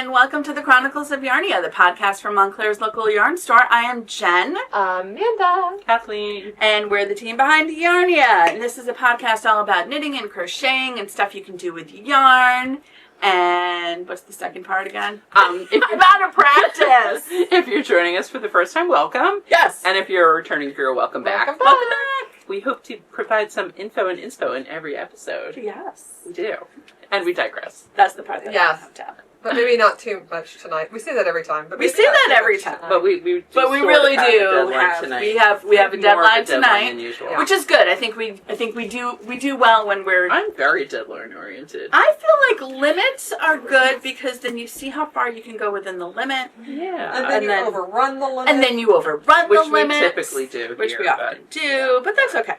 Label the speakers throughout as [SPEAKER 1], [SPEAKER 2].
[SPEAKER 1] and welcome to the Chronicles of Yarnia, the podcast from Montclair's local yarn store. I am Jen.
[SPEAKER 2] Amanda.
[SPEAKER 3] Kathleen.
[SPEAKER 1] And we're the team behind Yarnia. And this is a podcast all about knitting and crocheting and stuff you can do with yarn. And what's the second part again?
[SPEAKER 3] If
[SPEAKER 1] I'm out of practice.
[SPEAKER 3] If you're joining us for the first time, welcome.
[SPEAKER 1] Yes.
[SPEAKER 3] And if you're returning for your welcome back.
[SPEAKER 2] Welcome
[SPEAKER 1] back.
[SPEAKER 3] We hope to provide some info and inspo in every episode.
[SPEAKER 1] Yes.
[SPEAKER 3] We do. And we digress.
[SPEAKER 1] That's the part that I have to have.
[SPEAKER 2] But maybe not too much tonight. We say that every time. But
[SPEAKER 1] We
[SPEAKER 2] maybe
[SPEAKER 1] say
[SPEAKER 2] not
[SPEAKER 1] that
[SPEAKER 2] too
[SPEAKER 1] every
[SPEAKER 2] much
[SPEAKER 1] time.
[SPEAKER 2] tonight.
[SPEAKER 3] But we
[SPEAKER 1] really
[SPEAKER 3] have a
[SPEAKER 1] do
[SPEAKER 3] deadline
[SPEAKER 1] have
[SPEAKER 3] tonight.
[SPEAKER 1] we have a
[SPEAKER 3] More
[SPEAKER 1] deadline
[SPEAKER 3] of a deadline
[SPEAKER 1] tonight,
[SPEAKER 3] than usual.
[SPEAKER 2] Yeah.
[SPEAKER 1] which is good. I think we do well when we're.
[SPEAKER 3] I'm very deadline oriented.
[SPEAKER 1] I feel like limits are good because then you see how far you can go within the limit,
[SPEAKER 3] Yeah.
[SPEAKER 2] And then you overrun the limit.
[SPEAKER 1] and then you overrun
[SPEAKER 3] Which
[SPEAKER 1] the
[SPEAKER 3] we
[SPEAKER 1] limit,
[SPEAKER 3] typically do
[SPEAKER 1] which
[SPEAKER 3] here,
[SPEAKER 1] we often do. But that's okay.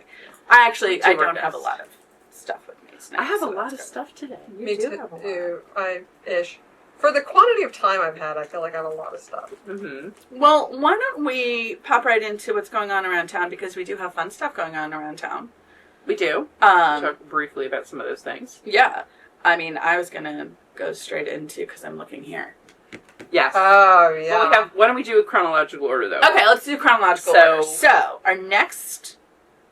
[SPEAKER 1] I don't have a lot of stuff with me tonight.
[SPEAKER 3] I have
[SPEAKER 1] so
[SPEAKER 3] a lot
[SPEAKER 1] that's
[SPEAKER 3] of
[SPEAKER 1] good.
[SPEAKER 3] stuff today.
[SPEAKER 2] Me
[SPEAKER 1] do
[SPEAKER 2] too.
[SPEAKER 1] have a lot.
[SPEAKER 2] Ish. For the quantity of time I've had, I feel like I have a lot of stuff.
[SPEAKER 3] Mm-hmm.
[SPEAKER 1] Well, why don't we pop right into what's going on around town because we do have fun stuff going on around town. We do.
[SPEAKER 3] Talk briefly about some of those things.
[SPEAKER 1] Yeah. I mean, I was gonna go straight into because I'm looking here.
[SPEAKER 3] Yes.
[SPEAKER 2] Oh, yeah.
[SPEAKER 3] Well, why don't we do a chronological order, though?
[SPEAKER 1] Okay, let's do chronological order. So, our next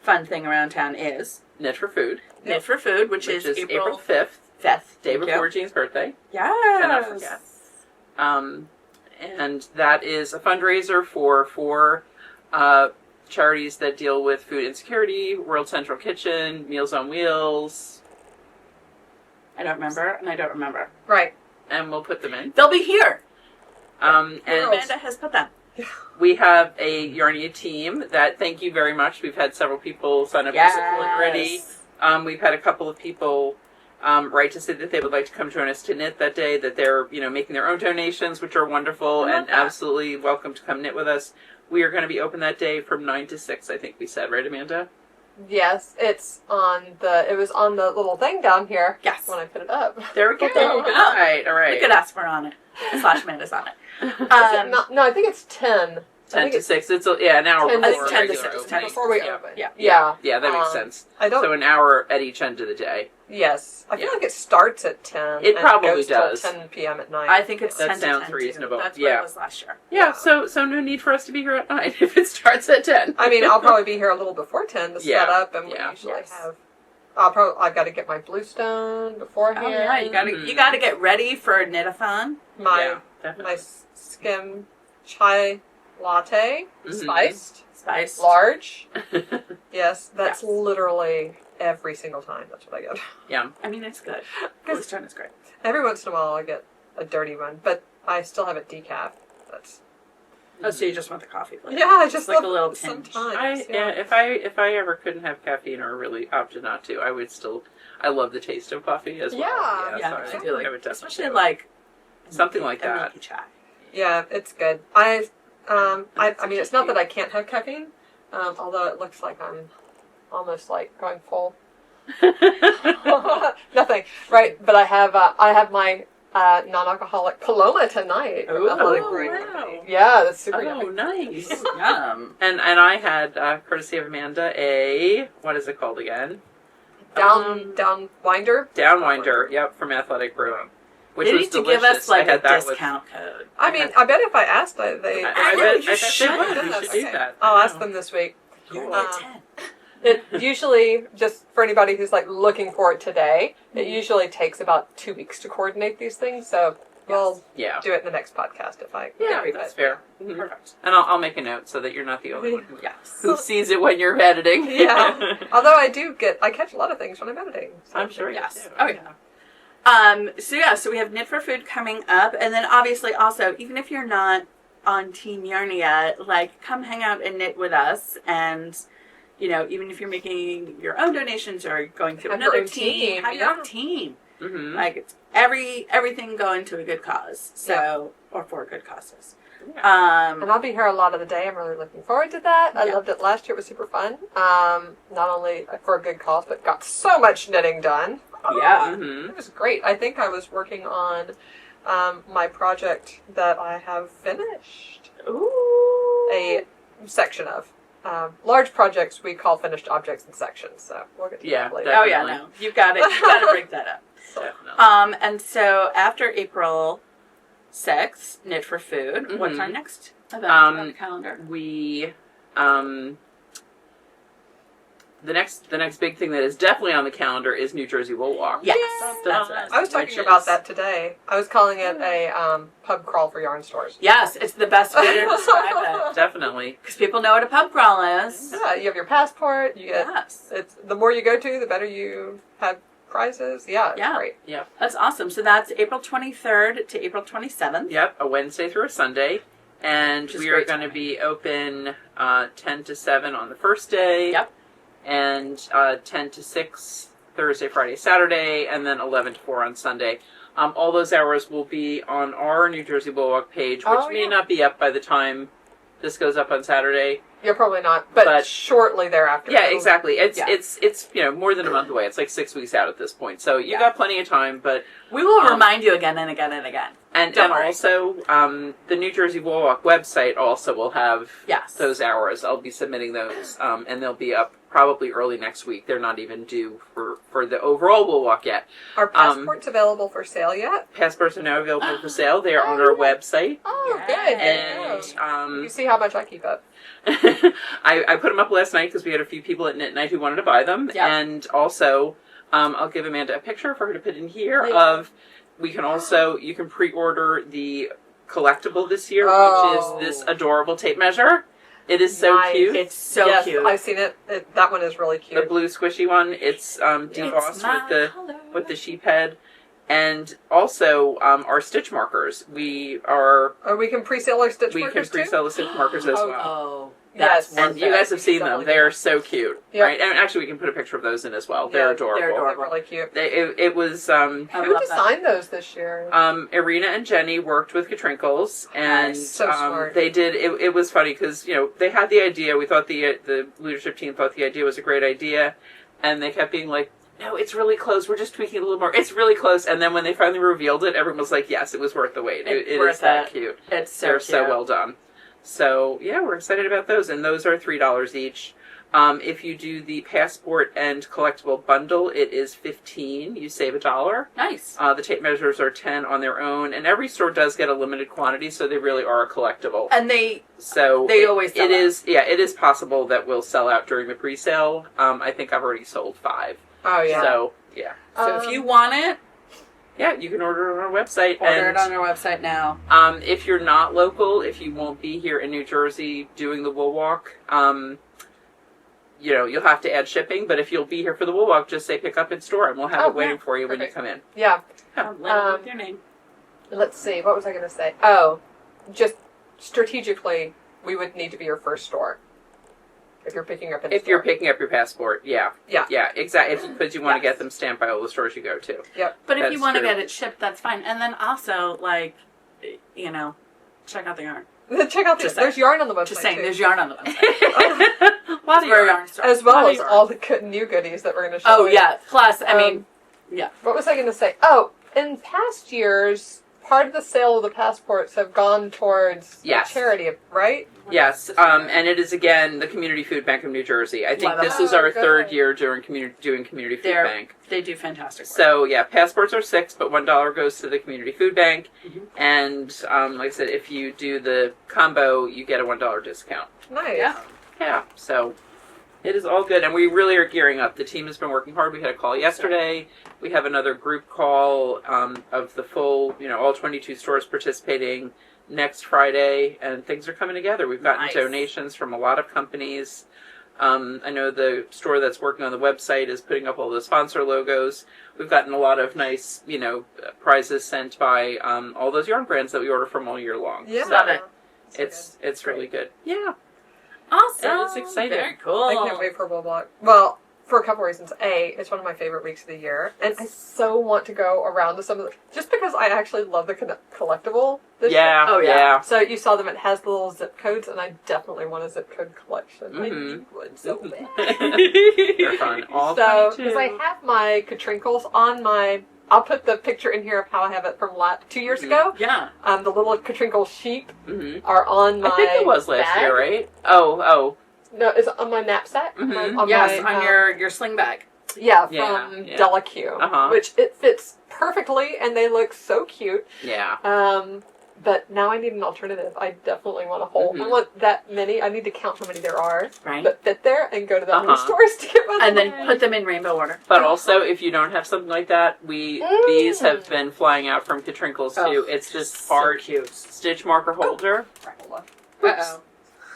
[SPEAKER 1] fun thing around town is
[SPEAKER 3] Knit for Food.
[SPEAKER 1] Knit for Food, which is
[SPEAKER 3] April 5th.
[SPEAKER 1] 5th.
[SPEAKER 3] Day before Jean's birthday.
[SPEAKER 1] Yes.
[SPEAKER 3] Cannot forget. And that is a fundraiser for four charities that deal with food insecurity: World Central Kitchen, Meals on Wheels.
[SPEAKER 1] I don't remember.
[SPEAKER 2] Right.
[SPEAKER 3] And we'll put them in.
[SPEAKER 1] They'll be here.
[SPEAKER 3] And
[SPEAKER 1] Amanda has put them.
[SPEAKER 3] we have a Yarnia team that, thank you very much. We've had several people sign up for support already. We've had a couple of people write to say that they would like to come join us to knit that day, that they're, making their own donations, which are wonderful and absolutely welcome to come knit with us. We are going to be open that day from 9 to 6, I think we said, right, Amanda?
[SPEAKER 2] Yes, it was on the little thing down here.
[SPEAKER 1] Yes.
[SPEAKER 2] When I put it up.
[SPEAKER 1] There we go.
[SPEAKER 3] All right.
[SPEAKER 1] Look at us, we're on it. / Amanda's on it.
[SPEAKER 2] No, I think it's 10.
[SPEAKER 3] 10 to 6. It's an hour
[SPEAKER 2] 10
[SPEAKER 3] before
[SPEAKER 1] to 10 to
[SPEAKER 3] regular
[SPEAKER 1] 6,
[SPEAKER 3] opening.
[SPEAKER 1] 10
[SPEAKER 2] Before we
[SPEAKER 3] Yeah.
[SPEAKER 2] open.
[SPEAKER 1] Yeah.
[SPEAKER 3] Yeah, that makes sense. So an hour at each end of the day.
[SPEAKER 2] Yes. I feel like it starts at 10.
[SPEAKER 3] It
[SPEAKER 2] and
[SPEAKER 3] probably
[SPEAKER 2] goes
[SPEAKER 3] does.
[SPEAKER 2] Till 10 p.m. at night.
[SPEAKER 1] I think it's
[SPEAKER 3] That
[SPEAKER 1] 10 to
[SPEAKER 3] sounds
[SPEAKER 1] 10
[SPEAKER 3] reasonable.
[SPEAKER 1] Too. That's what
[SPEAKER 3] Yeah.
[SPEAKER 1] it was last year.
[SPEAKER 3] Yeah, so no need for us to be here at 9 if it starts at 10.
[SPEAKER 2] I mean, I'll probably be here a little before 10 to set up, and we usually have. I've got to get my bluestone beforehand.
[SPEAKER 1] Oh yeah, you gotta get ready for a knit-a-thon.
[SPEAKER 2] My
[SPEAKER 3] definitely.
[SPEAKER 2] skim chai latte, spiced, large. Yes, that's literally every single time. That's what I get.
[SPEAKER 3] Yeah.
[SPEAKER 1] I mean, it's good. Bluestone is great.
[SPEAKER 2] Every once in a while, I get a dirty one, but I still have it decaf. That's.
[SPEAKER 1] Oh, so you just want the coffee flavor?
[SPEAKER 2] Yeah, I just
[SPEAKER 1] like
[SPEAKER 2] love
[SPEAKER 1] a little tinge.
[SPEAKER 2] sometimes.
[SPEAKER 3] If I ever couldn't have caffeine or really opted not to, I would still. I love the taste of coffee as well.
[SPEAKER 2] Yeah,
[SPEAKER 3] so
[SPEAKER 1] I do like,
[SPEAKER 3] I would definitely
[SPEAKER 1] especially
[SPEAKER 3] do it.
[SPEAKER 1] like
[SPEAKER 3] something like that.
[SPEAKER 1] milky chai.
[SPEAKER 2] Yeah, it's good. I mean, it's not that I can't have caffeine, although it looks like I'm almost like going full. Nothing, right? But I have my non-alcoholic Paloma tonight.
[SPEAKER 3] Oh,
[SPEAKER 1] wow.
[SPEAKER 2] Yeah, that's super
[SPEAKER 3] Oh,
[SPEAKER 2] yummy.
[SPEAKER 3] nice.
[SPEAKER 1] Yum.
[SPEAKER 3] And I had, courtesy of Amanda, what is it called again?
[SPEAKER 2] Downwinder.
[SPEAKER 3] Downwinder, yep, from Athletic Brewing. Which
[SPEAKER 1] They
[SPEAKER 3] was
[SPEAKER 1] need to
[SPEAKER 3] delicious.
[SPEAKER 1] give us like
[SPEAKER 3] I
[SPEAKER 1] a
[SPEAKER 3] had that
[SPEAKER 1] discount code.
[SPEAKER 2] I mean, I bet if I asked, they.
[SPEAKER 3] I
[SPEAKER 1] know,
[SPEAKER 3] bet
[SPEAKER 1] you
[SPEAKER 3] they would.
[SPEAKER 1] should.
[SPEAKER 3] We should do that.
[SPEAKER 2] I'll ask them this week.
[SPEAKER 1] You're at 10.
[SPEAKER 2] It usually, just for anybody who's like looking for it today, it usually takes about 2 weeks to coordinate these things. So we'll do it in the next podcast if I.
[SPEAKER 3] That's fair. Mm-hmm.
[SPEAKER 1] Perfect.
[SPEAKER 3] And I'll make a note so that you're not the only one
[SPEAKER 1] Yes.
[SPEAKER 3] who sees it when you're editing.
[SPEAKER 2] Yeah. Although I catch a lot of things when I'm editing. So
[SPEAKER 3] I'm sure.
[SPEAKER 1] Yes.
[SPEAKER 3] You do.
[SPEAKER 1] Oh yeah. So we have Knit for Food coming up, and then obviously also, even if you're not on Team Yarnia, like come hang out and knit with us, and even if you're making your own donations or going through another team, have your own team.
[SPEAKER 3] Mm-hmm.
[SPEAKER 1] Like it's everything going to a good cause, or for good causes.
[SPEAKER 3] Yeah.
[SPEAKER 2] And I'll be here a lot of the day. I'm really looking forward to that. I loved it last year. It was super fun. Not only for a good cause, but got so much knitting done.
[SPEAKER 1] Yeah.
[SPEAKER 3] Mm-hmm.
[SPEAKER 2] It was great. I think I was working on my project that I have finished.
[SPEAKER 1] Ooh.
[SPEAKER 2] A section of. Large projects we call finished objects in sections, so we'll get to that later.
[SPEAKER 1] Oh yeah, no. You've got to break that up.
[SPEAKER 3] Definitely.
[SPEAKER 1] And so after April, 6th, Knit for Food.
[SPEAKER 3] Mm-hmm.
[SPEAKER 1] What's our next event on the calendar?
[SPEAKER 3] We, the next big thing that is definitely on the calendar is New Jersey Wool Walk.
[SPEAKER 1] Yes,
[SPEAKER 2] that's
[SPEAKER 1] it.
[SPEAKER 2] I was talking about that today. I was calling it a pub crawl for yarn stores.
[SPEAKER 1] Yes, it's the best way to describe it.
[SPEAKER 3] Definitely.
[SPEAKER 1] Because people know what a pub crawl is.
[SPEAKER 2] Yeah, you have your passport. You get,
[SPEAKER 1] Yes.
[SPEAKER 2] it's the more you go to, the better you have prizes. Yeah, it's great.
[SPEAKER 3] Yep.
[SPEAKER 1] That's awesome. So that's April 23rd to April 27th.
[SPEAKER 3] Yep, a Wednesday through a Sunday. And we are going to be open 10 to 7 on the first day.
[SPEAKER 1] Yep.
[SPEAKER 3] And 10 to 6 Thursday, Friday, Saturday, and then 11 to 4 on Sunday. All those hours will be on our New Jersey Wool Walk page, which may not be up by the time this goes up on Saturday.
[SPEAKER 2] Yeah, probably not, but shortly thereafter.
[SPEAKER 3] Yeah, exactly. It's more than a month away. It's like 6 weeks out at this point. So you got plenty of time, but
[SPEAKER 1] we will remind you again and again and again.
[SPEAKER 3] And also, the New Jersey Wool Walk website also will have those hours. I'll be submitting those, and they'll be up probably early next week. They're not even due for the overall Wool Walk yet.
[SPEAKER 2] Are passports available for sale yet?
[SPEAKER 3] Passports are now available for sale. They are on our website.
[SPEAKER 2] Oh, good.
[SPEAKER 3] And
[SPEAKER 2] you see how much I keep up.
[SPEAKER 3] I put them up last night because we had a few people at Knit Night who wanted to buy them.
[SPEAKER 1] Yep.
[SPEAKER 3] And also, I'll give Amanda a picture for her to put in here of... You can pre-order the collectable this year, which is this adorable tape measure. It is so cute.
[SPEAKER 1] It's so cute.
[SPEAKER 2] I've seen it. That one is really cute.
[SPEAKER 3] The blue squishy one. It's debossed with the sheep head. And also, our stitch markers. We
[SPEAKER 2] can pre-sale our stitch markers
[SPEAKER 3] We can pre-sale the stitch markers as well.
[SPEAKER 1] Oh,
[SPEAKER 2] yes.
[SPEAKER 3] And you guys have seen them. They are so cute.
[SPEAKER 2] Yep.
[SPEAKER 3] Right? And actually, we can put a picture of those in as well. They're adorable.
[SPEAKER 2] They're really cute.
[SPEAKER 3] It was...
[SPEAKER 2] Who designed those this year?
[SPEAKER 3] Irina and Jenny worked with Katrinkles, and
[SPEAKER 2] so smart.
[SPEAKER 3] They did. It was funny because they had the idea. We thought the leadership team thought the idea was a great idea, and they kept being like, "No, it's really close. We're just tweaking it a little more. It's really close." And then when they finally revealed it, everyone was like, "Yes, it was worth the wait. It is that cute. They're so well done." So yeah, we're excited about those, and those are $3 each. If you do the passport and collectible bundle, it is $15. You save $1.
[SPEAKER 1] Nice.
[SPEAKER 3] The tape measures are $10 on their own, and every store does get a limited quantity, so they really are a collectible.
[SPEAKER 1] And they always sell out.
[SPEAKER 3] It is possible that we'll sell out during the pre-sale. I think I've already sold 5.
[SPEAKER 2] Oh yeah.
[SPEAKER 3] So yeah.
[SPEAKER 1] So if you want it,
[SPEAKER 3] you can order it on our website.
[SPEAKER 1] Order it on our website now.
[SPEAKER 3] If you're not local, if you won't be here in New Jersey doing the Wool Walk, you'll have to add shipping. But if you'll be here for the Wool Walk, just say pick up in store, and we'll have it waiting for you when you come in.
[SPEAKER 2] Yeah.
[SPEAKER 1] With your name.
[SPEAKER 2] Let's see. What was I going to say? Oh, just strategically, we would need to be your first store. If you're picking up
[SPEAKER 3] you're picking up your passport, yeah, exactly. Because you want to get them stamped by all the stores you go to.
[SPEAKER 2] Yep.
[SPEAKER 1] But if you want to get it shipped, that's fine. And then also, check out the yarn.
[SPEAKER 2] Check out there's yarn on the website.
[SPEAKER 1] Just saying, there's yarn on the website.
[SPEAKER 3] A lot of yarn,
[SPEAKER 2] as well as all the new goodies that we're going to show.
[SPEAKER 1] Oh yeah. Plus, I mean,
[SPEAKER 2] What was I going to say? Oh, in past years, part of the sale of the passports have gone towards charity, right?
[SPEAKER 3] Yes, and it is again the Community Food Bank of New Jersey. I think this is our third year doing Community Food Bank.
[SPEAKER 1] They do fantastic work.
[SPEAKER 3] So yeah, passports are $6, but $1 goes to the Community Food Bank. Mm-hmm. And like I said, if you do the combo, you get a $1 discount.
[SPEAKER 2] Nice.
[SPEAKER 3] Yeah. So it is all good, and we really are gearing up. The team has been working hard. We had a call yesterday. We have another group call of the full, all 22 stores participating next Friday, and things are coming together. We've gotten donations from a lot of companies. I know the store that's working on the website is putting up all the sponsor logos. We've gotten a lot of nice, prizes sent by all those yarn brands that we order from all year long.
[SPEAKER 2] Yeah,
[SPEAKER 3] so
[SPEAKER 1] love it.
[SPEAKER 3] It's really good. Yeah.
[SPEAKER 1] Awesome.
[SPEAKER 3] It's exciting.
[SPEAKER 1] Very cool.
[SPEAKER 2] I can't wait for Wool Walk. Well, for a couple reasons. A, it's one of my favorite weeks of the year, and I so want to go around to some of the... Just because I actually love the collectible this year.
[SPEAKER 1] Oh, yeah.
[SPEAKER 2] So you saw them, it has the little zip codes, and I definitely want a zip code collection.
[SPEAKER 3] Mm-hmm.
[SPEAKER 2] I need one so bad.
[SPEAKER 3] They're fun. All
[SPEAKER 2] so, because I have my Katrinkles on my... I'll put the picture in here of how I have it from 2 years ago.
[SPEAKER 1] Yeah.
[SPEAKER 2] The little Katrinkle sheep are on my
[SPEAKER 3] I think it was last
[SPEAKER 2] bag.
[SPEAKER 3] year, right? Oh.
[SPEAKER 2] No, is it on my knapsack?
[SPEAKER 3] Mm-hmm.
[SPEAKER 2] On
[SPEAKER 1] your sling bag.
[SPEAKER 2] Yeah, from Delaque, which it fits perfectly, and they look so cute.
[SPEAKER 3] Yeah.
[SPEAKER 2] But now I need an alternative. I definitely want a whole.
[SPEAKER 3] Mm-hmm.
[SPEAKER 2] I want that many. I need to count how many there are.
[SPEAKER 1] Right.
[SPEAKER 2] But fit there and go to that many stores to get one.
[SPEAKER 1] And then put them in rainbow order.
[SPEAKER 3] But also, if you don't have something like that, these have been flying out from Katrinkles too. It's this part stitch marker holder.
[SPEAKER 1] Uh-oh.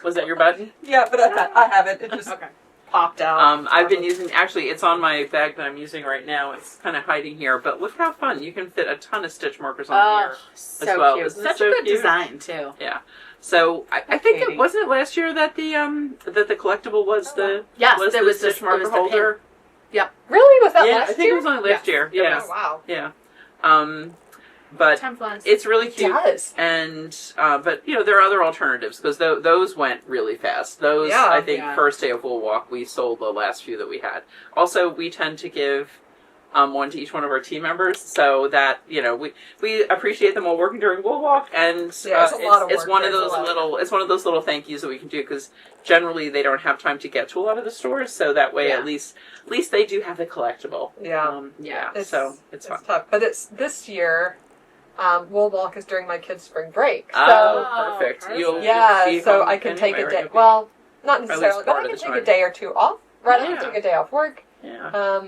[SPEAKER 3] Was that your button?
[SPEAKER 2] Yeah, but I have it. It just popped out.
[SPEAKER 3] I've been using, actually, it's on my bag that I'm using right now. It's kind of hiding here, but look how fun. You can fit a ton of stitch markers on here
[SPEAKER 1] so
[SPEAKER 3] as well.
[SPEAKER 1] Cute.
[SPEAKER 3] Isn't
[SPEAKER 1] Such
[SPEAKER 3] so
[SPEAKER 1] a good
[SPEAKER 3] cute?
[SPEAKER 1] design, too.
[SPEAKER 3] Yeah. So I think it wasn't it last year that the collectible was the stitch marker holder.
[SPEAKER 1] Yep.
[SPEAKER 2] Really? Was that last year?
[SPEAKER 3] I think it was only last year. Yeah.
[SPEAKER 2] Oh, wow.
[SPEAKER 3] Yeah. But it's really cute.
[SPEAKER 2] It does.
[SPEAKER 3] And but there are other alternatives because those went really fast. Those I think first day of Wool Walk we sold the last few that we had. Also, we tend to give one to each one of our team members, so that we appreciate them all working during Wool Walk, and it's one of those little thank yous that we can do because generally they don't have time to get to a lot of the stores, so that way at least they do have the collectible.
[SPEAKER 2] It's
[SPEAKER 3] fun.
[SPEAKER 2] Tough, but it's this year. Wool Walk is during my kids' spring break.
[SPEAKER 3] So perfect.
[SPEAKER 2] So I can take a day. Well, not necessarily, but I can take a day or two off. Right, I can take a day off work.
[SPEAKER 3] Yeah.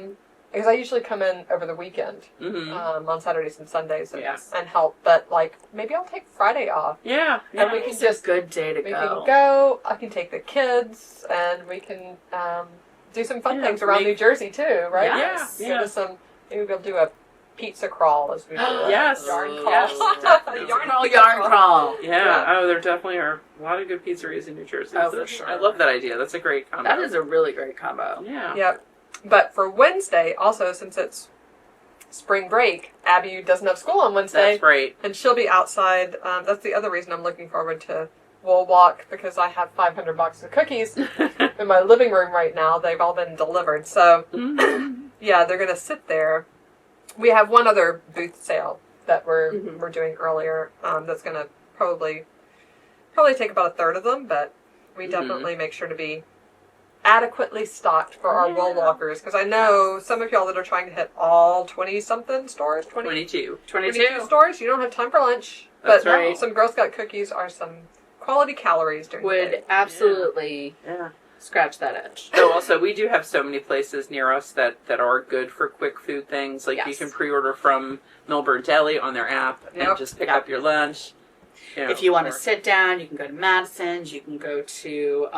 [SPEAKER 2] Because I usually come in over the weekend, on Saturdays and Sundays and help. But maybe I'll take Friday off.
[SPEAKER 3] Yeah.
[SPEAKER 2] And we can just
[SPEAKER 1] good day to
[SPEAKER 2] we can go. I can take the kids, and we can do some fun things around New Jersey too. Right?
[SPEAKER 1] Yes.
[SPEAKER 2] Go to some. Maybe we'll do a pizza crawl as we do.
[SPEAKER 3] Yes.
[SPEAKER 2] Yarn crawl.
[SPEAKER 1] Yarn crawl.
[SPEAKER 3] Yeah. Oh, there definitely are a lot of good pizzerias in New Jersey.
[SPEAKER 1] Oh, for sure.
[SPEAKER 3] I love that idea. That's a great combo.
[SPEAKER 1] That is a really great combo.
[SPEAKER 3] Yeah.
[SPEAKER 2] Yep. But for Wednesday, also, since it's spring break, Abby doesn't have school on Wednesday.
[SPEAKER 3] That's right.
[SPEAKER 2] And she'll be outside. That's the other reason I'm looking forward to Wool Walk, because I have 500 boxes of cookies in my living room right now. They've all been delivered. So, they're going to sit there. We have one other booth sale that we're doing earlier. That's going to probably take about a third of them, but we definitely make sure to be adequately stocked for our Wool Walkers, because I know some of y'all that are trying to hit all 20-something stores. 22 stores. You don't have time for lunch.
[SPEAKER 3] That's
[SPEAKER 2] but
[SPEAKER 3] right.
[SPEAKER 2] Some Girl Scout cookies are some quality calories during the day.
[SPEAKER 1] Would absolutely scratch that itch.
[SPEAKER 3] So also, we do have so many places near us that are good for quick food things. Like you can pre-order from Millburn Deli on their app and just pick up your lunch.
[SPEAKER 1] If you want to sit down, you can go to Madison's. You can go to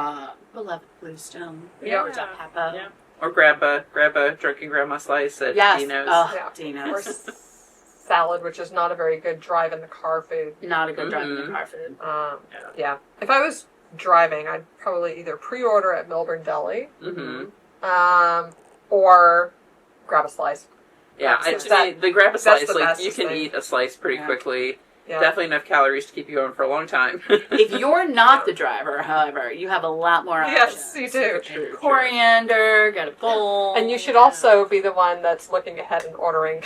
[SPEAKER 1] Beloved Bluestone. Or Del Papa.
[SPEAKER 3] Yeah. Or grab a drunken grandma slice at Dino's.
[SPEAKER 1] Oh, Dino's.
[SPEAKER 2] Or salad, which is not a very good drive in the car food.
[SPEAKER 1] Not a good drive in the car food.
[SPEAKER 2] If I was driving, I'd probably either pre-order at Millburn Deli, or grab a slice.
[SPEAKER 3] Yeah, the grab a slice, you can eat a slice pretty quickly. Yeah. Definitely enough calories to keep you going for a long time.
[SPEAKER 1] If you're not the driver, however, you have a lot more options.
[SPEAKER 2] Yes, you do.
[SPEAKER 1] True. Coriander, get a bowl.
[SPEAKER 2] And you should also be the one that's looking ahead and ordering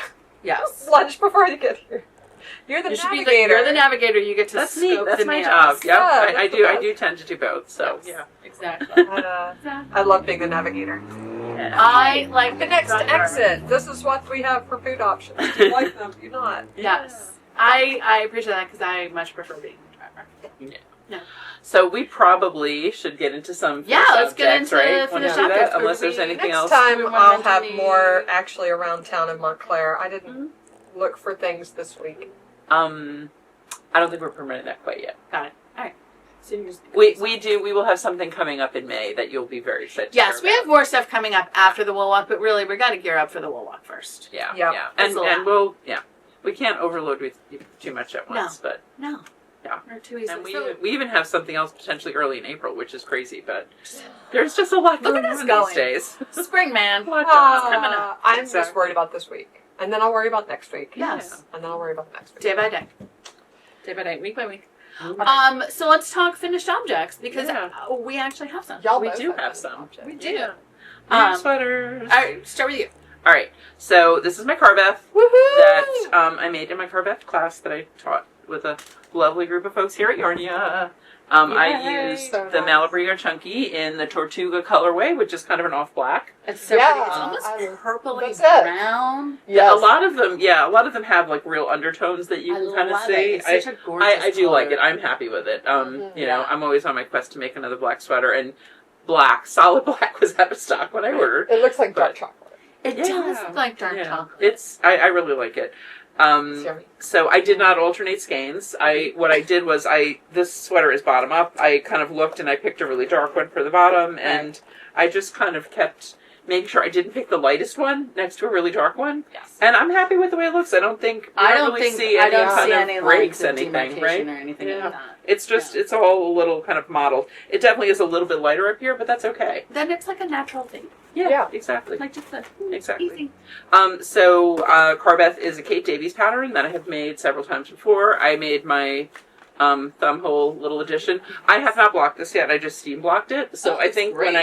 [SPEAKER 2] lunch before you get here. You're the navigator.
[SPEAKER 1] You're the navigator. You get to
[SPEAKER 3] That's
[SPEAKER 1] scope
[SPEAKER 3] neat. That's
[SPEAKER 1] the
[SPEAKER 3] my
[SPEAKER 1] meals.
[SPEAKER 3] job. Yep.
[SPEAKER 2] Yeah,
[SPEAKER 3] I do tend to do both. So
[SPEAKER 1] exactly.
[SPEAKER 2] I love being the navigator.
[SPEAKER 1] I like
[SPEAKER 2] the next exit. This is what we have for food options. Do you like them? Do you not?
[SPEAKER 1] Yes. I appreciate that because I much prefer being the driver.
[SPEAKER 3] Yeah. So we probably should get into some
[SPEAKER 1] let's get into
[SPEAKER 3] finished objects. Unless there's anything else.
[SPEAKER 2] Next time I'll have more actually around town in Montclair. I didn't look for things this week.
[SPEAKER 3] I don't think we're permitting that quite yet.
[SPEAKER 1] Got it. All right. So
[SPEAKER 3] we will have something coming up in May that you'll be very excited.
[SPEAKER 1] Yes, we have more stuff coming up after the Wool Walk, but really we got to gear up for the Wool Walk first.
[SPEAKER 3] Yeah. And we'll we can't overload with too much at once, but
[SPEAKER 1] or too easy.
[SPEAKER 3] And we even have something else potentially early in April, which is crazy, but there's just a lot going on these days.
[SPEAKER 1] Spring, man.
[SPEAKER 2] Coming up. I'm just worried about this week, and then I'll worry about next week.
[SPEAKER 1] Yes,
[SPEAKER 2] and then I'll worry about next week.
[SPEAKER 1] Day by day, week by week. So let's talk finished objects because we actually have some.
[SPEAKER 2] Y'all
[SPEAKER 3] we do have some.
[SPEAKER 1] We do.
[SPEAKER 3] Sweaters.
[SPEAKER 1] All right, start with you.
[SPEAKER 3] All right, so this is my Carbeth that I made in my Carbeth class that I taught with a lovely group of folks here at Yarnia. I used
[SPEAKER 2] So
[SPEAKER 3] the
[SPEAKER 2] nice.
[SPEAKER 3] Malabrigo Chunky in the Tortuga colorway, which is kind of an off black.
[SPEAKER 1] It's so
[SPEAKER 2] Yeah,
[SPEAKER 1] pretty. It's almost
[SPEAKER 2] I love-
[SPEAKER 1] purpley
[SPEAKER 2] that's it.
[SPEAKER 1] brown.
[SPEAKER 2] Yes.
[SPEAKER 3] A lot of them have like real undertones that you
[SPEAKER 1] I
[SPEAKER 3] can kind of
[SPEAKER 1] love
[SPEAKER 3] see.
[SPEAKER 1] it. It's such a gorgeous
[SPEAKER 3] I do
[SPEAKER 1] color.
[SPEAKER 3] like it. I'm happy with it. You know,
[SPEAKER 1] Yeah.
[SPEAKER 3] I'm always on my quest to make another black sweater, and solid black was out of stock when I ordered.
[SPEAKER 2] It looks like dark chocolate.
[SPEAKER 1] It
[SPEAKER 3] Yeah.
[SPEAKER 1] does look like dark
[SPEAKER 3] Yeah.
[SPEAKER 1] chocolate.
[SPEAKER 3] I really like it.
[SPEAKER 2] It's yummy.
[SPEAKER 3] So I did not alternate skeins. What I did was this sweater is bottom up. I kind of looked and I picked a really dark one for the bottom, and I just kind of kept making sure I didn't pick the lightest one next to a really dark one.
[SPEAKER 1] Yes.
[SPEAKER 3] And I'm happy with the way it looks. I don't think
[SPEAKER 1] I don't
[SPEAKER 3] really
[SPEAKER 1] think
[SPEAKER 3] see
[SPEAKER 1] I
[SPEAKER 3] any
[SPEAKER 1] don't
[SPEAKER 3] kind
[SPEAKER 1] see
[SPEAKER 3] of
[SPEAKER 1] any
[SPEAKER 3] breaks
[SPEAKER 1] lines of
[SPEAKER 3] anything,
[SPEAKER 1] demarcation
[SPEAKER 3] right?
[SPEAKER 1] or anything
[SPEAKER 3] Yeah.
[SPEAKER 1] like that.
[SPEAKER 3] It's just it's all a little kind of modeled. It definitely is a little bit lighter up here, but that's okay.
[SPEAKER 1] Then it's like a natural thing.
[SPEAKER 3] Yeah. Exactly.
[SPEAKER 1] Like just a
[SPEAKER 3] Exactly.
[SPEAKER 1] easy.
[SPEAKER 3] So Carbeth is a Kate Davies pattern that I have made several times before. I made my thumbhole little edition. I have not blocked this yet. I just steam blocked it. So
[SPEAKER 1] Oh,
[SPEAKER 3] I think
[SPEAKER 1] great.
[SPEAKER 3] when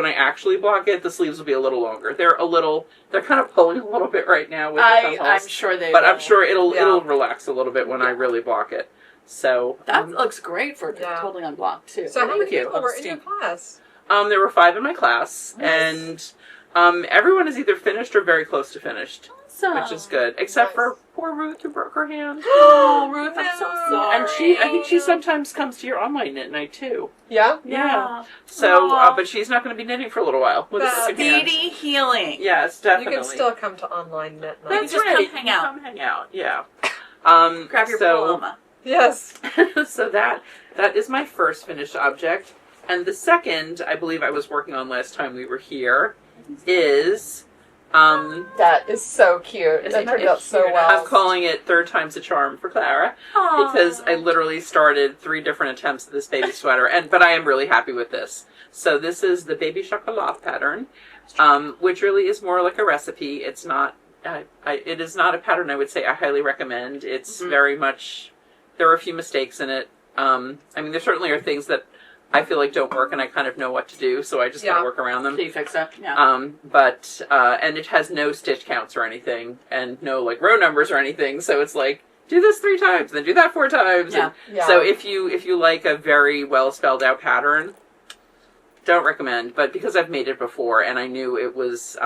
[SPEAKER 3] I actually block it, the sleeves will be a little longer. They're kind of pulling a little bit right now with the
[SPEAKER 1] I'm
[SPEAKER 3] thumbholes.
[SPEAKER 1] sure they
[SPEAKER 3] But
[SPEAKER 1] will.
[SPEAKER 3] I'm sure it'll
[SPEAKER 2] Yeah.
[SPEAKER 3] relax a little bit when I really block it. So
[SPEAKER 1] That looks great for
[SPEAKER 2] Yeah.
[SPEAKER 1] totally unblocked too.
[SPEAKER 2] So how many
[SPEAKER 3] Thank you.
[SPEAKER 2] people were in your class?
[SPEAKER 3] there were 5 in my class,
[SPEAKER 1] Nice.
[SPEAKER 3] and everyone is either finished or very close to finished.
[SPEAKER 1] Awesome.
[SPEAKER 3] Which is good, except
[SPEAKER 2] Nice.
[SPEAKER 3] for poor Ruth who broke her hand.
[SPEAKER 1] Oh, Ruth, I'm so
[SPEAKER 2] No.
[SPEAKER 1] sorry.
[SPEAKER 3] And I think she sometimes comes to your online knit night too.
[SPEAKER 2] Yeah?
[SPEAKER 3] Yeah. So,
[SPEAKER 1] Aw.
[SPEAKER 3] but she's not going to be knitting for a little while with a broken hand.
[SPEAKER 1] Speedy healing.
[SPEAKER 3] Yes,
[SPEAKER 2] You
[SPEAKER 3] definitely.
[SPEAKER 2] can still come to online knit night.
[SPEAKER 3] That's
[SPEAKER 1] just
[SPEAKER 3] right.
[SPEAKER 1] come hang out.
[SPEAKER 3] Come hang out. Yeah.
[SPEAKER 1] Grab your
[SPEAKER 3] so,
[SPEAKER 1] Paloma.
[SPEAKER 2] Yes.
[SPEAKER 3] so that is my first finished object, and the second I believe I was working on last time we were here is.
[SPEAKER 2] That is so cute.
[SPEAKER 3] Isn't
[SPEAKER 2] That turned
[SPEAKER 3] it
[SPEAKER 2] out so
[SPEAKER 3] cute?
[SPEAKER 2] well.
[SPEAKER 3] I'm calling it Third Time's a Charm for Clara. Because I literally started 3 different attempts at this baby sweater, but I am really happy with this. So this is the Bébé Chocolat pattern, which really is more like a recipe. It's not. It is not a pattern I would say I highly recommend. It's very much. There are a few mistakes in it. I mean, there certainly are things that I feel like don't work, and I kind of know what to do, so I just kind of work around them.
[SPEAKER 1] So you fix it? Yeah.
[SPEAKER 3] But and it has no stitch counts or anything, and no like row numbers or anything. So it's like do this 3 times, then do that 4 times.
[SPEAKER 1] Yeah.
[SPEAKER 2] Yeah.
[SPEAKER 3] So if you like a very well spelled out pattern, don't recommend. But because I've made it before and I knew it was,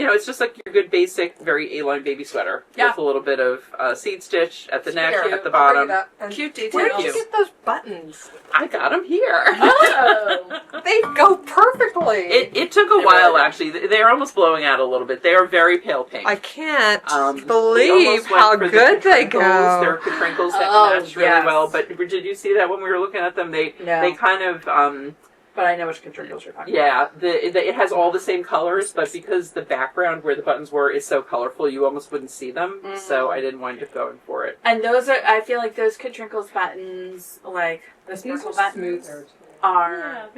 [SPEAKER 3] it's just like your good basic, very A-line baby sweater with a little bit of seed stitch at the neck,
[SPEAKER 2] Here,
[SPEAKER 3] at the
[SPEAKER 2] I'll bring
[SPEAKER 3] bottom.
[SPEAKER 2] it up. And
[SPEAKER 1] Cute
[SPEAKER 2] where
[SPEAKER 1] details.
[SPEAKER 2] did you get those buttons?
[SPEAKER 3] I got them here.
[SPEAKER 1] Oh.
[SPEAKER 2] They go perfectly.
[SPEAKER 3] It took a
[SPEAKER 1] They
[SPEAKER 3] while,
[SPEAKER 1] really do.
[SPEAKER 3] actually. They're almost blowing out a little bit. They are very pale pink.
[SPEAKER 2] I can't
[SPEAKER 3] They
[SPEAKER 2] believe
[SPEAKER 3] almost went
[SPEAKER 2] how
[SPEAKER 3] for the
[SPEAKER 2] good they
[SPEAKER 3] catrinkles.
[SPEAKER 2] go.
[SPEAKER 3] Their catrinkles that
[SPEAKER 1] Oh,
[SPEAKER 3] match really
[SPEAKER 1] yes.
[SPEAKER 3] well. But did you see that when we were looking at them? They kind of
[SPEAKER 1] But I know which controls you're talking
[SPEAKER 3] it has all the same colors, but because the background where the buttons were is so colorful, you almost wouldn't see them.
[SPEAKER 1] Mm.
[SPEAKER 3] So I didn't wind up going for it.
[SPEAKER 1] And those are, I feel like those Catrinkles buttons, like the sparkle buttons, are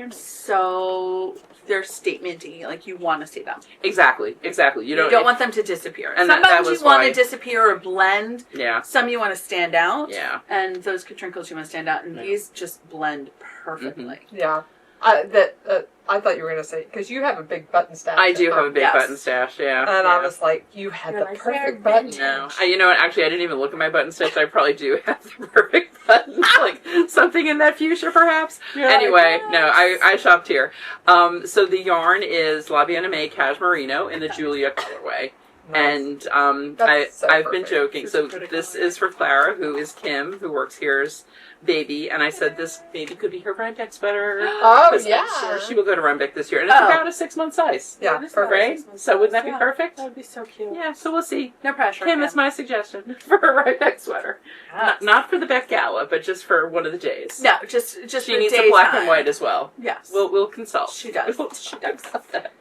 [SPEAKER 1] they're statement-y. Like you want to see them.
[SPEAKER 3] Exactly. You
[SPEAKER 1] You don't want them to disappear.
[SPEAKER 3] And
[SPEAKER 1] Some
[SPEAKER 3] that
[SPEAKER 1] buttons
[SPEAKER 3] was
[SPEAKER 1] you want
[SPEAKER 3] why-
[SPEAKER 1] to disappear or blend.
[SPEAKER 3] Yeah.
[SPEAKER 1] Some you want to stand out.
[SPEAKER 3] Yeah.
[SPEAKER 1] And those Catrinkles you want to stand out. And
[SPEAKER 3] Yeah.
[SPEAKER 1] these just blend perfectly.
[SPEAKER 2] Yeah. I thought you were going to say, because you have a big button stash.
[SPEAKER 3] I do have a big
[SPEAKER 1] Yes.
[SPEAKER 3] button stash. Yeah.
[SPEAKER 2] And
[SPEAKER 3] yeah.
[SPEAKER 2] I was like, you had
[SPEAKER 1] You're
[SPEAKER 2] the
[SPEAKER 1] like,
[SPEAKER 2] perfect
[SPEAKER 1] they're
[SPEAKER 2] button.
[SPEAKER 3] No, you know what? Actually, I didn't even look at my button stitch. I probably do have the perfect buttons, like something in that fuchsia, perhaps. Anyway, no, I shopped here. So the yarn is La Bien Aimée Cashmerino in the Julia colorway.
[SPEAKER 2] Nice.
[SPEAKER 3] And
[SPEAKER 2] That's so
[SPEAKER 3] I've been
[SPEAKER 2] perfect.
[SPEAKER 3] joking. So this is for Clara, who is Kim, who works here's baby, and I said this maybe could be her Rhinebeck sweater.
[SPEAKER 2] Oh,
[SPEAKER 3] 'Cause
[SPEAKER 2] yeah.
[SPEAKER 3] I'm sure she will go to Rhinebeck this year, and it's
[SPEAKER 1] Oh.
[SPEAKER 3] about a 6-month size.
[SPEAKER 2] Yeah,
[SPEAKER 1] That is
[SPEAKER 2] perfect.
[SPEAKER 3] Right? So wouldn't that be
[SPEAKER 1] Yeah.
[SPEAKER 3] perfect?
[SPEAKER 1] That would be so cute.
[SPEAKER 3] Yeah, so we'll see.
[SPEAKER 1] No pressure.
[SPEAKER 3] Kim is my suggestion for a Rhinebeck sweater. Not for the Beck Gala, but just for one of the days.
[SPEAKER 1] No, just
[SPEAKER 3] She
[SPEAKER 1] for
[SPEAKER 3] needs a black and
[SPEAKER 1] daytime.
[SPEAKER 3] white as well.
[SPEAKER 1] Yes.
[SPEAKER 3] We'll consult.
[SPEAKER 1] She does.
[SPEAKER 3] We'll
[SPEAKER 1] She
[SPEAKER 3] talk
[SPEAKER 1] does.
[SPEAKER 3] about that.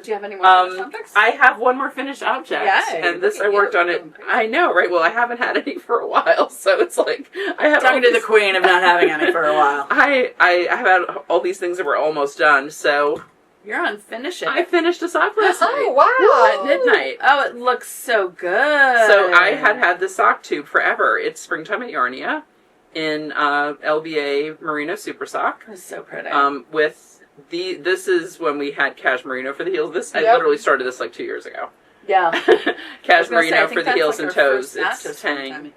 [SPEAKER 1] Do you have any more finished objects?
[SPEAKER 3] I have one more finished object,
[SPEAKER 1] Yay,
[SPEAKER 3] and this
[SPEAKER 1] look
[SPEAKER 3] I
[SPEAKER 1] at
[SPEAKER 3] worked
[SPEAKER 1] you.
[SPEAKER 3] on it. I know, right? Well, I haven't had any for a while, so it's like I have
[SPEAKER 1] Talking
[SPEAKER 3] all
[SPEAKER 1] to the
[SPEAKER 3] these-
[SPEAKER 1] queen of not having any for a while.
[SPEAKER 3] I have had all these things that were almost done, so
[SPEAKER 1] You're on finish it.
[SPEAKER 3] I finished a sock last night.
[SPEAKER 2] Oh, wow.
[SPEAKER 3] At midnight.
[SPEAKER 1] Oh, it looks so good.
[SPEAKER 3] So I had this sock tube forever. It's springtime at Yarnia in LBA Merino Super Sock.
[SPEAKER 1] It's so pretty.
[SPEAKER 3] This is when we had Cashmerino for the heels. I
[SPEAKER 2] Yep.
[SPEAKER 3] literally started this like 2 years ago.
[SPEAKER 1] yeah.
[SPEAKER 3] Cashmerino for the heels and toes.
[SPEAKER 1] It's
[SPEAKER 3] It's tang.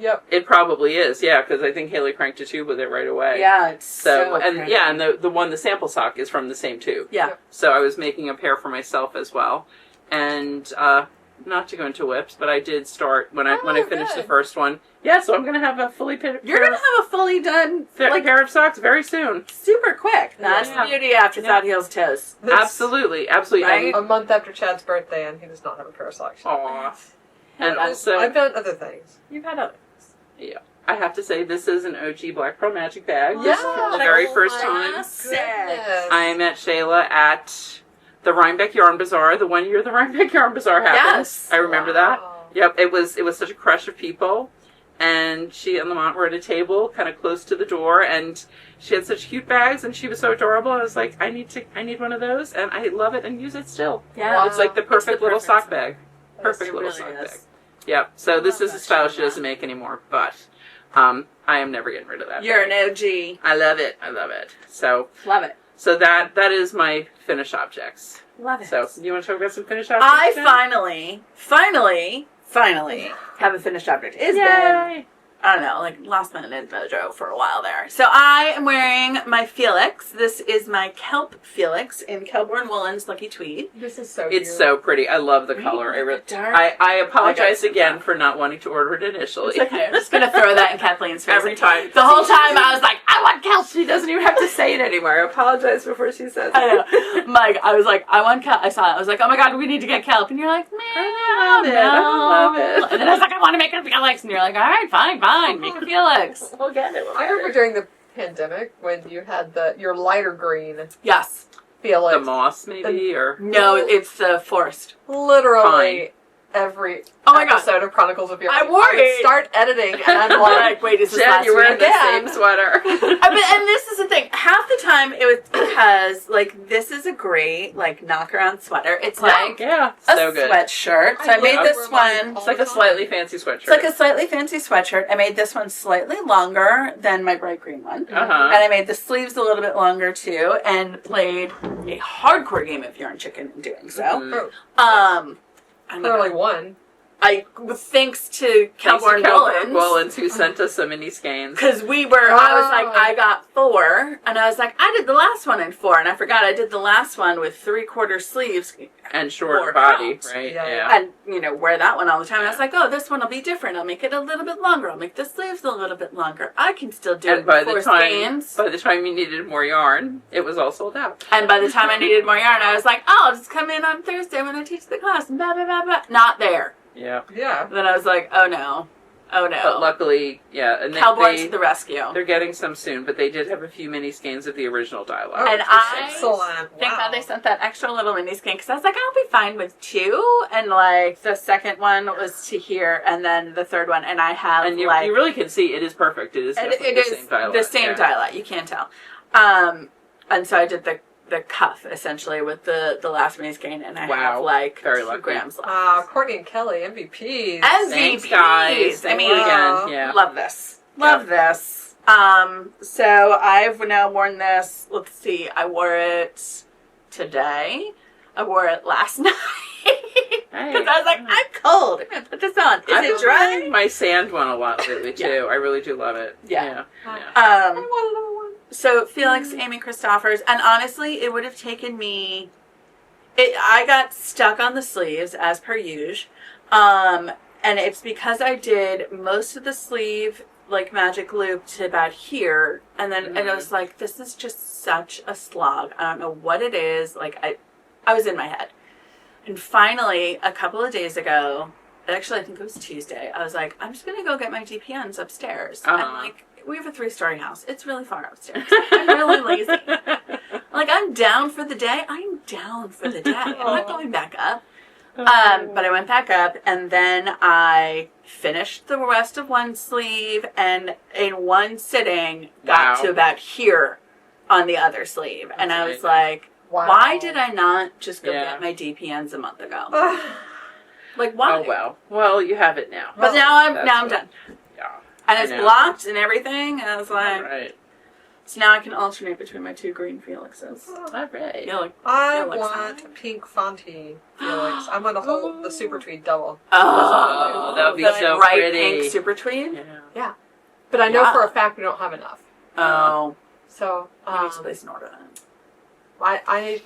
[SPEAKER 2] Yep.
[SPEAKER 3] It probably is, yeah, because I think Haley cranked a tube with it right away.
[SPEAKER 1] Yeah, it's
[SPEAKER 3] So, and
[SPEAKER 1] pretty.
[SPEAKER 3] yeah, and the sample sock is from the same tube.
[SPEAKER 1] Yeah.
[SPEAKER 3] So I was making a pair for myself as well. And not to go into whips, but I did start when I finished the
[SPEAKER 2] good.
[SPEAKER 3] first one. Yeah, so I'm gonna have a fully
[SPEAKER 1] You're going to have a fully done, like,
[SPEAKER 3] pair of socks very soon.
[SPEAKER 1] super quick. That's
[SPEAKER 3] Yeah.
[SPEAKER 1] the beauty after Thought Heels Toes.
[SPEAKER 3] Absolutely.
[SPEAKER 1] Right?
[SPEAKER 2] A month after Chad's birthday, and he does not have a pair of socks.
[SPEAKER 3] Aw. And
[SPEAKER 1] Yeah.
[SPEAKER 3] also,
[SPEAKER 2] I've done other things.
[SPEAKER 1] You've had others.
[SPEAKER 3] I have to say, this is an OG Black Pearl Magic bag.
[SPEAKER 2] Yeah.
[SPEAKER 3] This is from the very first
[SPEAKER 2] my
[SPEAKER 3] time.
[SPEAKER 2] Goodness.
[SPEAKER 3] I met Shayla at the Rhinebeck Yarn Bazaar, the 1 year the Rhinebeck Yarn Bazaar happened.
[SPEAKER 1] Yes.
[SPEAKER 3] I remember that.
[SPEAKER 2] Wow.
[SPEAKER 3] Yep, it was such a crush of people. And she and Lamont were at a table kind of close to the door, and she had such cute bags, and she was so adorable. I was like, I need one of those, and I love it and use it still.
[SPEAKER 1] Yeah.
[SPEAKER 2] Wow.
[SPEAKER 3] It's like the perfect little
[SPEAKER 1] perfect
[SPEAKER 3] sock bag.
[SPEAKER 1] It
[SPEAKER 3] Perfect little
[SPEAKER 1] really
[SPEAKER 3] sock
[SPEAKER 1] is.
[SPEAKER 3] bag. Yep. So this
[SPEAKER 1] love
[SPEAKER 3] is a
[SPEAKER 1] that
[SPEAKER 3] style
[SPEAKER 1] shit.
[SPEAKER 3] she doesn't make anymore, but I am never getting rid of that.
[SPEAKER 1] You're
[SPEAKER 3] bag.
[SPEAKER 1] an OG.
[SPEAKER 3] I love it. I love it. So
[SPEAKER 1] Love it.
[SPEAKER 3] that is my finished objects.
[SPEAKER 1] Love it.
[SPEAKER 3] So you want to talk about some finished objects?
[SPEAKER 1] I
[SPEAKER 3] now?
[SPEAKER 1] finally have a finished object. It's been,
[SPEAKER 3] Yay!
[SPEAKER 1] I don't know, like last minute mojo for a while there. So I am wearing my Felix. This is my Kelp Felix in Kelborn Woolens Lucky Tweed.
[SPEAKER 2] This is so
[SPEAKER 3] It's
[SPEAKER 2] cute.
[SPEAKER 3] so pretty. I love the
[SPEAKER 1] Right?
[SPEAKER 3] color.
[SPEAKER 1] The dark.
[SPEAKER 3] I apologize
[SPEAKER 1] I got
[SPEAKER 3] again
[SPEAKER 1] some.
[SPEAKER 3] for not wanting to order it initially.
[SPEAKER 1] It's okay. I'm just going to throw that in Kathleen's face.
[SPEAKER 3] Every time.
[SPEAKER 1] The whole time I was like, I want Kelp.
[SPEAKER 3] She doesn't even have to say it anymore. I apologize before she says it.
[SPEAKER 1] I know. Mike, I was like, I want Kelp. I saw it. I was like, oh my God, we need to get Kelp. And you're like, man,
[SPEAKER 3] I love it. I love it.
[SPEAKER 1] And then I was like, I want to make a Felix. And you're like, all right, fine, make a Felix.
[SPEAKER 3] We'll get it. We'll
[SPEAKER 2] I
[SPEAKER 3] get
[SPEAKER 2] remember
[SPEAKER 3] it.
[SPEAKER 2] during the pandemic when you had your lighter green
[SPEAKER 1] Yes.
[SPEAKER 2] Felix.
[SPEAKER 3] The moss, maybe, or
[SPEAKER 1] No, it's the forest.
[SPEAKER 2] Literally every
[SPEAKER 1] Oh my God.
[SPEAKER 2] episode of Chronicles of Yarnia.
[SPEAKER 1] I wore
[SPEAKER 2] I would
[SPEAKER 1] it.
[SPEAKER 2] start editing, and I'm
[SPEAKER 1] I'm
[SPEAKER 2] like,
[SPEAKER 1] like, wait, is this
[SPEAKER 3] Jen,
[SPEAKER 1] last
[SPEAKER 3] you're wearing
[SPEAKER 1] week?
[SPEAKER 3] the same sweater.
[SPEAKER 1] And this is the thing. Half the time it was because, like, this is a great, like, knock-around sweater. It's like
[SPEAKER 3] Yeah,
[SPEAKER 1] a
[SPEAKER 3] so good.
[SPEAKER 1] sweatshirt. So I made
[SPEAKER 2] love
[SPEAKER 1] this
[SPEAKER 2] wearing mine
[SPEAKER 1] one.
[SPEAKER 2] all
[SPEAKER 3] It's like a slightly fancy sweatshirt.
[SPEAKER 1] It's like a slightly fancy sweatshirt. I made this one slightly longer than my bright green one.
[SPEAKER 3] Uh-huh.
[SPEAKER 1] And I made the sleeves a little bit longer, too, and played a hardcore game of Yarn Chicken in doing so.
[SPEAKER 3] Mhm.
[SPEAKER 1] I
[SPEAKER 2] clearly one.
[SPEAKER 1] thanks to Kelborn Woolens.
[SPEAKER 3] Woolens, who sent us so many skeins.
[SPEAKER 1] Because I was like, I got 4, and I was like, I did the last one in 4, and I forgot I did the last one with 3/4 sleeves,
[SPEAKER 3] And short
[SPEAKER 1] More
[SPEAKER 3] body,
[SPEAKER 1] pounds.
[SPEAKER 3] right?
[SPEAKER 2] Yeah.
[SPEAKER 1] and, wear that one all the time. And I was like, oh, this one will be different. I'll make it a little bit longer. I'll make the sleeves a little bit longer. I can still do it
[SPEAKER 3] And by
[SPEAKER 1] with
[SPEAKER 3] the
[SPEAKER 1] 4
[SPEAKER 3] time
[SPEAKER 1] skeins.
[SPEAKER 3] you needed more yarn, it was all sold out.
[SPEAKER 1] And by the time I needed more yarn, I was like, oh, I'll just come in on Thursday when I teach the class, and blah, blah, blah, blah. Not there.
[SPEAKER 3] Yeah.
[SPEAKER 2] Yeah.
[SPEAKER 1] Then I was like, oh, no. Oh, no.
[SPEAKER 3] But luckily, yeah, and
[SPEAKER 1] Cowboy to the rescue.
[SPEAKER 3] they're getting some soon, but they did have a few mini skeins of the original dialogue.
[SPEAKER 2] Oh,
[SPEAKER 1] And I
[SPEAKER 2] excellent.
[SPEAKER 1] thank
[SPEAKER 2] Wow.
[SPEAKER 1] God they sent that extra little mini skein, because I was like, I'll be fine with 2. And, like, the second one was to here, and then the third one, and I have,
[SPEAKER 3] And you
[SPEAKER 1] like...
[SPEAKER 3] really can see it is perfect. It is
[SPEAKER 1] And
[SPEAKER 3] definitely
[SPEAKER 1] it
[SPEAKER 3] the
[SPEAKER 1] is
[SPEAKER 3] same dialogue.
[SPEAKER 1] the same
[SPEAKER 3] yeah.
[SPEAKER 1] dialect. You can't tell. And so I did the cuff essentially with the last mini skein, and I
[SPEAKER 3] Wow.
[SPEAKER 1] have like
[SPEAKER 3] Very
[SPEAKER 1] 2
[SPEAKER 3] lucky.
[SPEAKER 1] grams left.
[SPEAKER 2] Courtney and Kelly, MVPs.
[SPEAKER 1] MVPs.
[SPEAKER 3] Guys.
[SPEAKER 1] I mean,
[SPEAKER 3] again, yeah.
[SPEAKER 1] love this. Love this. So I've now worn this. Let's see. I wore it today. I wore it last night. Because I was like, I'm cold. I'm going to put this on. Is
[SPEAKER 3] I've
[SPEAKER 1] it
[SPEAKER 3] been
[SPEAKER 1] dry?
[SPEAKER 3] wearing my sand one a lot lately too.
[SPEAKER 1] Yeah.
[SPEAKER 3] I really do love it.
[SPEAKER 1] Yeah.
[SPEAKER 3] Yeah.
[SPEAKER 2] I want another one.
[SPEAKER 1] So Felix, Amy Christoffers, and honestly, it would have taken me. I got stuck on the sleeves as per usual, and it's because I did most of the sleeve like magic loop to about here, and then and I was like, this is just such a slog. I don't know what it is. Like I was in my head, and finally a couple of days ago. Actually, I think it was Tuesday. I was like, I'm just gonna go get my DPNs upstairs.
[SPEAKER 3] Uh-huh.
[SPEAKER 1] I'm like, we have a 3-story house. It's really far upstairs. I'm really lazy. Like, I'm down for the day. I'm down for the day. I'm not going back up. But I went back up, and then I finished the rest of one sleeve, and in one sitting, got
[SPEAKER 3] Wow.
[SPEAKER 1] to about here on the other sleeve. And I was like,
[SPEAKER 2] Wow.
[SPEAKER 1] why did I not just go
[SPEAKER 3] Yeah.
[SPEAKER 1] get my DPNs a month ago? Like, why?
[SPEAKER 3] Oh well. Well, you have it now.
[SPEAKER 1] But now I'm
[SPEAKER 3] That's
[SPEAKER 1] now I'm
[SPEAKER 3] what-
[SPEAKER 1] done.
[SPEAKER 3] Yeah.
[SPEAKER 1] And
[SPEAKER 3] I
[SPEAKER 1] it's
[SPEAKER 3] know.
[SPEAKER 1] blocked and everything, and I was like,
[SPEAKER 3] Right.
[SPEAKER 1] So now I can alternate between my 2 green Felixes.
[SPEAKER 3] All right.
[SPEAKER 2] I
[SPEAKER 1] Felix
[SPEAKER 2] want
[SPEAKER 1] on.
[SPEAKER 2] pink Fonty Felix. I want to hold the super tweed double.
[SPEAKER 1] Oh,
[SPEAKER 3] that would be
[SPEAKER 1] the
[SPEAKER 3] so
[SPEAKER 1] bright
[SPEAKER 3] pretty.
[SPEAKER 1] pink super tweed?
[SPEAKER 3] Yeah.
[SPEAKER 2] But I know
[SPEAKER 1] Yeah.
[SPEAKER 2] for a fact we don't have enough.
[SPEAKER 1] Oh,
[SPEAKER 2] So,
[SPEAKER 1] you need to place an order then.
[SPEAKER 2] I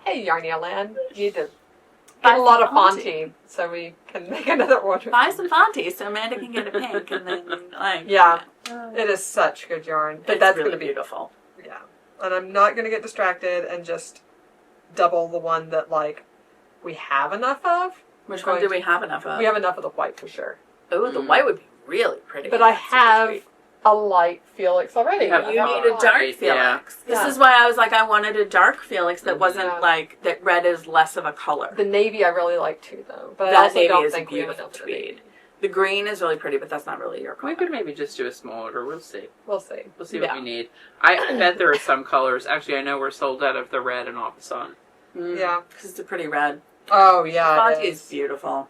[SPEAKER 2] hey, Yarnia Land, you need to
[SPEAKER 1] Buy
[SPEAKER 2] get a lot of
[SPEAKER 1] some Fonty.
[SPEAKER 2] Fonty so we can make another order.
[SPEAKER 1] Buy some Fonty so Amanda can get a pink and then, like...
[SPEAKER 2] Yeah. It is such good yarn. But
[SPEAKER 1] It's
[SPEAKER 2] that's
[SPEAKER 1] really
[SPEAKER 2] going to be
[SPEAKER 1] beautiful.
[SPEAKER 2] Yeah. And I'm not going to get distracted and just double the one that, like, we have enough of.
[SPEAKER 1] Which one do we have enough of?
[SPEAKER 2] We have enough of the white for sure.
[SPEAKER 1] Oh, the white would be really pretty.
[SPEAKER 2] But I
[SPEAKER 1] That's super
[SPEAKER 2] have
[SPEAKER 1] sweet.
[SPEAKER 2] a light Felix already.
[SPEAKER 3] You have
[SPEAKER 1] You need a dark Felix.
[SPEAKER 3] Yeah.
[SPEAKER 1] This
[SPEAKER 2] Yeah.
[SPEAKER 1] is why I was like, I wanted a dark Felix that wasn't
[SPEAKER 2] Yeah.
[SPEAKER 1] like, that red is less of a color.
[SPEAKER 2] The navy I really like too, though. But I
[SPEAKER 1] That
[SPEAKER 2] also
[SPEAKER 1] navy
[SPEAKER 2] don't
[SPEAKER 1] is a
[SPEAKER 2] think we have
[SPEAKER 1] beautiful
[SPEAKER 2] enough of the
[SPEAKER 1] tweed.
[SPEAKER 2] navy.
[SPEAKER 1] The green is really pretty, but that's not really your color.
[SPEAKER 3] We could maybe just do a small order. We'll see.
[SPEAKER 2] We'll see.
[SPEAKER 3] We'll see
[SPEAKER 1] Yeah.
[SPEAKER 3] what we need. I bet there are some colors. Actually, I know we're sold out of the red and Aubusson.
[SPEAKER 2] Yeah.
[SPEAKER 1] Because it's a pretty red.
[SPEAKER 2] Oh, yeah.
[SPEAKER 1] Fonty
[SPEAKER 2] it
[SPEAKER 1] is beautiful.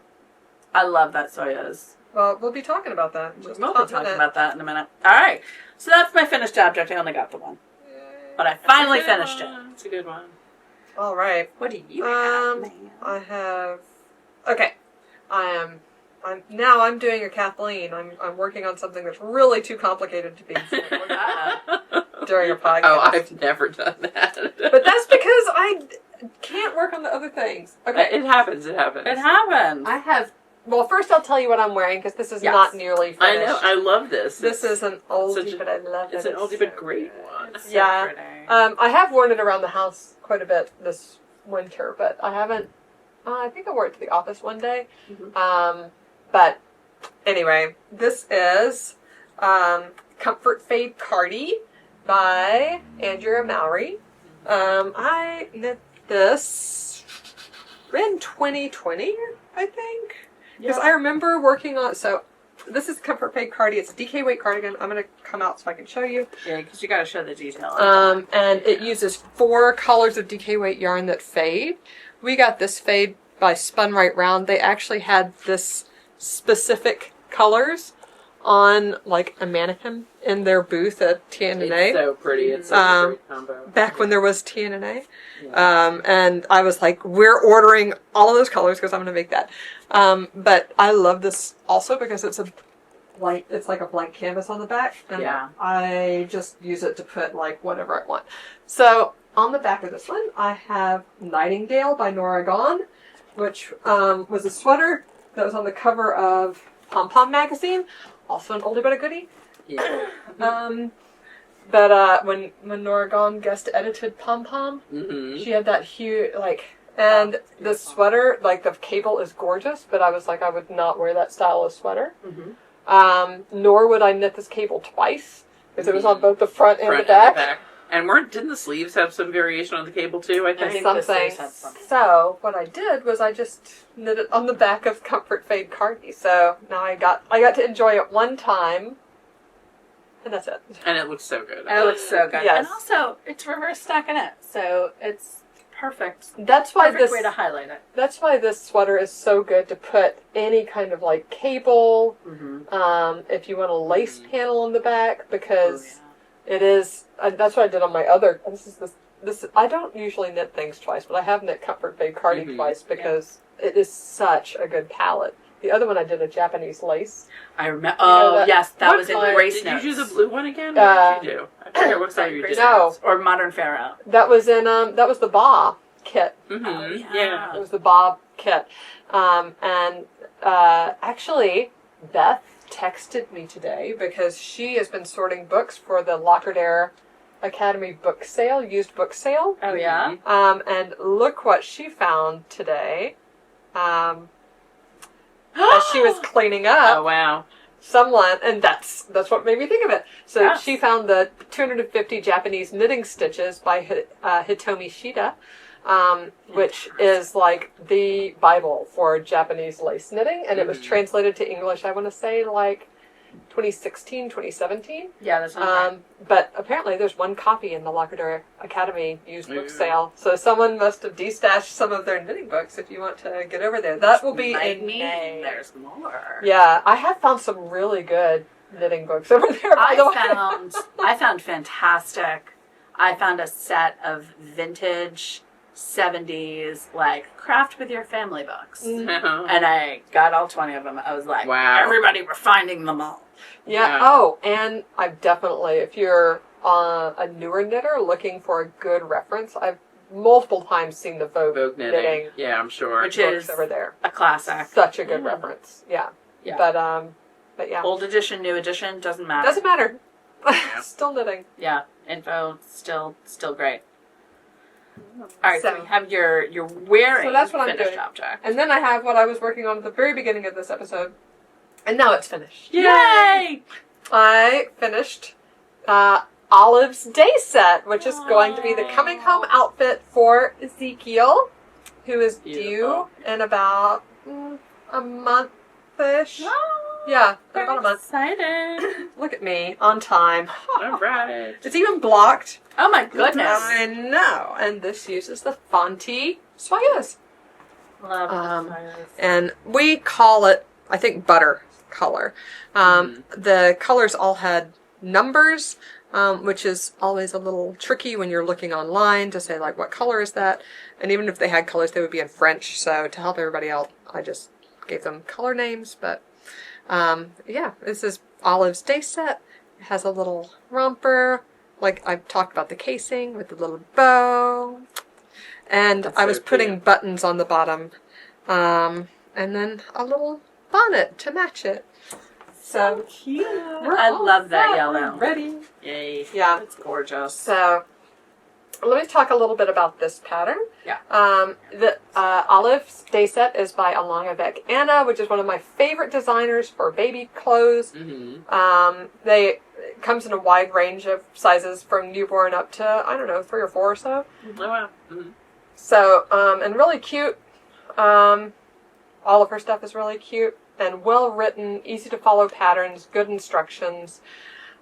[SPEAKER 1] I love that Soyuz.
[SPEAKER 2] Well, we'll be talking about that. in just a
[SPEAKER 1] We'll be
[SPEAKER 2] hot
[SPEAKER 1] talking
[SPEAKER 2] minute.
[SPEAKER 1] about that in a minute. All right. So that's my finished object. I only got the one. But I finally finished it.
[SPEAKER 3] It's a good one.
[SPEAKER 2] All right.
[SPEAKER 1] What do you have, man?
[SPEAKER 2] I have. Okay. I'm doing a Kathleen. I'm working on something that's really too complicated to be during a podcast.
[SPEAKER 3] Oh, I've never done that.
[SPEAKER 2] But that's because I can't work on the other things. Okay.
[SPEAKER 3] It happens. It happens.
[SPEAKER 1] It happened.
[SPEAKER 2] I have. Well, first I'll tell you what I'm wearing because this is
[SPEAKER 1] Yes.
[SPEAKER 2] not nearly finished.
[SPEAKER 3] I know. I love this.
[SPEAKER 2] This is an oldie, but I love it.
[SPEAKER 3] It's an oldie but great one.
[SPEAKER 1] It's so
[SPEAKER 2] Yeah.
[SPEAKER 1] pretty.
[SPEAKER 2] I have worn it around the house quite a bit this winter, but I haven't. I think I wore it to the office one day.
[SPEAKER 1] Mhm.
[SPEAKER 2] But anyway, this is Comfort Fade Cardi by Andrea Mowry. I knit this in 2020, I think. Because I remember working on. So this is Comfort Fade Cardi. It's a DK weight cardigan. I'm going to come out so I can show you.
[SPEAKER 1] Yeah, because you got to show the detail.
[SPEAKER 2] And it uses 4 colors of DK weight yarn that fade. We got this fade by Spun Right Round. They actually had this specific colors on like a mannequin in their booth at TNA.
[SPEAKER 3] It's so pretty. It's such a great combo.
[SPEAKER 2] Back when there was TNA.
[SPEAKER 3] Yeah.
[SPEAKER 2] And I was like, we're ordering all of those colors because I'm going to make that. But I love this also because it's it's like a blank canvas on the back. And
[SPEAKER 1] Yeah.
[SPEAKER 2] I just use it to put like whatever I want. So on the back of this one, I have Nightingale by Nora Gone, which was a sweater that was on the cover of Pom Pom magazine. Also an oldie but a goodie.
[SPEAKER 3] Yeah.
[SPEAKER 2] But when Nora Gone guest edited Pom Pom,
[SPEAKER 3] Mm-hmm.
[SPEAKER 2] she had that huge and the sweater, like the cable is gorgeous, but I was like, I would not wear that style of sweater.
[SPEAKER 1] Mm-hmm.
[SPEAKER 2] Nor would I knit this cable twice because it was on both the front and
[SPEAKER 3] Front
[SPEAKER 2] the
[SPEAKER 3] and
[SPEAKER 2] back.
[SPEAKER 3] And didn't the sleeves have some variation on the cable too? I think.
[SPEAKER 1] think
[SPEAKER 2] Something.
[SPEAKER 1] the sleeves had something.
[SPEAKER 2] So what I did was I just knit it on the back of Comfort Fade Cardi. So now I got to enjoy it one time, and that's it.
[SPEAKER 3] And it looks so good.
[SPEAKER 1] It looks so good.
[SPEAKER 2] Yes.
[SPEAKER 1] And also, it's reverse stockinette, so it's perfect.
[SPEAKER 2] That's why
[SPEAKER 1] Perfect way to highlight it.
[SPEAKER 2] That's why this sweater is so good to put any kind of like cable.
[SPEAKER 1] Mm-hmm.
[SPEAKER 2] If you want a lace panel on the back, because
[SPEAKER 1] Oh,
[SPEAKER 2] it is. That's what I did on my other. This. I don't usually knit things twice, but I have knit Comfort Fade Cardi
[SPEAKER 3] Mhm.
[SPEAKER 2] twice because it is such a good palette. The other one I did a Japanese lace.
[SPEAKER 1] I remember.
[SPEAKER 2] You know
[SPEAKER 1] Oh,
[SPEAKER 2] that-
[SPEAKER 1] yes, that
[SPEAKER 2] what
[SPEAKER 1] was in
[SPEAKER 2] color
[SPEAKER 1] Grace
[SPEAKER 3] Did you
[SPEAKER 1] Notes.
[SPEAKER 3] do the blue one again? What did you do? I forget what color you did.
[SPEAKER 2] No.
[SPEAKER 1] Or Modern Pharaoh.
[SPEAKER 2] That was in. That was the Ba kit.
[SPEAKER 3] Mm-hmm.
[SPEAKER 1] Oh,
[SPEAKER 2] It
[SPEAKER 1] yeah.
[SPEAKER 2] was the Bob kit. Actually, Beth texted me today because she has been sorting books for the Lockerdare Academy book sale, used book sale.
[SPEAKER 1] Oh, yeah?
[SPEAKER 2] And look what she found today. As she was cleaning up,
[SPEAKER 3] Oh wow.
[SPEAKER 2] someone, and that's what made me think of it. So
[SPEAKER 1] Yes.
[SPEAKER 2] she found the 250 Japanese knitting stitches by Hitomi Shida, which is like the Bible for Japanese lace knitting, and it was
[SPEAKER 3] Mhm.
[SPEAKER 2] translated to English, I want to say, like 2016, 2017.
[SPEAKER 1] Yeah, that's right.
[SPEAKER 2] But apparently there's one copy in the Lockerdare Academy used book
[SPEAKER 3] Ooh.
[SPEAKER 2] sale. So someone must have destashed some of their knitting books if you want to get over there. That will be
[SPEAKER 1] Might
[SPEAKER 2] in
[SPEAKER 1] mean
[SPEAKER 2] May.
[SPEAKER 1] there's more.
[SPEAKER 2] Yeah, I have found some really good knitting books over there, by the way.
[SPEAKER 1] I found fantastic. I found a set of vintage 70s, like, craft with your family books.
[SPEAKER 2] Mm-hmm.
[SPEAKER 1] And I got all 20 of them. I was like,
[SPEAKER 3] wow.
[SPEAKER 1] Everybody, we're finding them all.
[SPEAKER 2] Yeah. Oh, and I've definitely, if you're a newer knitter looking for a good reference, I've multiple times seen the Vogue knitting.
[SPEAKER 3] Yeah, I'm sure.
[SPEAKER 1] Which is
[SPEAKER 2] over there.
[SPEAKER 1] A classic.
[SPEAKER 2] Such a good reference. Yeah. But yeah.
[SPEAKER 1] Old edition, new edition, doesn't matter.
[SPEAKER 2] Doesn't matter. Still knitting.
[SPEAKER 1] Yeah. Info, still great. All right, so you have your wearing
[SPEAKER 2] so that's what
[SPEAKER 1] finished
[SPEAKER 2] I'm doing.
[SPEAKER 1] object.
[SPEAKER 2] And then I have what I was working on at the very beginning of this episode. And now it's finished.
[SPEAKER 1] Yay!
[SPEAKER 2] I finished Olive's day set, which is going to be the coming home outfit for Ezekiel, who is due in about a month-ish. Yeah, about a month.
[SPEAKER 1] Excited.
[SPEAKER 2] Look at me, on time.
[SPEAKER 3] All right.
[SPEAKER 2] It's even blocked.
[SPEAKER 1] Oh my goodness.
[SPEAKER 2] I know. And this uses the Fonte Soyeuse.
[SPEAKER 1] Love
[SPEAKER 2] And we call it, I think, butter color. The colors all had numbers, which is always a little tricky when you're looking online to say, like, what color is that? And even if they had colors, they would be in French. So to help everybody out, I just gave them color names. But yeah, this is Olive's day set. It has a little romper, like I've talked about the casing with the little bow. And
[SPEAKER 3] That's
[SPEAKER 2] I was
[SPEAKER 3] so
[SPEAKER 2] putting
[SPEAKER 3] cute.
[SPEAKER 2] buttons on the bottom. And then a little bonnet to match it. So
[SPEAKER 1] cute. I love that yellow.
[SPEAKER 2] Ready.
[SPEAKER 3] Yay.
[SPEAKER 2] Yeah.
[SPEAKER 1] It's gorgeous.
[SPEAKER 2] So let me talk a little bit about this pattern.
[SPEAKER 1] Yeah.
[SPEAKER 2] The Olive's day set is by Along avec Anna, which is one of my favorite designers for baby clothes. It comes in a wide range of sizes from newborn up to, I don't know, 3 or 4 or so.
[SPEAKER 3] Oh, wow.
[SPEAKER 2] So, and really cute. All of her stuff is really cute and well written, easy to follow patterns, good instructions.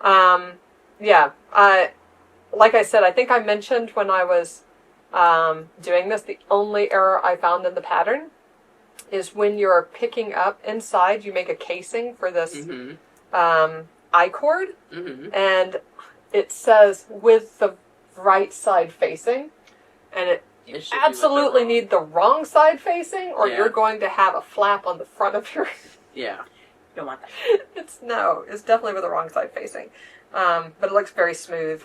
[SPEAKER 2] Yeah. Like I said, I think I mentioned when I was doing this, the only error I found in the pattern is when you're picking up inside, you make a casing for this I-cord, and it says with the right side facing, and you absolutely need the wrong side facing, or you're going to have a flap on the front of your...
[SPEAKER 3] Yeah.
[SPEAKER 1] You don't want that.
[SPEAKER 2] It's definitely with the wrong side facing. But it looks very smooth,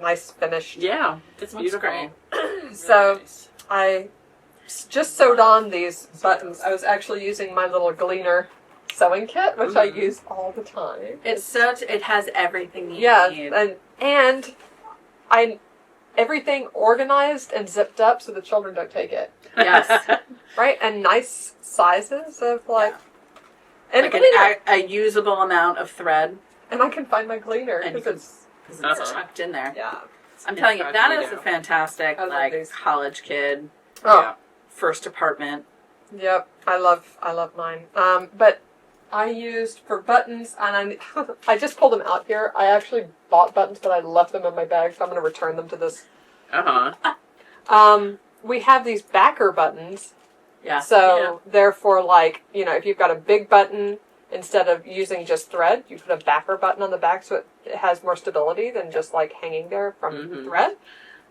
[SPEAKER 2] nice finished.
[SPEAKER 3] Yeah, it's beautiful.
[SPEAKER 1] Great.
[SPEAKER 2] So
[SPEAKER 3] nice.
[SPEAKER 2] I just sewed on these buttons. I was actually using my little Gleaner sewing kit, which I use all the time.
[SPEAKER 1] It has everything you need.
[SPEAKER 2] and everything organized and zipped up so the children don't take it.
[SPEAKER 1] Yes.
[SPEAKER 2] Right? And nice sizes of and
[SPEAKER 1] like a usable amount of thread.
[SPEAKER 2] And I can find my Gleaner
[SPEAKER 1] And
[SPEAKER 2] because
[SPEAKER 1] it's tucked in there.
[SPEAKER 2] yeah.
[SPEAKER 1] I'm telling you, that is a fantastic
[SPEAKER 2] these.
[SPEAKER 1] college kid
[SPEAKER 2] Oh,
[SPEAKER 1] first apartment.
[SPEAKER 2] yep. I love mine. But I used for buttons, and I just pulled them out here. I actually bought buttons, but I left them in my bag, so I'm going to return them to this. We have these backer buttons.
[SPEAKER 1] Yeah.
[SPEAKER 2] So therefore, if you've got a big button, instead of using just thread, you put a backer button on the back, so it has more stability than just hanging there from thread.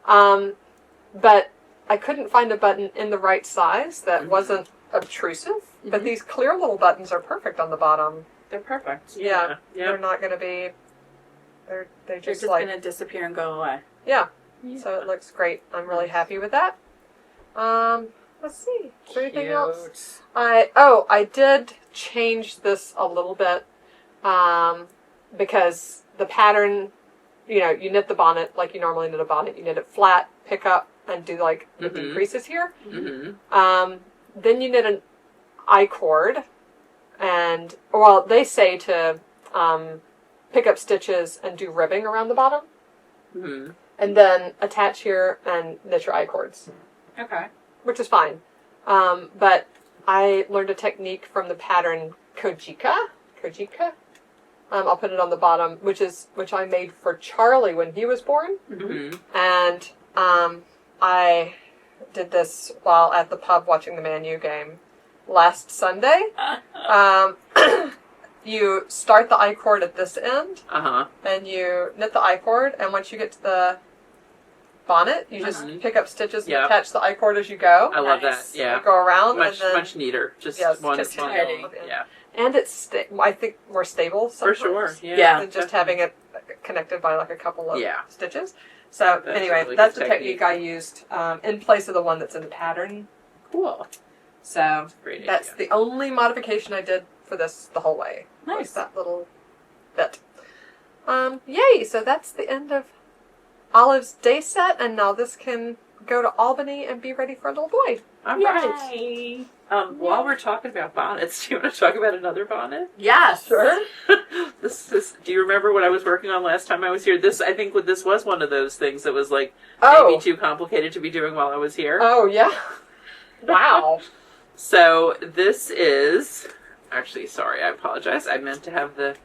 [SPEAKER 2] But I couldn't find a button in the right size that wasn't obtrusive. But these clear little buttons are perfect on the bottom.
[SPEAKER 1] They're perfect.
[SPEAKER 2] Yeah.
[SPEAKER 3] Yeah.
[SPEAKER 2] They're not going to be. They're just
[SPEAKER 1] going to disappear and go away.
[SPEAKER 2] Yeah. So it looks great. I'm really happy with that. Let's see. Is there anything else? I did change this a little bit because the pattern, you knit the bonnet like you normally knit a bonnet. You knit it flat, pick up, and do the creases here. Then you knit an I-cord, and they say to pick up stitches and do ribbing around the bottom, and then attach here and knit your I-cords.
[SPEAKER 1] Okay.
[SPEAKER 2] Which is fine. But I learned a technique from the pattern Kojika. I'll put it on the bottom, which I made for Charlie when he was born. And I did this while at the pub watching the Man U game last Sunday. you start the I-cord at this end,
[SPEAKER 3] Uh-huh.
[SPEAKER 2] and you knit the I-cord, and once you get to the bonnet, you just pick up stitches and
[SPEAKER 3] Yep.
[SPEAKER 2] attach the I-cord as you go.
[SPEAKER 3] I love that.
[SPEAKER 1] Nice.
[SPEAKER 3] Yeah.
[SPEAKER 2] You go around,
[SPEAKER 3] Much
[SPEAKER 2] and then...
[SPEAKER 3] much neater. Just
[SPEAKER 2] Yes,
[SPEAKER 3] one
[SPEAKER 2] just
[SPEAKER 3] one
[SPEAKER 1] tidy.
[SPEAKER 3] little- Yeah.
[SPEAKER 2] And it's, I think, more stable
[SPEAKER 3] For
[SPEAKER 2] sometimes.
[SPEAKER 3] sure. Yeah.
[SPEAKER 1] Yeah.
[SPEAKER 2] Than just having it connected by like a couple of
[SPEAKER 3] Yeah.
[SPEAKER 2] stitches. So
[SPEAKER 3] That's
[SPEAKER 2] anyway,
[SPEAKER 3] a really
[SPEAKER 2] that's
[SPEAKER 3] good
[SPEAKER 2] the technique I used in place of the one that's in the pattern.
[SPEAKER 3] Cool.
[SPEAKER 2] So
[SPEAKER 3] Great
[SPEAKER 2] that's
[SPEAKER 3] idea.
[SPEAKER 2] the only modification I did for this the whole way.
[SPEAKER 1] Nice.
[SPEAKER 2] Was that little bit. Yay! So that's the end of Olive's day set, and now this can go to Albany and be ready for a little boy.
[SPEAKER 3] All right. While we're talking about bonnets, do you want to talk about another bonnet?
[SPEAKER 1] Yes.
[SPEAKER 3] This is. Do you remember what I was working on last time I was here? This was one of those things that was like maybe too complicated to be doing while I was here.
[SPEAKER 2] Oh yeah. Wow.
[SPEAKER 3] So this is actually, sorry, I apologize. I meant to have the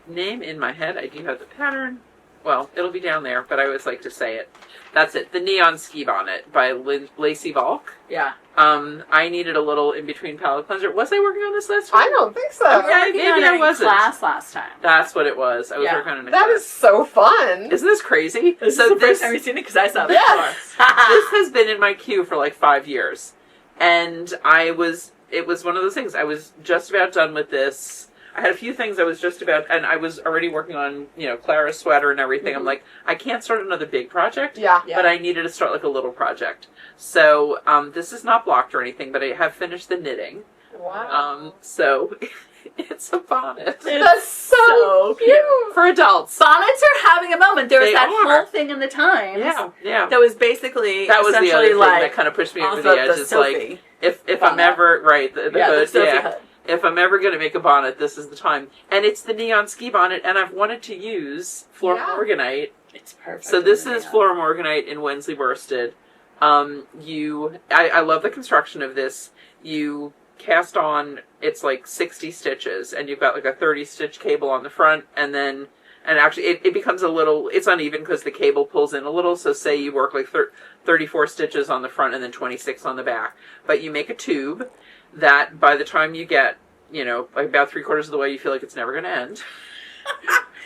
[SPEAKER 3] name in my head. I do have the pattern. Well, it'll be down there, but I always like to say it. That's it. The Neon Ski Bonnet by Lacey Valk.
[SPEAKER 1] Yeah.
[SPEAKER 3] I needed a little in-between palette cleanser. Was I working on this last time?
[SPEAKER 2] I don't think so.
[SPEAKER 3] Okay. Maybe I wasn't.
[SPEAKER 1] Class last time.
[SPEAKER 3] That's what it was. I was
[SPEAKER 1] Yeah.
[SPEAKER 3] working on it.
[SPEAKER 2] That is so fun.
[SPEAKER 3] Isn't this crazy?
[SPEAKER 1] This is the first time you've seen it because I saw it
[SPEAKER 2] Yes.
[SPEAKER 3] This has been in my queue for like 5 years. And it was one of those things. I was just about done with this. I had a few things I was just about, and I was already working on, Clara's sweater and everything. I'm like, I can't start another big project,
[SPEAKER 2] Yeah.
[SPEAKER 3] but I needed to start like a little project. So this is not blocked or anything, but I have finished the knitting.
[SPEAKER 2] Wow.
[SPEAKER 3] So it's a bonnet.
[SPEAKER 2] That's so cute.
[SPEAKER 3] For adults.
[SPEAKER 1] Bonnets are having a moment. There was
[SPEAKER 3] They
[SPEAKER 1] that
[SPEAKER 3] are.
[SPEAKER 1] whole thing in the Times.
[SPEAKER 3] Yeah.
[SPEAKER 1] That was basically
[SPEAKER 3] That was the
[SPEAKER 1] essentially
[SPEAKER 3] other thing
[SPEAKER 1] like
[SPEAKER 3] that kind of pushed me over
[SPEAKER 1] off
[SPEAKER 3] the
[SPEAKER 1] of
[SPEAKER 3] edge.
[SPEAKER 1] the
[SPEAKER 3] It's like,
[SPEAKER 1] Sophie.
[SPEAKER 3] if I'm
[SPEAKER 1] bonnet.
[SPEAKER 3] ever, right, the hood,
[SPEAKER 1] Sophie
[SPEAKER 3] yeah.
[SPEAKER 1] hood.
[SPEAKER 3] If I'm ever going to make a bonnet, this is the time. And it's the Neon Ski Bonnet, and I've wanted to use Flora Morganite.
[SPEAKER 1] It's perfect.
[SPEAKER 3] So this is Flora Morganite in Wensley worsted. I love the construction of this. You cast on, it's like 60 stitches, and you've got like a 30 stitch cable on the front, and actually it becomes a little, it's uneven because the cable pulls in a little, so say you work like 34 stitches on the front and then 26 on the back. But you make a tube that by the time you get, like about 3/4 of the way, you feel like it's never going to end.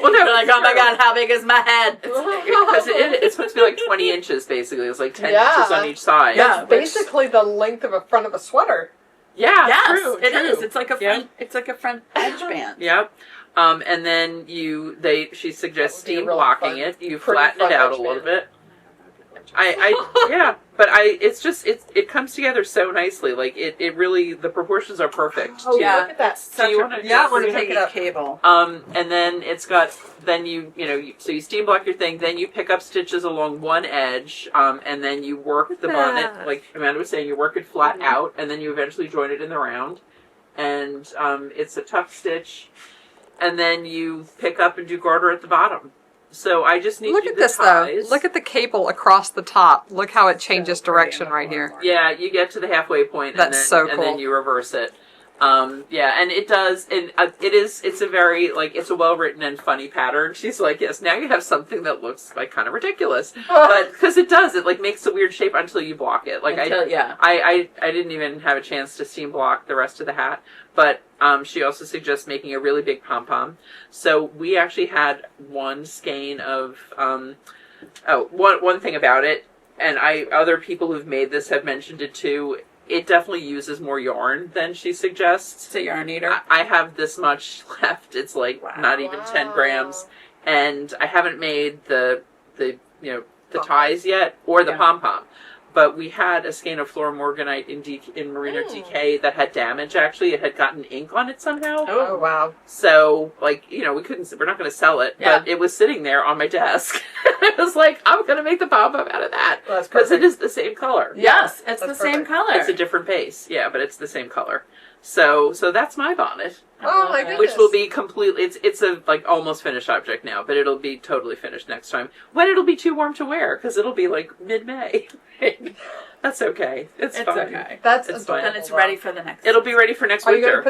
[SPEAKER 3] Well, no,
[SPEAKER 1] You're like, oh my god, how big is my head?
[SPEAKER 3] Because it's supposed to be like 20 inches, basically. It's like 10 inches on each side.
[SPEAKER 1] Yeah.
[SPEAKER 2] It's basically the length of a front of a sweater.
[SPEAKER 3] Yeah,
[SPEAKER 1] Yes,
[SPEAKER 3] true.
[SPEAKER 1] it is. It's like a
[SPEAKER 3] Yeah.
[SPEAKER 1] front. It's like a front edge band.
[SPEAKER 3] Yep. And then she suggests
[SPEAKER 2] That would be a
[SPEAKER 3] steam
[SPEAKER 2] really
[SPEAKER 3] blocking
[SPEAKER 2] fun-
[SPEAKER 3] it. You
[SPEAKER 2] pretty
[SPEAKER 3] flatten
[SPEAKER 2] fun
[SPEAKER 3] it out a
[SPEAKER 2] edge
[SPEAKER 3] little
[SPEAKER 2] band.
[SPEAKER 3] bit. It comes together so nicely. Like it really, the proportions are perfect.
[SPEAKER 2] Oh,
[SPEAKER 3] too.
[SPEAKER 1] yeah.
[SPEAKER 2] look at that.
[SPEAKER 3] Do you wanna-
[SPEAKER 2] Yeah, I want to
[SPEAKER 1] Pretty
[SPEAKER 2] take it up.
[SPEAKER 1] cable.
[SPEAKER 3] And then it's got, then so you steam block your thing, then you pick up stitches along one edge, and then you work the bonnet,
[SPEAKER 2] that.
[SPEAKER 3] like Amanda was saying, you work it flat out, and then you eventually join it in the round. And it's a tuck stitch, and then you pick up and do garter at the bottom. So I just need
[SPEAKER 2] Look
[SPEAKER 3] to
[SPEAKER 2] at
[SPEAKER 3] do
[SPEAKER 2] this
[SPEAKER 3] the ties.
[SPEAKER 2] though. Look at the cable across the top. Look how it changes direction right here.
[SPEAKER 3] Yeah, you get to the halfway point,
[SPEAKER 2] That's so
[SPEAKER 3] and then
[SPEAKER 2] cool.
[SPEAKER 3] you reverse it. And it does, and it's a very, like, it's a well-written and funny pattern. She's like, yes, now you have something that looks, like, kind of ridiculous. But, because it does, it, like, makes a weird shape until you block it. Like, I didn't even have a chance to steam block the rest of the hat. But, she also suggests making a really big pom-pom. So, we actually had one skein of, one thing about it, and other people who've made this have mentioned it too. It definitely uses more yarn than she suggests.
[SPEAKER 1] It's a yarn eater.
[SPEAKER 3] I have this much left. It's like not even 10 grams, and I haven't made the ties yet or the pom pom. But we had a skein of Flora Morganite in Merino DK that had damage. Actually, it had gotten ink on it somehow.
[SPEAKER 2] Oh wow!
[SPEAKER 3] So, like, we're not going to sell it, but it was sitting there on my desk. I was like, I'm going to make the pom pom out of that because it is the same color.
[SPEAKER 1] Yes, it's the
[SPEAKER 2] That's
[SPEAKER 1] same
[SPEAKER 2] perfect.
[SPEAKER 1] color.
[SPEAKER 3] It's a different base, yeah, but it's the same color. So that's my bonnet.
[SPEAKER 2] Oh my goodness!
[SPEAKER 3] Which will be completely, it's a, like, almost finished object now, but it'll be totally finished next time. When it'll be too warm to wear, because it'll be, like, mid-May. That's okay. It's fine.
[SPEAKER 1] okay.
[SPEAKER 2] That's
[SPEAKER 3] It's
[SPEAKER 2] adorable.
[SPEAKER 3] fine.
[SPEAKER 1] Then it's ready for the next.
[SPEAKER 3] It'll be ready for next
[SPEAKER 2] Are you
[SPEAKER 3] winter.
[SPEAKER 2] going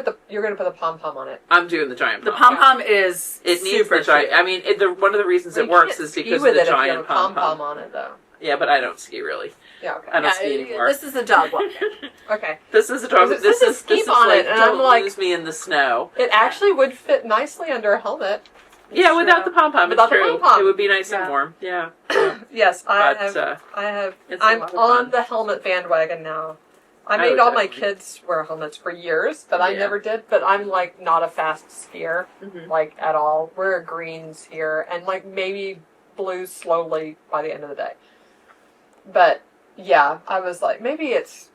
[SPEAKER 2] to put the pom pom on it?
[SPEAKER 3] I'm doing the giant
[SPEAKER 1] The
[SPEAKER 3] pom-pom.
[SPEAKER 1] pom pom is
[SPEAKER 3] It needs
[SPEAKER 1] super
[SPEAKER 3] the giant.
[SPEAKER 1] cute.
[SPEAKER 3] I mean, one of the reasons
[SPEAKER 2] Well,
[SPEAKER 3] it
[SPEAKER 2] you
[SPEAKER 3] works
[SPEAKER 2] can't
[SPEAKER 3] is
[SPEAKER 2] ski
[SPEAKER 3] because of
[SPEAKER 2] with
[SPEAKER 3] the
[SPEAKER 2] it if you have
[SPEAKER 3] giant
[SPEAKER 2] a pom pom
[SPEAKER 3] pom-pom.
[SPEAKER 2] on it, though.
[SPEAKER 3] Yeah, but I don't ski really.
[SPEAKER 2] Yeah, okay.
[SPEAKER 3] I don't ski anymore.
[SPEAKER 1] This is a dog walker.
[SPEAKER 2] Okay.
[SPEAKER 3] This is a dog.
[SPEAKER 2] There's
[SPEAKER 3] This
[SPEAKER 2] a
[SPEAKER 3] is
[SPEAKER 2] ski bonnet, and
[SPEAKER 3] don't
[SPEAKER 2] I'm like-
[SPEAKER 3] lose me in the snow.
[SPEAKER 2] It actually would fit nicely under a helmet.
[SPEAKER 3] Yeah, without the pom pom. It's
[SPEAKER 2] Without the
[SPEAKER 3] true.
[SPEAKER 2] pom-pom.
[SPEAKER 3] It would be nice
[SPEAKER 2] Yeah.
[SPEAKER 3] and warm. Yeah.
[SPEAKER 2] Yes,
[SPEAKER 3] But
[SPEAKER 2] it's a
[SPEAKER 3] lot of
[SPEAKER 2] on
[SPEAKER 3] fun.
[SPEAKER 2] the helmet bandwagon now. I
[SPEAKER 3] I
[SPEAKER 2] made
[SPEAKER 3] would
[SPEAKER 2] all my
[SPEAKER 3] definitely.
[SPEAKER 2] kids wear helmets for years, but I
[SPEAKER 3] Yeah.
[SPEAKER 2] never did. But I'm like not a fast skier,
[SPEAKER 1] Mhm.
[SPEAKER 2] like at all. We're greens here, and like maybe blues slowly by the end of the day. But yeah, I was like, maybe it's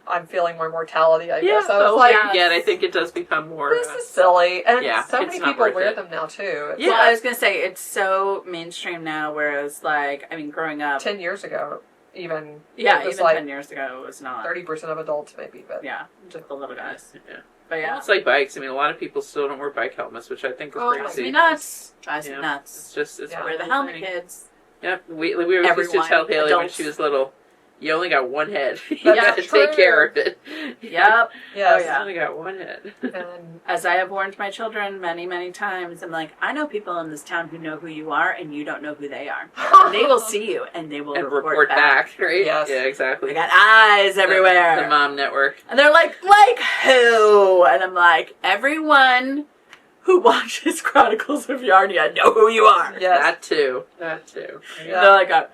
[SPEAKER 2] I'm feeling more mortality. I guess I was like,
[SPEAKER 3] I think it does become more.
[SPEAKER 2] this is silly, and
[SPEAKER 3] Yeah,
[SPEAKER 2] so
[SPEAKER 3] it's
[SPEAKER 2] many
[SPEAKER 3] not
[SPEAKER 2] people
[SPEAKER 3] worth
[SPEAKER 2] wear
[SPEAKER 3] it.
[SPEAKER 2] them now too. It's
[SPEAKER 3] Yeah.
[SPEAKER 1] Well, I was gonna say it's so mainstream now, whereas like I mean, growing up,
[SPEAKER 2] 10 years ago, even
[SPEAKER 1] yeah,
[SPEAKER 2] it was
[SPEAKER 1] even
[SPEAKER 2] like
[SPEAKER 1] 10 years ago, it was not.
[SPEAKER 2] 30% of adults maybe, but
[SPEAKER 1] Yeah, just the little guys.
[SPEAKER 3] Yeah.
[SPEAKER 1] But
[SPEAKER 3] Well,
[SPEAKER 1] yeah,
[SPEAKER 3] it's like bikes. I mean, a lot of people still don't wear bike helmets, which I think is
[SPEAKER 2] Oh,
[SPEAKER 1] drives
[SPEAKER 3] crazy.
[SPEAKER 1] me nuts. Drives me
[SPEAKER 3] Yeah.
[SPEAKER 1] nuts.
[SPEAKER 3] It's just it's
[SPEAKER 2] Yeah.
[SPEAKER 1] Wear the
[SPEAKER 3] one
[SPEAKER 1] helmet,
[SPEAKER 3] thing.
[SPEAKER 1] kids.
[SPEAKER 3] Yep. We always used to
[SPEAKER 1] Everyone,
[SPEAKER 3] tell Haley when
[SPEAKER 1] adults.
[SPEAKER 3] she was little, you only got one head. you
[SPEAKER 2] That's
[SPEAKER 3] got to
[SPEAKER 2] true.
[SPEAKER 3] take care of it.
[SPEAKER 1] Yep.
[SPEAKER 2] yes.
[SPEAKER 1] Oh, yeah.
[SPEAKER 3] You only got one head.
[SPEAKER 2] And
[SPEAKER 1] As I have warned my children many, many times, I'm like, I know people in this town who know who you are, and you don't know who they are. And they will see you, and they will
[SPEAKER 3] And
[SPEAKER 1] report
[SPEAKER 3] back, right?
[SPEAKER 2] Yes.
[SPEAKER 3] Yeah, exactly.
[SPEAKER 1] They got eyes everywhere.
[SPEAKER 3] The mom network.
[SPEAKER 1] And they're like who? And I'm like, everyone who watches Chronicles of Yarnia know who you are.
[SPEAKER 2] yes.
[SPEAKER 3] That too. That too.
[SPEAKER 2] Yeah.
[SPEAKER 1] They're like,
[SPEAKER 3] Yeah.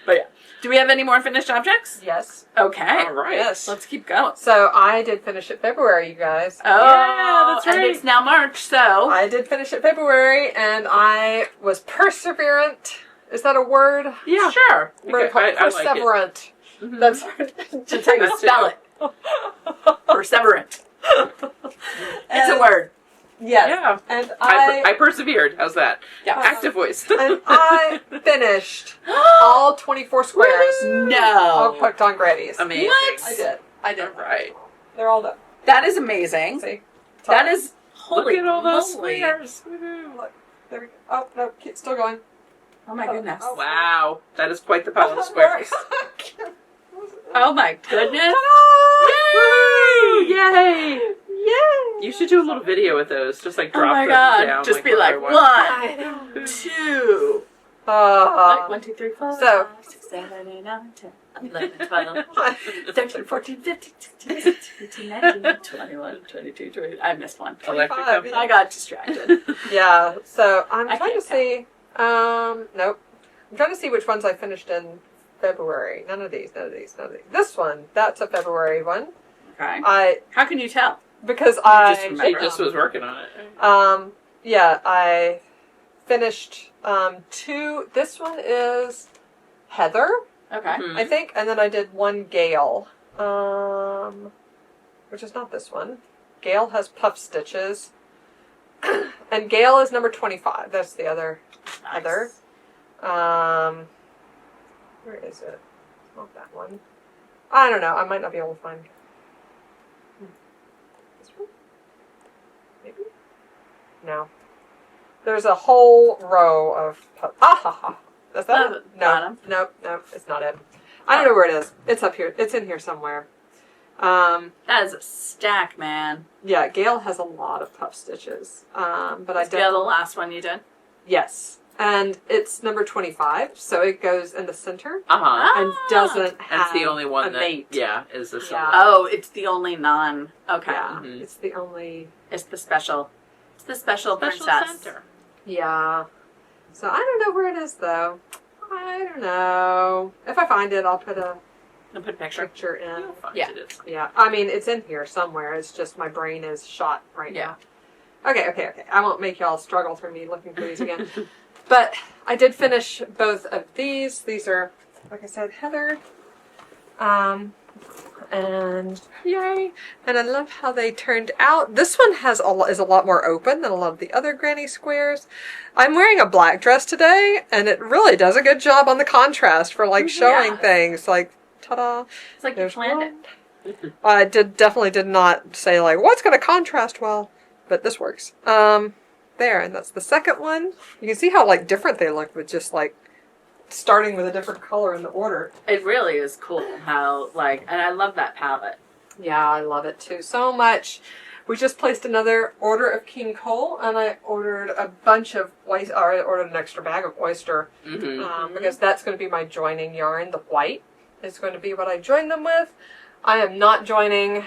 [SPEAKER 1] but yeah. Do we have any more finished objects?
[SPEAKER 2] Yes.
[SPEAKER 1] Okay.
[SPEAKER 3] All right.
[SPEAKER 2] Yes.
[SPEAKER 1] Let's keep going.
[SPEAKER 2] So I did finish it February, you guys.
[SPEAKER 1] Oh,
[SPEAKER 3] Yeah, that's
[SPEAKER 1] and
[SPEAKER 3] right.
[SPEAKER 1] it's now March, so.
[SPEAKER 2] I did finish it February, and I was perseverant. Is that a word?
[SPEAKER 3] Yeah.
[SPEAKER 1] Sure.
[SPEAKER 2] We're
[SPEAKER 3] I like it.
[SPEAKER 2] perseverant.
[SPEAKER 3] Mhm.
[SPEAKER 2] That's
[SPEAKER 1] Just how you
[SPEAKER 3] That's
[SPEAKER 1] spell
[SPEAKER 3] it.
[SPEAKER 1] it. Perseverant. It's a word.
[SPEAKER 2] Yes.
[SPEAKER 3] Yeah.
[SPEAKER 2] And
[SPEAKER 3] I persevered. How's that?
[SPEAKER 1] Yeah.
[SPEAKER 3] Active voice.
[SPEAKER 2] and I finished all 24 squares
[SPEAKER 1] No.
[SPEAKER 2] of hooked on grannies.
[SPEAKER 3] Amazing.
[SPEAKER 1] What?
[SPEAKER 2] I did. I did.
[SPEAKER 3] All right.
[SPEAKER 2] They're all done.
[SPEAKER 1] That is amazing.
[SPEAKER 2] See?
[SPEAKER 1] That is
[SPEAKER 3] Look at all those
[SPEAKER 1] moly.
[SPEAKER 3] squares. Woohoo.
[SPEAKER 2] Look. There we go. Oh, no. Keep still going.
[SPEAKER 1] Oh my goodness.
[SPEAKER 2] Oh.
[SPEAKER 3] Wow. That is quite the pile of squares.
[SPEAKER 1] Oh my goodness.
[SPEAKER 3] Woo! Yay!
[SPEAKER 2] Yay!
[SPEAKER 3] You should do a little video with those. Just like
[SPEAKER 1] Oh
[SPEAKER 3] drop
[SPEAKER 1] my
[SPEAKER 3] them
[SPEAKER 1] god.
[SPEAKER 3] down.
[SPEAKER 1] Just be
[SPEAKER 3] one
[SPEAKER 1] like,
[SPEAKER 3] by one.
[SPEAKER 1] 1,
[SPEAKER 2] I know.
[SPEAKER 1] 2.
[SPEAKER 2] Uh,
[SPEAKER 1] Like 1, 2, 3, 4,
[SPEAKER 2] so-
[SPEAKER 1] 5, 6, 7, 8, 9, 10, 11, 12, 13, 14, 15, 16, 17, 18, 19, 21, 22, 23. I missed one.
[SPEAKER 3] Electric
[SPEAKER 2] 25.
[SPEAKER 3] company.
[SPEAKER 1] I got distracted.
[SPEAKER 2] yeah, so I'm
[SPEAKER 1] I
[SPEAKER 2] trying to
[SPEAKER 1] can't
[SPEAKER 2] see. Nope. I'm trying to see which ones I finished in February. None of these. This one, that's a February one.
[SPEAKER 1] Okay. How can you tell?
[SPEAKER 2] Because
[SPEAKER 3] She
[SPEAKER 2] I
[SPEAKER 3] just was working on it.
[SPEAKER 2] yeah, I finished 2. This one is Heather,
[SPEAKER 1] Okay.
[SPEAKER 3] Hmm.
[SPEAKER 2] I think, and then I did 1 Gale, which is not this one. Gale has puff stitches, and Gale is number 25. That's the other.
[SPEAKER 1] Nice.
[SPEAKER 2] Heather. Where is it? It's not that one. I don't know. I might not be able to find. This one? Maybe? No. There's a whole row of. Ah ha ha. Is that it? No.
[SPEAKER 1] Bottom.
[SPEAKER 2] Nope. It's not it. I don't know where it is. It's up here. It's in here somewhere.
[SPEAKER 1] That is a stack, man.
[SPEAKER 2] Yeah, Gail has a lot of puff stitches. But I
[SPEAKER 1] Is
[SPEAKER 2] don't.
[SPEAKER 1] Gail the last one you did?
[SPEAKER 2] Yes. And it's number 25, so it goes in the center
[SPEAKER 3] Uh-huh.
[SPEAKER 2] and doesn't have
[SPEAKER 3] That's the only one
[SPEAKER 2] a
[SPEAKER 3] that,
[SPEAKER 2] mate.
[SPEAKER 3] yeah, is the
[SPEAKER 2] Yeah.
[SPEAKER 1] Oh, it's the only non. Okay.
[SPEAKER 2] Yeah,
[SPEAKER 3] Mhm.
[SPEAKER 2] it's the only.
[SPEAKER 1] It's the special. It's the special
[SPEAKER 3] Special
[SPEAKER 1] princess.
[SPEAKER 3] center.
[SPEAKER 2] Yeah. So I don't know where it is though. I don't know. If I find it, I'll put a
[SPEAKER 1] I'll put a picture.
[SPEAKER 2] picture in.
[SPEAKER 3] You'll find
[SPEAKER 1] Yeah.
[SPEAKER 3] it.
[SPEAKER 2] Yeah. I mean, it's in here somewhere. It's just my brain is shot right
[SPEAKER 1] Yeah.
[SPEAKER 2] now. Okay. I won't make y'all struggle through me looking for these again. But I did finish both of these. These are, like I said, Heather. And yay! And I love how they turned out. This one is a lot more open than a lot of the other granny squares. I'm wearing a black dress today, and it really does a good job on the contrast for like showing
[SPEAKER 1] Yeah.
[SPEAKER 2] things. Like, ta-da!
[SPEAKER 1] It's like
[SPEAKER 2] There's
[SPEAKER 1] you planned
[SPEAKER 2] one.
[SPEAKER 1] it.
[SPEAKER 2] I definitely did not say like what's going to contrast well, but this works. There, and that's the second one. You can see how like different they look with just like starting with a different color in the order.
[SPEAKER 1] It really is cool how, like, and I love that palette.
[SPEAKER 2] Yeah, I love it too so much. We just placed another order of king cole, and I ordered a bunch of oyster, or I ordered an extra bag of oyster, because that's going to be my joining yarn. The white is going to be what I join them with. I am not joining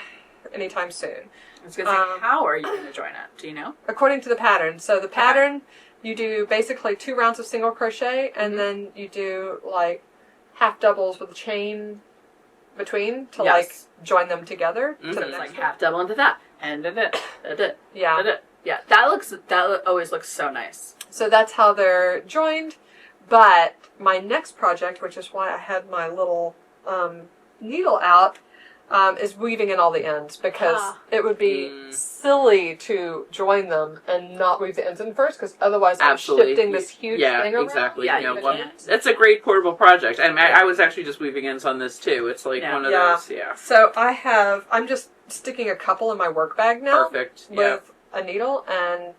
[SPEAKER 2] anytime soon.
[SPEAKER 1] I was going to say, how are you going to join it? Do you know?
[SPEAKER 2] According to the pattern. So the pattern, you do basically 2 rounds of single crochet, and then you do like half doubles with a chain between to like join them together. To the next
[SPEAKER 1] like
[SPEAKER 2] one.
[SPEAKER 1] half double into that, and it.
[SPEAKER 2] Yeah.
[SPEAKER 1] Yeah, that always looks so nice.
[SPEAKER 2] So that's how they're joined. But my next project, which is why I had my little needle out, is weaving in all the ends, because it would be silly to join them and not weave the ends in first, because otherwise I'm shifting this huge thing around.
[SPEAKER 3] Exactly.
[SPEAKER 1] Yeah,
[SPEAKER 3] you know,
[SPEAKER 1] you can't.
[SPEAKER 3] that's a great portable project. I mean, I was actually just weaving ends on this too. It's like one of those,
[SPEAKER 2] So I'm just sticking a couple in my work bag now.
[SPEAKER 3] Perfect.
[SPEAKER 2] With a needle, and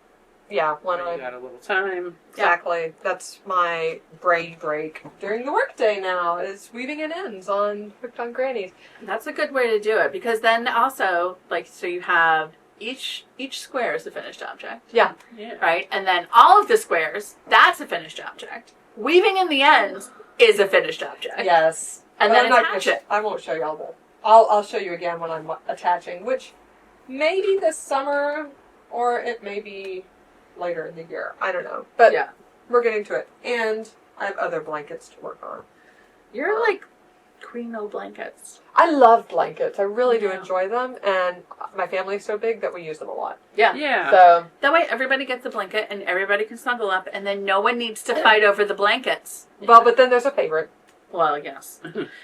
[SPEAKER 2] when
[SPEAKER 3] I got a little time.
[SPEAKER 2] Exactly. That's my braid break during the workday now, is weaving in ends on Hooked on Grannies.
[SPEAKER 1] That's a good way to do it, because then also, like, so you have each square is a finished object.
[SPEAKER 2] Yeah.
[SPEAKER 1] Right? And then all of the squares, that's a finished object. Weaving in the ends is a finished object.
[SPEAKER 2] Yes.
[SPEAKER 1] And
[SPEAKER 2] But
[SPEAKER 1] then
[SPEAKER 2] I'm not
[SPEAKER 1] attach
[SPEAKER 2] gonna
[SPEAKER 1] it.
[SPEAKER 2] I won't show you all that. I'll show you again when I'm attaching, which maybe this summer, or it may be later in the year. I don't know. But we're getting to it. And I have other blankets to work on.
[SPEAKER 1] You're like queen of blankets.
[SPEAKER 2] I love blankets. I really do enjoy them. And my family's so big that we use them a lot.
[SPEAKER 1] Yeah.
[SPEAKER 3] Yeah.
[SPEAKER 2] So
[SPEAKER 1] That way everybody gets a blanket and everybody can snuggle up, and then no one needs to fight over the blankets.
[SPEAKER 2] well, but then there's a favorite.
[SPEAKER 1] Well, yes.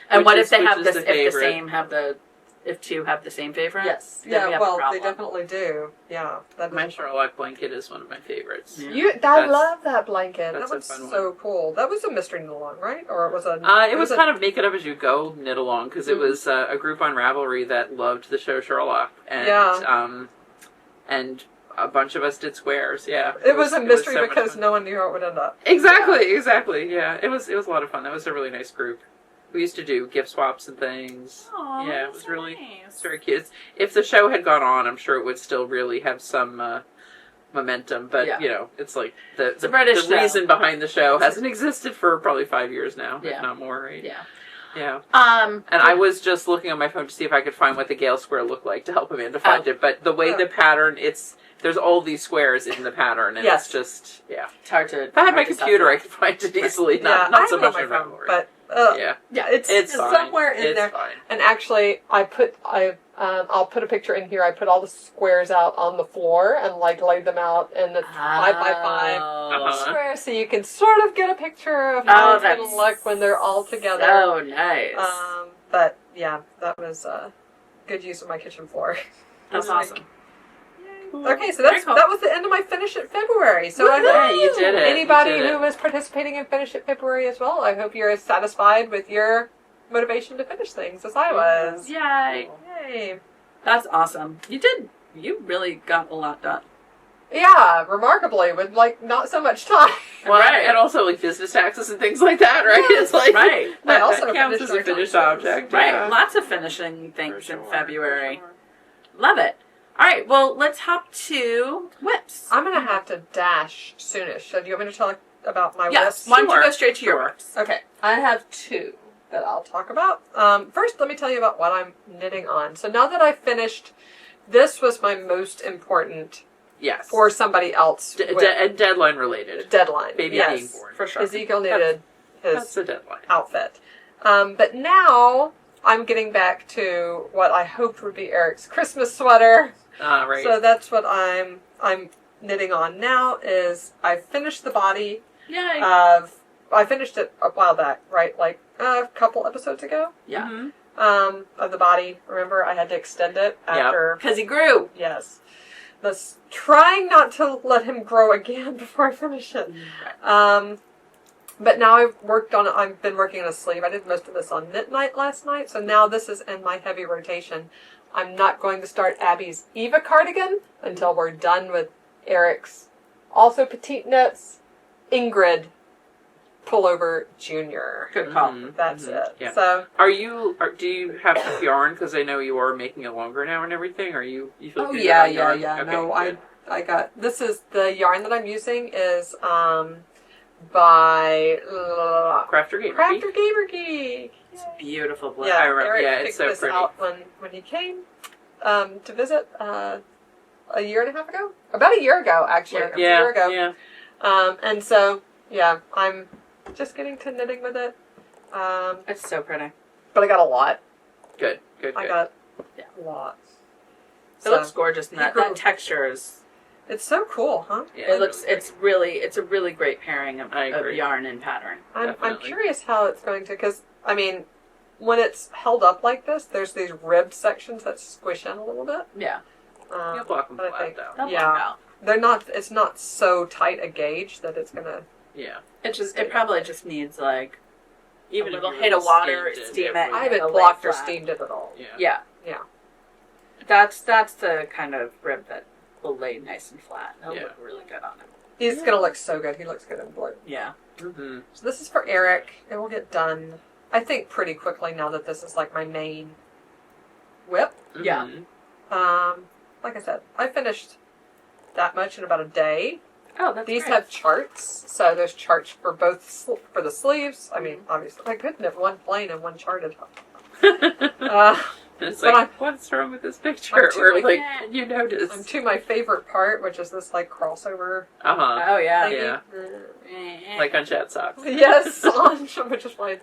[SPEAKER 1] And what if they have
[SPEAKER 3] which
[SPEAKER 1] this?
[SPEAKER 3] is
[SPEAKER 1] If the same have the, if two have the same favorite?
[SPEAKER 2] Yes.
[SPEAKER 1] Then we have a
[SPEAKER 2] Well, they
[SPEAKER 1] problem.
[SPEAKER 2] definitely do. Yeah. That
[SPEAKER 3] My
[SPEAKER 2] is
[SPEAKER 3] Sherlock blanket is one of my favorites.
[SPEAKER 1] Yeah.
[SPEAKER 2] I love that blanket.
[SPEAKER 3] That's
[SPEAKER 2] That
[SPEAKER 3] a
[SPEAKER 2] was
[SPEAKER 3] fun
[SPEAKER 2] so cool. That was a mystery knit-along, right? Or it was a...
[SPEAKER 3] It was kind of make it up as you go knit along, because it was a group on Ravelry that loved the show Sherlock, and and a bunch of us did squares. Yeah,
[SPEAKER 2] It was a mystery
[SPEAKER 3] so much
[SPEAKER 2] because
[SPEAKER 3] fun.
[SPEAKER 2] no one knew how it would end up.
[SPEAKER 3] Exactly. Yeah, it was a lot of fun. That was a really nice group. We used to do gift swaps and things.
[SPEAKER 1] Aw,
[SPEAKER 3] Yeah, it
[SPEAKER 1] that's
[SPEAKER 3] was
[SPEAKER 1] so
[SPEAKER 3] really
[SPEAKER 1] nice.
[SPEAKER 3] it's very cute. If the show had gone on, I'm sure it would still really have some momentum. But you know, it's like the
[SPEAKER 1] British show.
[SPEAKER 3] reason behind the show hasn't existed for probably 5 years now,
[SPEAKER 1] Yeah.
[SPEAKER 3] if not more. Right?
[SPEAKER 1] Yeah.
[SPEAKER 3] Yeah.
[SPEAKER 1] And
[SPEAKER 3] I was just looking on my phone to see if I could find what the Gale square looked like to help Amanda find it. But the way the pattern, there's all these squares in the pattern, and it's just
[SPEAKER 1] it's hard to.
[SPEAKER 3] If I had my computer, I could find it easily. Not so much
[SPEAKER 2] on
[SPEAKER 3] on
[SPEAKER 2] my phone,
[SPEAKER 3] Ravelry.
[SPEAKER 2] but
[SPEAKER 3] it's fine.
[SPEAKER 2] somewhere in
[SPEAKER 3] It's
[SPEAKER 2] there.
[SPEAKER 3] fine.
[SPEAKER 2] And actually, I'll put a picture in here. I put all the squares out on the floor and like laid them out in the 5x5 squares, so you can sort of get a picture of how it's going to look when they're all together.
[SPEAKER 1] So nice.
[SPEAKER 2] But yeah, that was good use of my kitchen floor.
[SPEAKER 1] That's awesome.
[SPEAKER 2] Okay, so
[SPEAKER 1] Very cool.
[SPEAKER 2] that was the end of my Finish It February. So I
[SPEAKER 3] Hey, you did it.
[SPEAKER 2] anybody
[SPEAKER 3] You did it.
[SPEAKER 2] who was participating in Finish It February as well, I hope you're as satisfied with your motivation to finish things as I was.
[SPEAKER 1] Yay.
[SPEAKER 2] Yay.
[SPEAKER 1] That's awesome. You really got a lot done.
[SPEAKER 2] Yeah, remarkably, with like not so much time.
[SPEAKER 3] Well,
[SPEAKER 1] Right.
[SPEAKER 3] and also like business taxes and things like that, right?
[SPEAKER 2] Yeah,
[SPEAKER 3] It's like
[SPEAKER 1] right.
[SPEAKER 3] that,
[SPEAKER 2] I also
[SPEAKER 3] that counts
[SPEAKER 2] finished
[SPEAKER 3] as a
[SPEAKER 2] our
[SPEAKER 3] finished
[SPEAKER 2] taxes.
[SPEAKER 3] object,
[SPEAKER 1] Right.
[SPEAKER 3] yeah.
[SPEAKER 1] Lots of finishing things
[SPEAKER 3] For
[SPEAKER 1] in
[SPEAKER 3] sure,
[SPEAKER 1] February.
[SPEAKER 3] for sure.
[SPEAKER 1] Love it. All right. Well, let's hop to whips.
[SPEAKER 2] I'm gonna have to dash soonish. So do you want me to talk about my
[SPEAKER 1] Yes.
[SPEAKER 2] whips?
[SPEAKER 1] Why don't you
[SPEAKER 3] Sure.
[SPEAKER 1] go straight to your
[SPEAKER 3] Sure.
[SPEAKER 1] whips?
[SPEAKER 2] Okay, I have two that I'll talk about. First, let me tell you about what I'm knitting on. So now that I've finished, this was my most important
[SPEAKER 3] Yes.
[SPEAKER 2] for somebody else
[SPEAKER 3] and deadline related.
[SPEAKER 2] deadline.
[SPEAKER 3] Baby
[SPEAKER 2] yes,
[SPEAKER 3] being born.
[SPEAKER 2] for sure. Ezekiel needed
[SPEAKER 3] That's
[SPEAKER 2] his
[SPEAKER 3] the deadline.
[SPEAKER 2] outfit. But now I'm getting back to what I hoped would be Eric's Christmas sweater.
[SPEAKER 3] Right.
[SPEAKER 2] So that's what I'm knitting on now. Is I finished the body
[SPEAKER 1] Yay.
[SPEAKER 2] I finished it a while back, right? Like a couple episodes ago.
[SPEAKER 1] yeah.
[SPEAKER 3] Mhm.
[SPEAKER 2] Of the body. Remember, I had to extend it after.
[SPEAKER 1] Because he grew.
[SPEAKER 2] Yes. That's trying not to let him grow again before I finish it. But now I've been working on a sleeve. I did most of this on knit night last night, so now this is in my heavy rotation. I'm not going to start Abby's Eva cardigan until we're done with Eric's also petite knits Ingrid Pullover Jr.
[SPEAKER 1] Good call.
[SPEAKER 2] That's it.
[SPEAKER 3] Yeah.
[SPEAKER 2] So
[SPEAKER 3] Do you have yarn? Because I know you are making it longer now and everything. Are you feel good
[SPEAKER 2] yeah.
[SPEAKER 3] about yarn? Okay,
[SPEAKER 2] No,
[SPEAKER 3] good.
[SPEAKER 2] I got, this is the yarn that I'm using is by
[SPEAKER 3] Crafter Gamer
[SPEAKER 2] Crafter Gamer Geek.
[SPEAKER 1] It's beautiful blend.
[SPEAKER 2] Yeah,
[SPEAKER 3] I remember-
[SPEAKER 2] Eric
[SPEAKER 3] yeah, it's
[SPEAKER 2] picked
[SPEAKER 3] so
[SPEAKER 2] this
[SPEAKER 3] pretty.
[SPEAKER 2] out when he came to visit a year and a half ago. About a year ago, actually. It was a year ago.
[SPEAKER 3] Yeah.
[SPEAKER 2] And so, yeah, I'm just getting to knitting with it.
[SPEAKER 1] It's so pretty.
[SPEAKER 2] But I got a lot.
[SPEAKER 3] Good.
[SPEAKER 2] I got lots.
[SPEAKER 1] It looks gorgeous, and that
[SPEAKER 2] grew-
[SPEAKER 1] texture is.
[SPEAKER 2] It's so cool, huh?
[SPEAKER 3] Yeah,
[SPEAKER 1] It looks. It's a really great pairing of
[SPEAKER 3] I agree.
[SPEAKER 1] yarn and pattern.
[SPEAKER 2] I'm
[SPEAKER 3] Definitely.
[SPEAKER 2] curious how it's going to, because, I mean, when it's held up like this, there's these ribbed sections that squish in a little bit.
[SPEAKER 1] Yeah,
[SPEAKER 3] You'll block them
[SPEAKER 2] but I
[SPEAKER 3] flat
[SPEAKER 2] think-
[SPEAKER 3] though.
[SPEAKER 1] they'll
[SPEAKER 2] Yeah.
[SPEAKER 1] work out.
[SPEAKER 2] They're not, it's not so tight a gauge that it's going to,
[SPEAKER 3] Yeah.
[SPEAKER 1] It probably just needs like
[SPEAKER 3] Even
[SPEAKER 1] a
[SPEAKER 3] if
[SPEAKER 1] little
[SPEAKER 3] you
[SPEAKER 1] hit of
[SPEAKER 3] really
[SPEAKER 1] water,
[SPEAKER 3] steamed
[SPEAKER 1] steam it.
[SPEAKER 3] would-
[SPEAKER 2] I haven't
[SPEAKER 1] It'll lay
[SPEAKER 2] blocked or
[SPEAKER 1] flat.
[SPEAKER 2] steamed it at all.
[SPEAKER 3] Yeah.
[SPEAKER 1] Yeah.
[SPEAKER 2] Yeah.
[SPEAKER 1] That's the kind of rib that will lay nice and flat. It'll
[SPEAKER 3] Yeah.
[SPEAKER 1] look really good on it.
[SPEAKER 2] He's going to look so good. He looks good in blue.
[SPEAKER 1] Yeah.
[SPEAKER 3] Mm-hmm.
[SPEAKER 2] So this is for Eric. It will get done, I think, pretty quickly now that this is like my main whip.
[SPEAKER 1] Yeah.
[SPEAKER 2] Like I said, I finished that much in about a day.
[SPEAKER 1] Oh, that's
[SPEAKER 2] These
[SPEAKER 1] great.
[SPEAKER 2] have charts, so there's charts for both for the sleeves. I mean, obviously, I couldn't have one plain and one charted.
[SPEAKER 3] It's
[SPEAKER 2] But
[SPEAKER 3] like, what's wrong with this picture?
[SPEAKER 2] I'm too
[SPEAKER 3] We're
[SPEAKER 2] like-
[SPEAKER 3] like, you notice.
[SPEAKER 2] I'm to my favorite part, which is this like crossover.
[SPEAKER 3] Uh-huh.
[SPEAKER 1] Oh yeah.
[SPEAKER 2] thingy.
[SPEAKER 3] Like on chat socks.
[SPEAKER 2] Yes, which is why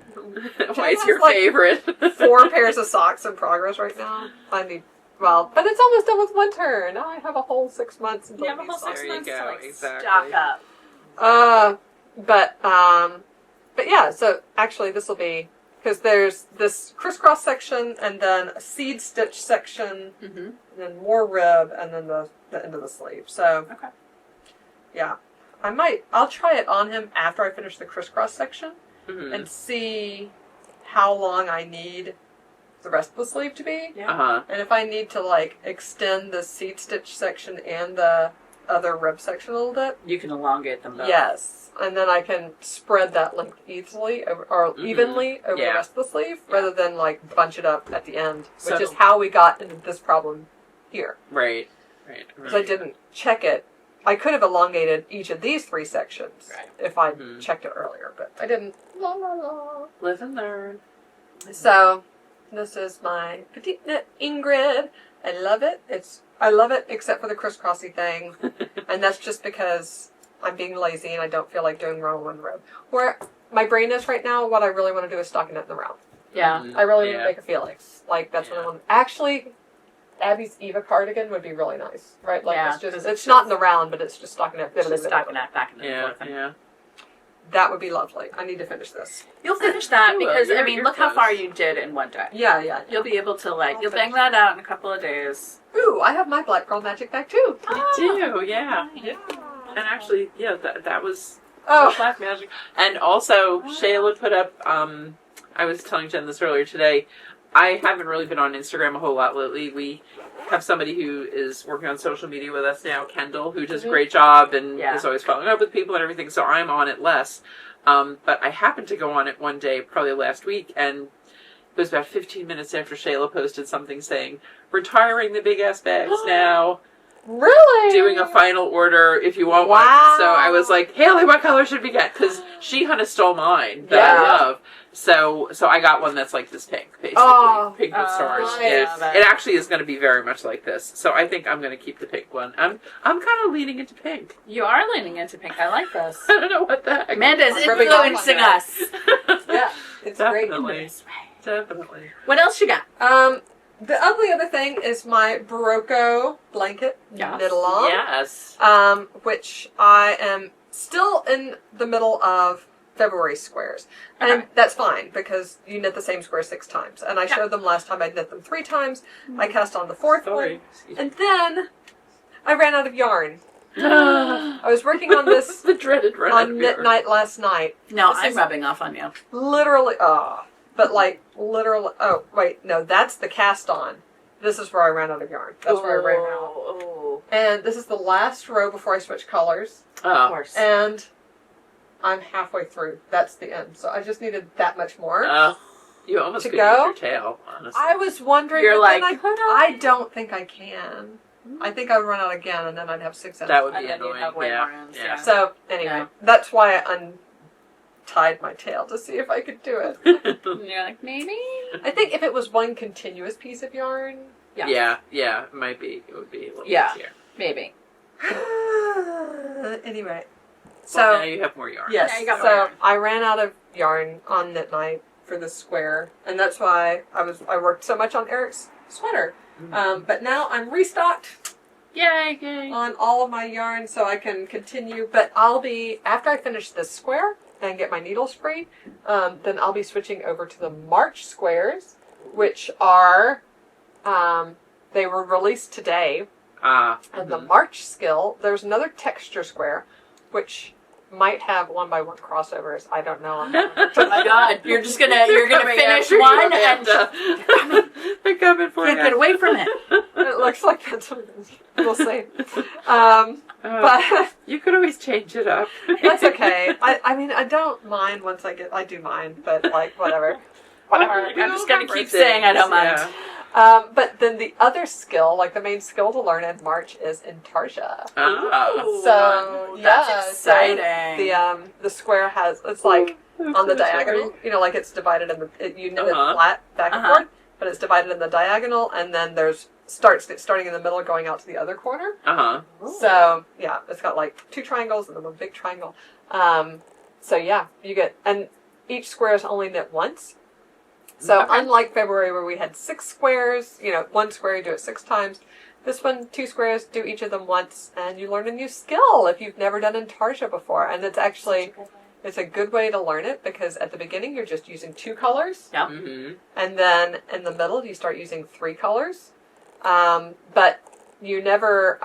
[SPEAKER 3] Why is your
[SPEAKER 2] like
[SPEAKER 3] favorite?
[SPEAKER 2] 4 pairs of socks in progress right now. I need. Well, but it's almost done with winter. Now I have a whole 6 months until
[SPEAKER 1] You have a whole
[SPEAKER 2] these
[SPEAKER 1] 6
[SPEAKER 3] There you
[SPEAKER 1] months
[SPEAKER 3] go,
[SPEAKER 1] to like
[SPEAKER 3] exactly.
[SPEAKER 1] stock up.
[SPEAKER 2] But yeah. So actually, this will be because there's this crisscross section and then a seed stitch section,
[SPEAKER 1] Mm-hmm.
[SPEAKER 2] and then more rib, and then the end of the sleeve. So
[SPEAKER 1] Okay.
[SPEAKER 2] yeah, I'll try it on him after I finish the crisscross section
[SPEAKER 3] Mhm.
[SPEAKER 2] and see how long I need the rest of the sleeve to be.
[SPEAKER 1] Yeah.
[SPEAKER 3] Uh-huh.
[SPEAKER 2] And if I need to like extend the seed stitch section and the other rib section a little bit,
[SPEAKER 1] You can elongate them both.
[SPEAKER 2] yes. And then I can spread that length easily or
[SPEAKER 3] Mhm.
[SPEAKER 2] evenly over
[SPEAKER 3] Yeah.
[SPEAKER 2] the rest of the sleeve rather than like bunch it up at the end, which
[SPEAKER 1] So-
[SPEAKER 2] is how we got into this problem here.
[SPEAKER 3] Right.
[SPEAKER 2] Because I didn't check it. I could have elongated each of these 3 sections
[SPEAKER 1] Right.
[SPEAKER 2] if I
[SPEAKER 3] Mhm.
[SPEAKER 2] checked it earlier, but I didn't. La la la.
[SPEAKER 3] Live and learn.
[SPEAKER 2] So, this is my petite knit Ingrid. I love it. I love it except for the crisscrossy thing, and that's just because I'm being lazy and I don't feel like doing row one rib. Where my brain is right now, what I really want to do is stockinette in the round.
[SPEAKER 1] Yeah.
[SPEAKER 3] Mhm.
[SPEAKER 2] I really want
[SPEAKER 3] Yeah.
[SPEAKER 2] to make a Felix. Like that's what I
[SPEAKER 3] Yeah.
[SPEAKER 2] want. Actually, Abby's Eva cardigan would be really nice, right? Like
[SPEAKER 1] Yeah,
[SPEAKER 2] it's just
[SPEAKER 1] 'cause
[SPEAKER 2] it's
[SPEAKER 1] it's
[SPEAKER 2] not
[SPEAKER 1] just-
[SPEAKER 2] in the round, but it's just stockinette.
[SPEAKER 1] It's just stocking that back and
[SPEAKER 3] Yeah,
[SPEAKER 1] forth.
[SPEAKER 3] yeah.
[SPEAKER 2] That would be lovely. I need to finish this.
[SPEAKER 1] You'll finish that
[SPEAKER 3] You will.
[SPEAKER 1] because I
[SPEAKER 3] You're-
[SPEAKER 1] mean,
[SPEAKER 3] you're
[SPEAKER 1] look how
[SPEAKER 3] close.
[SPEAKER 1] far you did in one day.
[SPEAKER 2] Yeah.
[SPEAKER 1] You'll be able to
[SPEAKER 2] I'll
[SPEAKER 1] you'll bang
[SPEAKER 2] finish
[SPEAKER 1] that out in a couple of days.
[SPEAKER 2] Ooh, I have my Black Pearl Magic bag too.
[SPEAKER 3] You do, yeah. And actually, yeah, that was
[SPEAKER 2] Oh,
[SPEAKER 3] Black Magic. And also, Shayla put up, I was telling Jen this earlier today, I haven't really been on Instagram a whole lot lately. We have somebody who is working on social media with us now, Kendall, who does a great job and
[SPEAKER 1] Yeah.
[SPEAKER 3] is always following up with people and everything, so I'm on it less. But I happened to go on it one day, probably last week, and it was about 15 minutes after Shayla posted something saying, retiring the big ass bags now.
[SPEAKER 2] really?
[SPEAKER 3] Doing a final order if you want
[SPEAKER 2] Wow.
[SPEAKER 3] one. So I was like, Haley, what color should we get? Because she kind of stole mine that
[SPEAKER 2] Yeah.
[SPEAKER 3] I love. So I got one that's like this pink, basically.
[SPEAKER 2] Oh,
[SPEAKER 3] pink with stars.
[SPEAKER 2] nice.
[SPEAKER 3] It actually is going to be very much like this. So I think I'm going to keep the pink one. I'm kind of leaning into pink.
[SPEAKER 1] You are leaning into pink. I like this.
[SPEAKER 3] I don't know what the heck.
[SPEAKER 1] Amanda's
[SPEAKER 2] I'm rubbing off on
[SPEAKER 1] influencing
[SPEAKER 2] that.
[SPEAKER 1] us.
[SPEAKER 2] Yeah, it's great.
[SPEAKER 3] Definitely. Definitely.
[SPEAKER 1] What else you got?
[SPEAKER 2] The only other thing is my Berroco blanket
[SPEAKER 1] Yes.
[SPEAKER 2] Knitalong,
[SPEAKER 3] Yes.
[SPEAKER 2] which I am still in the middle of February squares. And
[SPEAKER 1] Okay.
[SPEAKER 2] that's fine because you knit the same square 6 times. And I
[SPEAKER 1] Yeah.
[SPEAKER 2] showed them last time I knit them 3 times. I cast on the 4th
[SPEAKER 3] Sorry.
[SPEAKER 2] one. And then I ran out of yarn.
[SPEAKER 3] the
[SPEAKER 2] I was working on this
[SPEAKER 3] dreaded run
[SPEAKER 2] on Knit Night last night.
[SPEAKER 1] No,
[SPEAKER 2] This
[SPEAKER 1] I'm
[SPEAKER 2] is-
[SPEAKER 1] rubbing off on you.
[SPEAKER 2] Literally, but like literally. Oh wait, no, that's the cast on. This is where I ran out of yarn. That's where I ran out.
[SPEAKER 1] Oh,
[SPEAKER 2] And this is the last row before I switch colors.
[SPEAKER 1] of
[SPEAKER 3] Oh.
[SPEAKER 1] course.
[SPEAKER 2] And I'm halfway through. That's the end. So I just needed that much more.
[SPEAKER 3] You almost
[SPEAKER 2] To
[SPEAKER 3] could
[SPEAKER 2] go?
[SPEAKER 3] use your tail, honestly.
[SPEAKER 2] I was wondering.
[SPEAKER 1] You're
[SPEAKER 2] but
[SPEAKER 1] like,
[SPEAKER 2] then I don't think I can. I think I would run out again, and then I'd have 6 ends.
[SPEAKER 3] That would
[SPEAKER 1] And
[SPEAKER 3] be
[SPEAKER 1] then you'd
[SPEAKER 3] annoying.
[SPEAKER 1] have way
[SPEAKER 3] Yeah.
[SPEAKER 1] more ends,
[SPEAKER 3] Yeah.
[SPEAKER 2] So anyway,
[SPEAKER 1] Yeah.
[SPEAKER 2] that's why I untied my tail to see if I could do it.
[SPEAKER 1] And you're like, maybe?
[SPEAKER 2] I think if it was one continuous piece of yarn.
[SPEAKER 3] Yeah, it might be. It would be a little
[SPEAKER 1] Yeah.
[SPEAKER 3] easier.
[SPEAKER 1] Maybe.
[SPEAKER 2] Anyway,
[SPEAKER 3] So
[SPEAKER 2] so
[SPEAKER 3] now you have more yarn.
[SPEAKER 2] yes,
[SPEAKER 1] Now you got more
[SPEAKER 2] so
[SPEAKER 1] yarn.
[SPEAKER 2] I ran out of yarn on knit night for the square, and that's why I worked so much on Eric's sweater. But now I'm restocked
[SPEAKER 1] Yay.
[SPEAKER 2] on all of my yarn, so I can continue. But I'll be after I finish this square and get my needles free, then I'll be switching over to the March squares, which are they were released today. And the March skill, there's another texture square, which might have 1x1 crossovers. I don't know.
[SPEAKER 1] Oh my god, you're gonna
[SPEAKER 3] coming
[SPEAKER 1] finish
[SPEAKER 3] after you,
[SPEAKER 1] one and
[SPEAKER 3] Amanda. They're coming for
[SPEAKER 1] can't
[SPEAKER 3] you.
[SPEAKER 1] get away from it.
[SPEAKER 2] It looks like that's what it is. We'll see. But
[SPEAKER 3] You could always change it up.
[SPEAKER 2] that's okay. I mean, I don't mind once I do mind, but like, whatever.
[SPEAKER 1] I'm just gonna keep saying I don't mind.
[SPEAKER 3] Yeah.
[SPEAKER 2] But then the other skill, like the main skill to learn in March, is Intarsia.
[SPEAKER 3] Oh,
[SPEAKER 2] So
[SPEAKER 1] Ooh,
[SPEAKER 2] yeah,
[SPEAKER 1] that's exciting.
[SPEAKER 2] So the square has it's like on the diagonal, you know, like it's divided in you knit it flat back and forth, but it's divided in the diagonal, and then there's starting in the middle, going out to the other corner. So yeah, it's got like 2 triangles and then a big triangle. So yeah, you get, and each square is only knit once. So unlike February where we had 6 squares, you know, 1 square you do it 6 times. This one, 2 squares, do each of them once, and you learn a new skill if you've never done Intarsia before. And it's actually, it's a good way to learn it because at the beginning you're just using 2 colors.
[SPEAKER 1] Yep.
[SPEAKER 2] And then in the middle you start using 3 colors. But you never,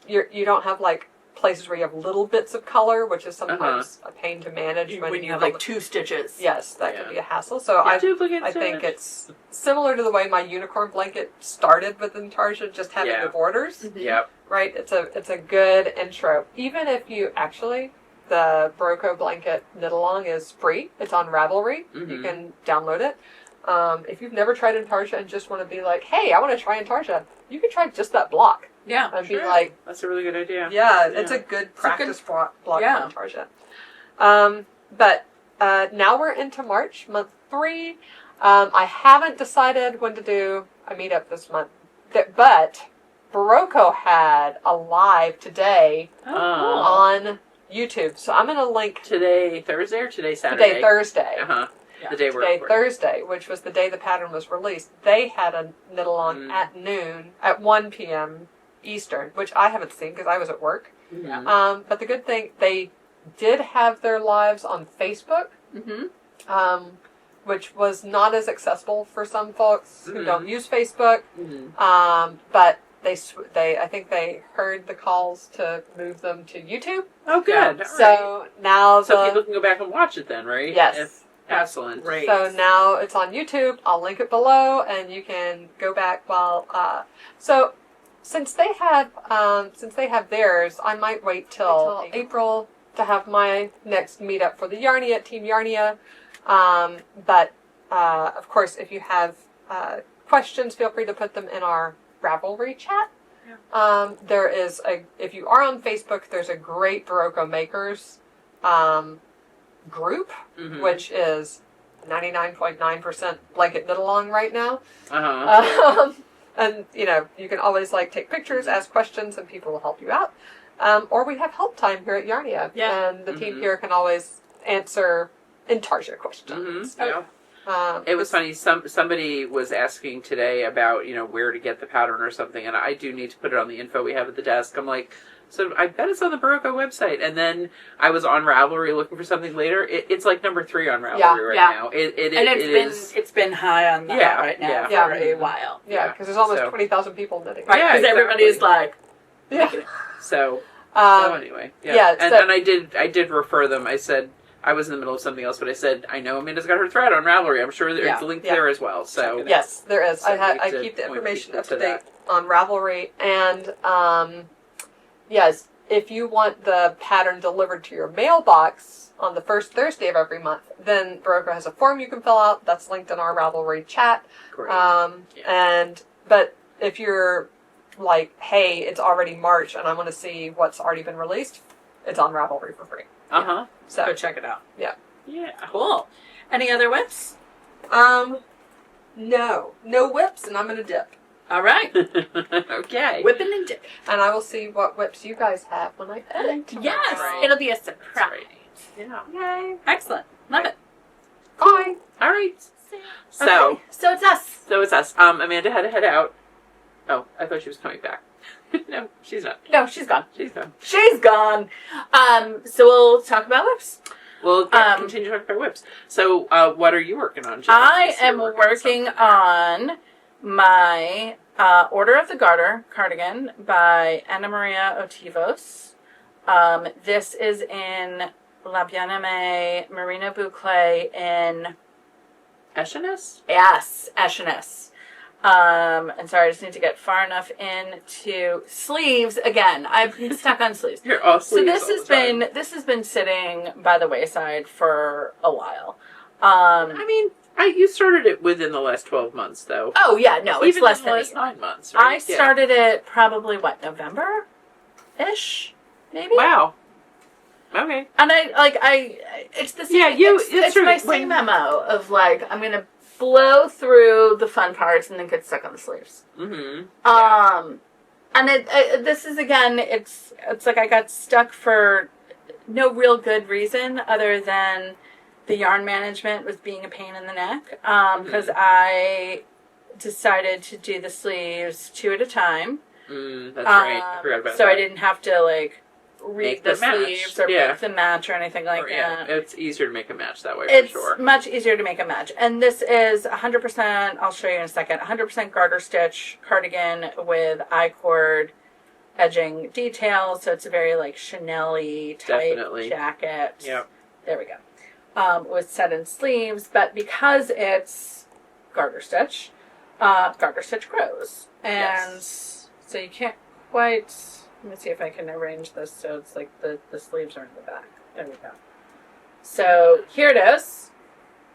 [SPEAKER 2] you don't have like places where you have little bits of color, which is sometimes a pain to manage
[SPEAKER 1] When you have like 2 stitches.
[SPEAKER 2] Yes, that can be a hassle. So I think it's similar to the way my unicorn blanket started with Intarsia, just having the borders.
[SPEAKER 3] Yep.
[SPEAKER 2] Right? It's a good intro. Even if you actually, the Berroco blanket Knitalong is free. It's on Ravelry. You can download it. If you've never tried Intarsia and just want to be like, hey, I want to try Intarsia, you can try just that block.
[SPEAKER 1] Yeah.
[SPEAKER 2] And be like,
[SPEAKER 3] that's a really good idea.
[SPEAKER 2] yeah, it's a good practice block for Intarsia. But now we're into March, month 3. I haven't decided when to do a meetup this month, but Berroco had a live today on YouTube. So I'm going to link
[SPEAKER 3] today Thursday or today Saturday?
[SPEAKER 2] Today Thursday.
[SPEAKER 3] The day we're
[SPEAKER 2] Today
[SPEAKER 3] recording.
[SPEAKER 2] Thursday, which was the day the pattern was released. They had a knit-along at noon, at 1 p.m. Eastern, which I haven't seen because I was at work. But the good thing, they did have their lives on Facebook, which was not as accessible for some folks who don't use Facebook. But I think they heard the calls to move them to YouTube.
[SPEAKER 3] Oh, good.
[SPEAKER 2] So now
[SPEAKER 3] so people can go back and watch it then, right?
[SPEAKER 2] Yes.
[SPEAKER 3] Excellent.
[SPEAKER 1] Great.
[SPEAKER 2] So now it's on YouTube. I'll link it below, and you can go back while. So since they have theirs, I might wait till April to have my next meetup for the Yarnia Team Yarnia. But of course, if you have questions, feel free to put them in our Ravelry chat. There is if you are on Facebook, there's a great Berroco Makers group, which is 99.9% blanket knit-along right now. And, you know, you can always, like, take pictures, ask questions, and people will help you out. Or we have help time here at Yarnia.
[SPEAKER 1] Yeah.
[SPEAKER 2] And the team here can always answer Intarsia questions.
[SPEAKER 3] It was funny. Somebody was asking today about, you know, where to get the pattern or something, and I do need to put it on the info we have at the desk. I'm like, so I bet it's on the Berroco website. And then I was on Ravelry looking for something later. It's like number 3 on Ravelry now.
[SPEAKER 1] It's been high on that right now for a while.
[SPEAKER 2] Yeah, because there's almost 20,000 people knitting.
[SPEAKER 1] Right, because everybody's like,
[SPEAKER 3] So anyway, and I did refer them. I said I was in the middle of something else, but I said I know Amanda's got her thread on Ravelry. I'm sure there's a link there as well. So
[SPEAKER 2] yes, there is.
[SPEAKER 3] So
[SPEAKER 2] I keep the information up to date on Ravelry, and yes, if you want the pattern delivered to your mailbox on the first Thursday of every month, then Berroco has a form you can fill out. That's linked in our Ravelry chat.
[SPEAKER 3] Great.
[SPEAKER 2] But if you're like, hey, it's already March and I want to see what's already been released, it's on Ravelry for free.
[SPEAKER 3] Uh-huh.
[SPEAKER 2] So
[SPEAKER 1] Go check it out.
[SPEAKER 2] Yeah.
[SPEAKER 3] Yeah.
[SPEAKER 1] Cool. Any other whips?
[SPEAKER 2] No whips, and I'm gonna dip.
[SPEAKER 1] All right.
[SPEAKER 3] Okay.
[SPEAKER 1] Whipping and dipping.
[SPEAKER 2] And I will see what whips you guys have when I edit.
[SPEAKER 1] Yes.
[SPEAKER 3] Right.
[SPEAKER 1] It'll be a
[SPEAKER 3] That's
[SPEAKER 1] surprise.
[SPEAKER 3] right. Yeah.
[SPEAKER 2] Yay.
[SPEAKER 1] Excellent. Love it.
[SPEAKER 2] Bye.
[SPEAKER 3] All right. So,
[SPEAKER 1] Okay, so it's us.
[SPEAKER 3] so it's us. Amanda had to head out. Oh, I thought she was coming back. No, she's not.
[SPEAKER 1] No, she's gone.
[SPEAKER 3] She's gone.
[SPEAKER 1] She's gone. So we'll talk about whips.
[SPEAKER 3] We'll continue talking about whips. So, what are you working on, Jill?
[SPEAKER 1] I am working on my Order of the Garter cardigan by Anna Maria Otivos. This is in La Bien-Aimée Maree Buscke in...
[SPEAKER 3] SNS?
[SPEAKER 1] Yes, Eshiness. And sorry, I just need to get far enough into sleeves again. I've been stuck on sleeves.
[SPEAKER 3] You're all
[SPEAKER 1] So
[SPEAKER 3] sleeves
[SPEAKER 1] this
[SPEAKER 3] all
[SPEAKER 1] has
[SPEAKER 3] the time.
[SPEAKER 1] been sitting by the wayside for a while.
[SPEAKER 3] I mean, you started it within the last 12 months, though.
[SPEAKER 1] Oh yeah, no, it's
[SPEAKER 3] Even
[SPEAKER 1] less
[SPEAKER 3] in
[SPEAKER 1] than
[SPEAKER 3] the
[SPEAKER 1] a
[SPEAKER 3] last
[SPEAKER 1] year.
[SPEAKER 3] 9 months, right?
[SPEAKER 1] I started it probably November-ish, maybe.
[SPEAKER 3] Wow. Okay.
[SPEAKER 1] And it's the same.
[SPEAKER 3] Yeah,
[SPEAKER 1] it's my same memo of like I'm gonna blow through the fun parts and then get stuck on the sleeves.
[SPEAKER 3] Mm-hmm.
[SPEAKER 1] And this is again, it's like I got stuck for no real good reason other than the yarn management was being a pain in the neck. Because I decided to do the sleeves 2 at a time.
[SPEAKER 3] That's right. I forgot about that.
[SPEAKER 1] So I didn't have to like read
[SPEAKER 3] Make
[SPEAKER 1] the
[SPEAKER 3] the match.
[SPEAKER 1] sleeves or
[SPEAKER 3] Yeah.
[SPEAKER 1] make the match or anything like
[SPEAKER 3] Yeah,
[SPEAKER 1] that.
[SPEAKER 3] it's easier to make a match that way,
[SPEAKER 1] It's
[SPEAKER 3] for sure.
[SPEAKER 1] much easier to make a match. And this is 100%, I'll show you in a second, 100% garter stitch cardigan with I-cord edging details. So it's a very like Chanel-y type
[SPEAKER 3] Definitely.
[SPEAKER 1] jacket.
[SPEAKER 3] Yep.
[SPEAKER 1] There we go. With set in sleeves. But because it's garter stitch grows. And so you can't quite... Let me see if I can arrange this so it's like the sleeves are in the back. There we go. So here it is.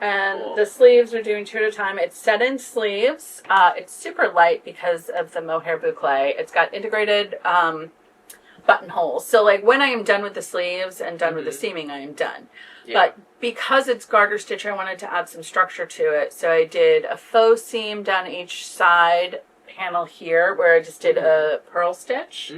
[SPEAKER 1] And
[SPEAKER 3] Cool.
[SPEAKER 1] the sleeves are doing 2 at a time. It's set in sleeves. It's super light because of the mohair boucle. It's got integrated buttonholes. So like when I am done with the sleeves and done with the seaming, I am done.
[SPEAKER 3] Yeah.
[SPEAKER 1] But because it's garter stitch, I wanted to add some structure to it. So I did a faux seam down each side panel here where I just did a purl stitch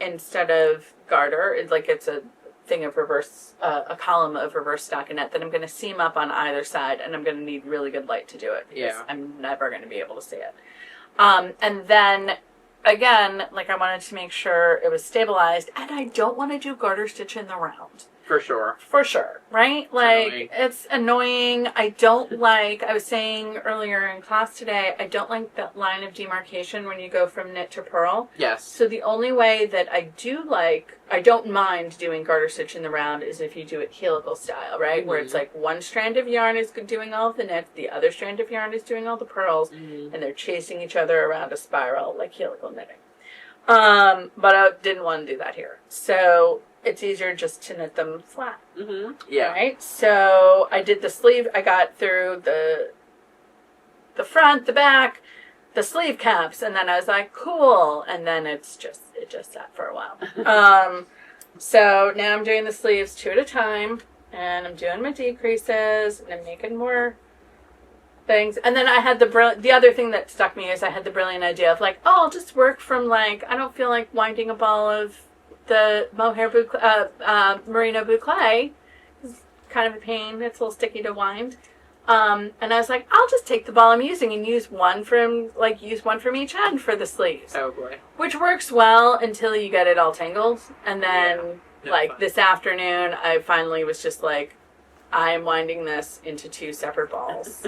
[SPEAKER 1] instead of garter. It's a thing of reverse, a column of reverse stockinette that I'm going to seam up on either side, and I'm going to need really good light to do it because I'm never going to be able to see it. And then again, like I wanted to make sure it was stabilized, and I don't want to do garter stitch in the round.
[SPEAKER 3] For sure.
[SPEAKER 1] For sure, right? Like,
[SPEAKER 3] annoying.
[SPEAKER 1] it's annoying. I don't like, I was saying earlier in class today, I don't like that line of demarcation when you go from knit to purl.
[SPEAKER 3] Yes.
[SPEAKER 1] So the only way that I don't mind doing garter stitch in the round is if you do it helical style, right? Where it's like one strand of yarn is doing all of the knits, the other strand of yarn is doing all the purls, and they're chasing each other around a spiral like helical knitting. But I didn't want to do that here. So it's easier just to knit them flat.
[SPEAKER 3] Yeah.
[SPEAKER 1] Right? So I did the sleeve. I got through the front, the back, the sleeve caps, and then I was like, cool. And then it just sat for a while. So now I'm doing the sleeves 2 at a time, and I'm doing my decreases, and I'm making more things. And then I had the other thing that stuck me is I had the brilliant idea of like, oh, I'll just work from like, I don't feel like winding a ball of the mohair merino boucle. It's kind of a pain. It's a little sticky to wind. And I was like, I'll just take the ball I'm using and use one from each end for the sleeves.
[SPEAKER 3] Oh boy.
[SPEAKER 1] Which works well until you get it all tangled. And then
[SPEAKER 3] fun.
[SPEAKER 1] this afternoon, I finally was just like, I'm winding this into 2 separate balls.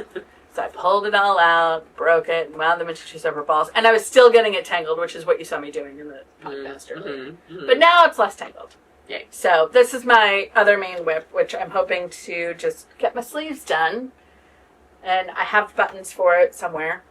[SPEAKER 1] So I pulled it all out, broke it, and wound them into 2 separate balls. And I was still getting it tangled, which is what you saw me doing in the podcast earlier. But now it's less tangled.
[SPEAKER 3] Yay.
[SPEAKER 1] So this is my other main whip, which I'm hoping to just get my sleeves done. And I have buttons for it somewhere.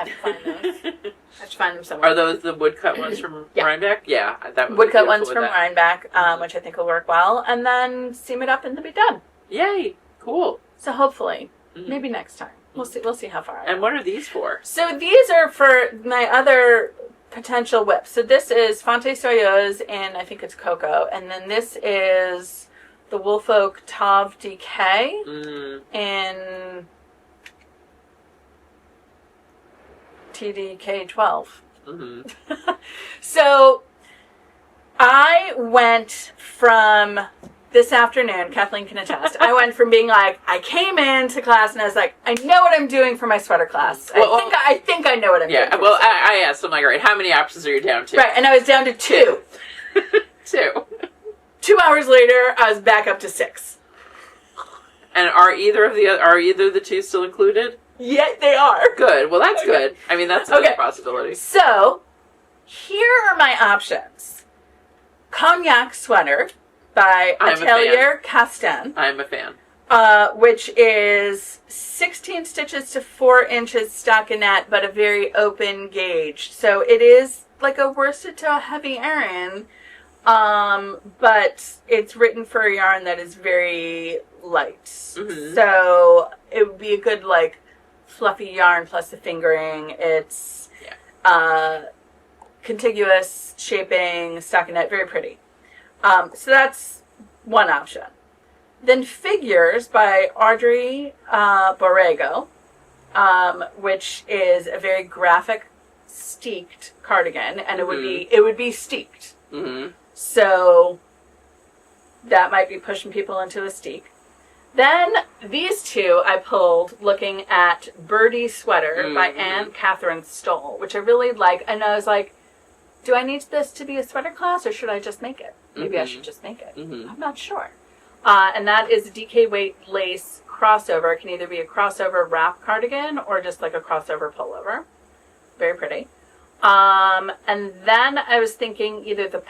[SPEAKER 1] I have to find those. I have to find them somewhere.
[SPEAKER 3] Are those the woodcut ones from Rhinebeck? Yeah, that would
[SPEAKER 1] woodcut
[SPEAKER 3] be
[SPEAKER 1] ones
[SPEAKER 3] with
[SPEAKER 1] from
[SPEAKER 3] that.
[SPEAKER 1] Rhinebeck, which I think will work well, and then seam it up and they'll be done.
[SPEAKER 3] Yay! Cool.
[SPEAKER 1] So hopefully,
[SPEAKER 3] Mhm.
[SPEAKER 1] maybe next time. We'll see. We'll see how far.
[SPEAKER 3] And what are these for?
[SPEAKER 1] So these are for my other potential whips. So this is Fonte Soyeuse and I think it's Cocoa, and then this is the Woolfolk Tauve DK in TDK 12.
[SPEAKER 3] Mm-hmm.
[SPEAKER 1] So I went from this afternoon, Kathleen can attest, I went from being like, I came into class and I was like, I know what I'm doing for my sweater class. I think I know what I'm doing.
[SPEAKER 3] Yeah, well, I asked, I'm like, all right, how many options are you down to?
[SPEAKER 1] Right, and I was down to 2.
[SPEAKER 3] 2.
[SPEAKER 1] 2 hours later, I was back up to 6.
[SPEAKER 3] And are either of the 2 still included?
[SPEAKER 1] Yeah, they are.
[SPEAKER 3] Good. Well, that's good. I mean, that's a possibility.
[SPEAKER 1] So, here are my options. Cognac Sweater by Atelier Castan.
[SPEAKER 3] I'm a fan.
[SPEAKER 1] Which is 16 stitches to 4 inches stockinette, but a very open gauge. So it is like a worsted to a heavy Aran, but it's written for a yarn that is very light. Mm-hmm. So it would be a good like fluffy yarn plus the fingering. It's contiguous shaping, stockinette, very pretty. So that's one option. Then Figures by Audrey Borrego, which is a very graphic steeked cardigan, and it would be steeked.
[SPEAKER 3] Mm-hmm.
[SPEAKER 1] So that might be pushing people into a steek. Then these 2 I pulled looking at Birdie Sweater by Anne Catherine Stoll, which I really like. And I was like, do I need this to be a sweater class or should I just make it? Maybe I should just make it. Mm-hmm. I'm not sure. And that is a DK weight lace crossover. It can either be a crossover wrap cardigan or just like a crossover pullover. Very pretty. And then I was thinking either the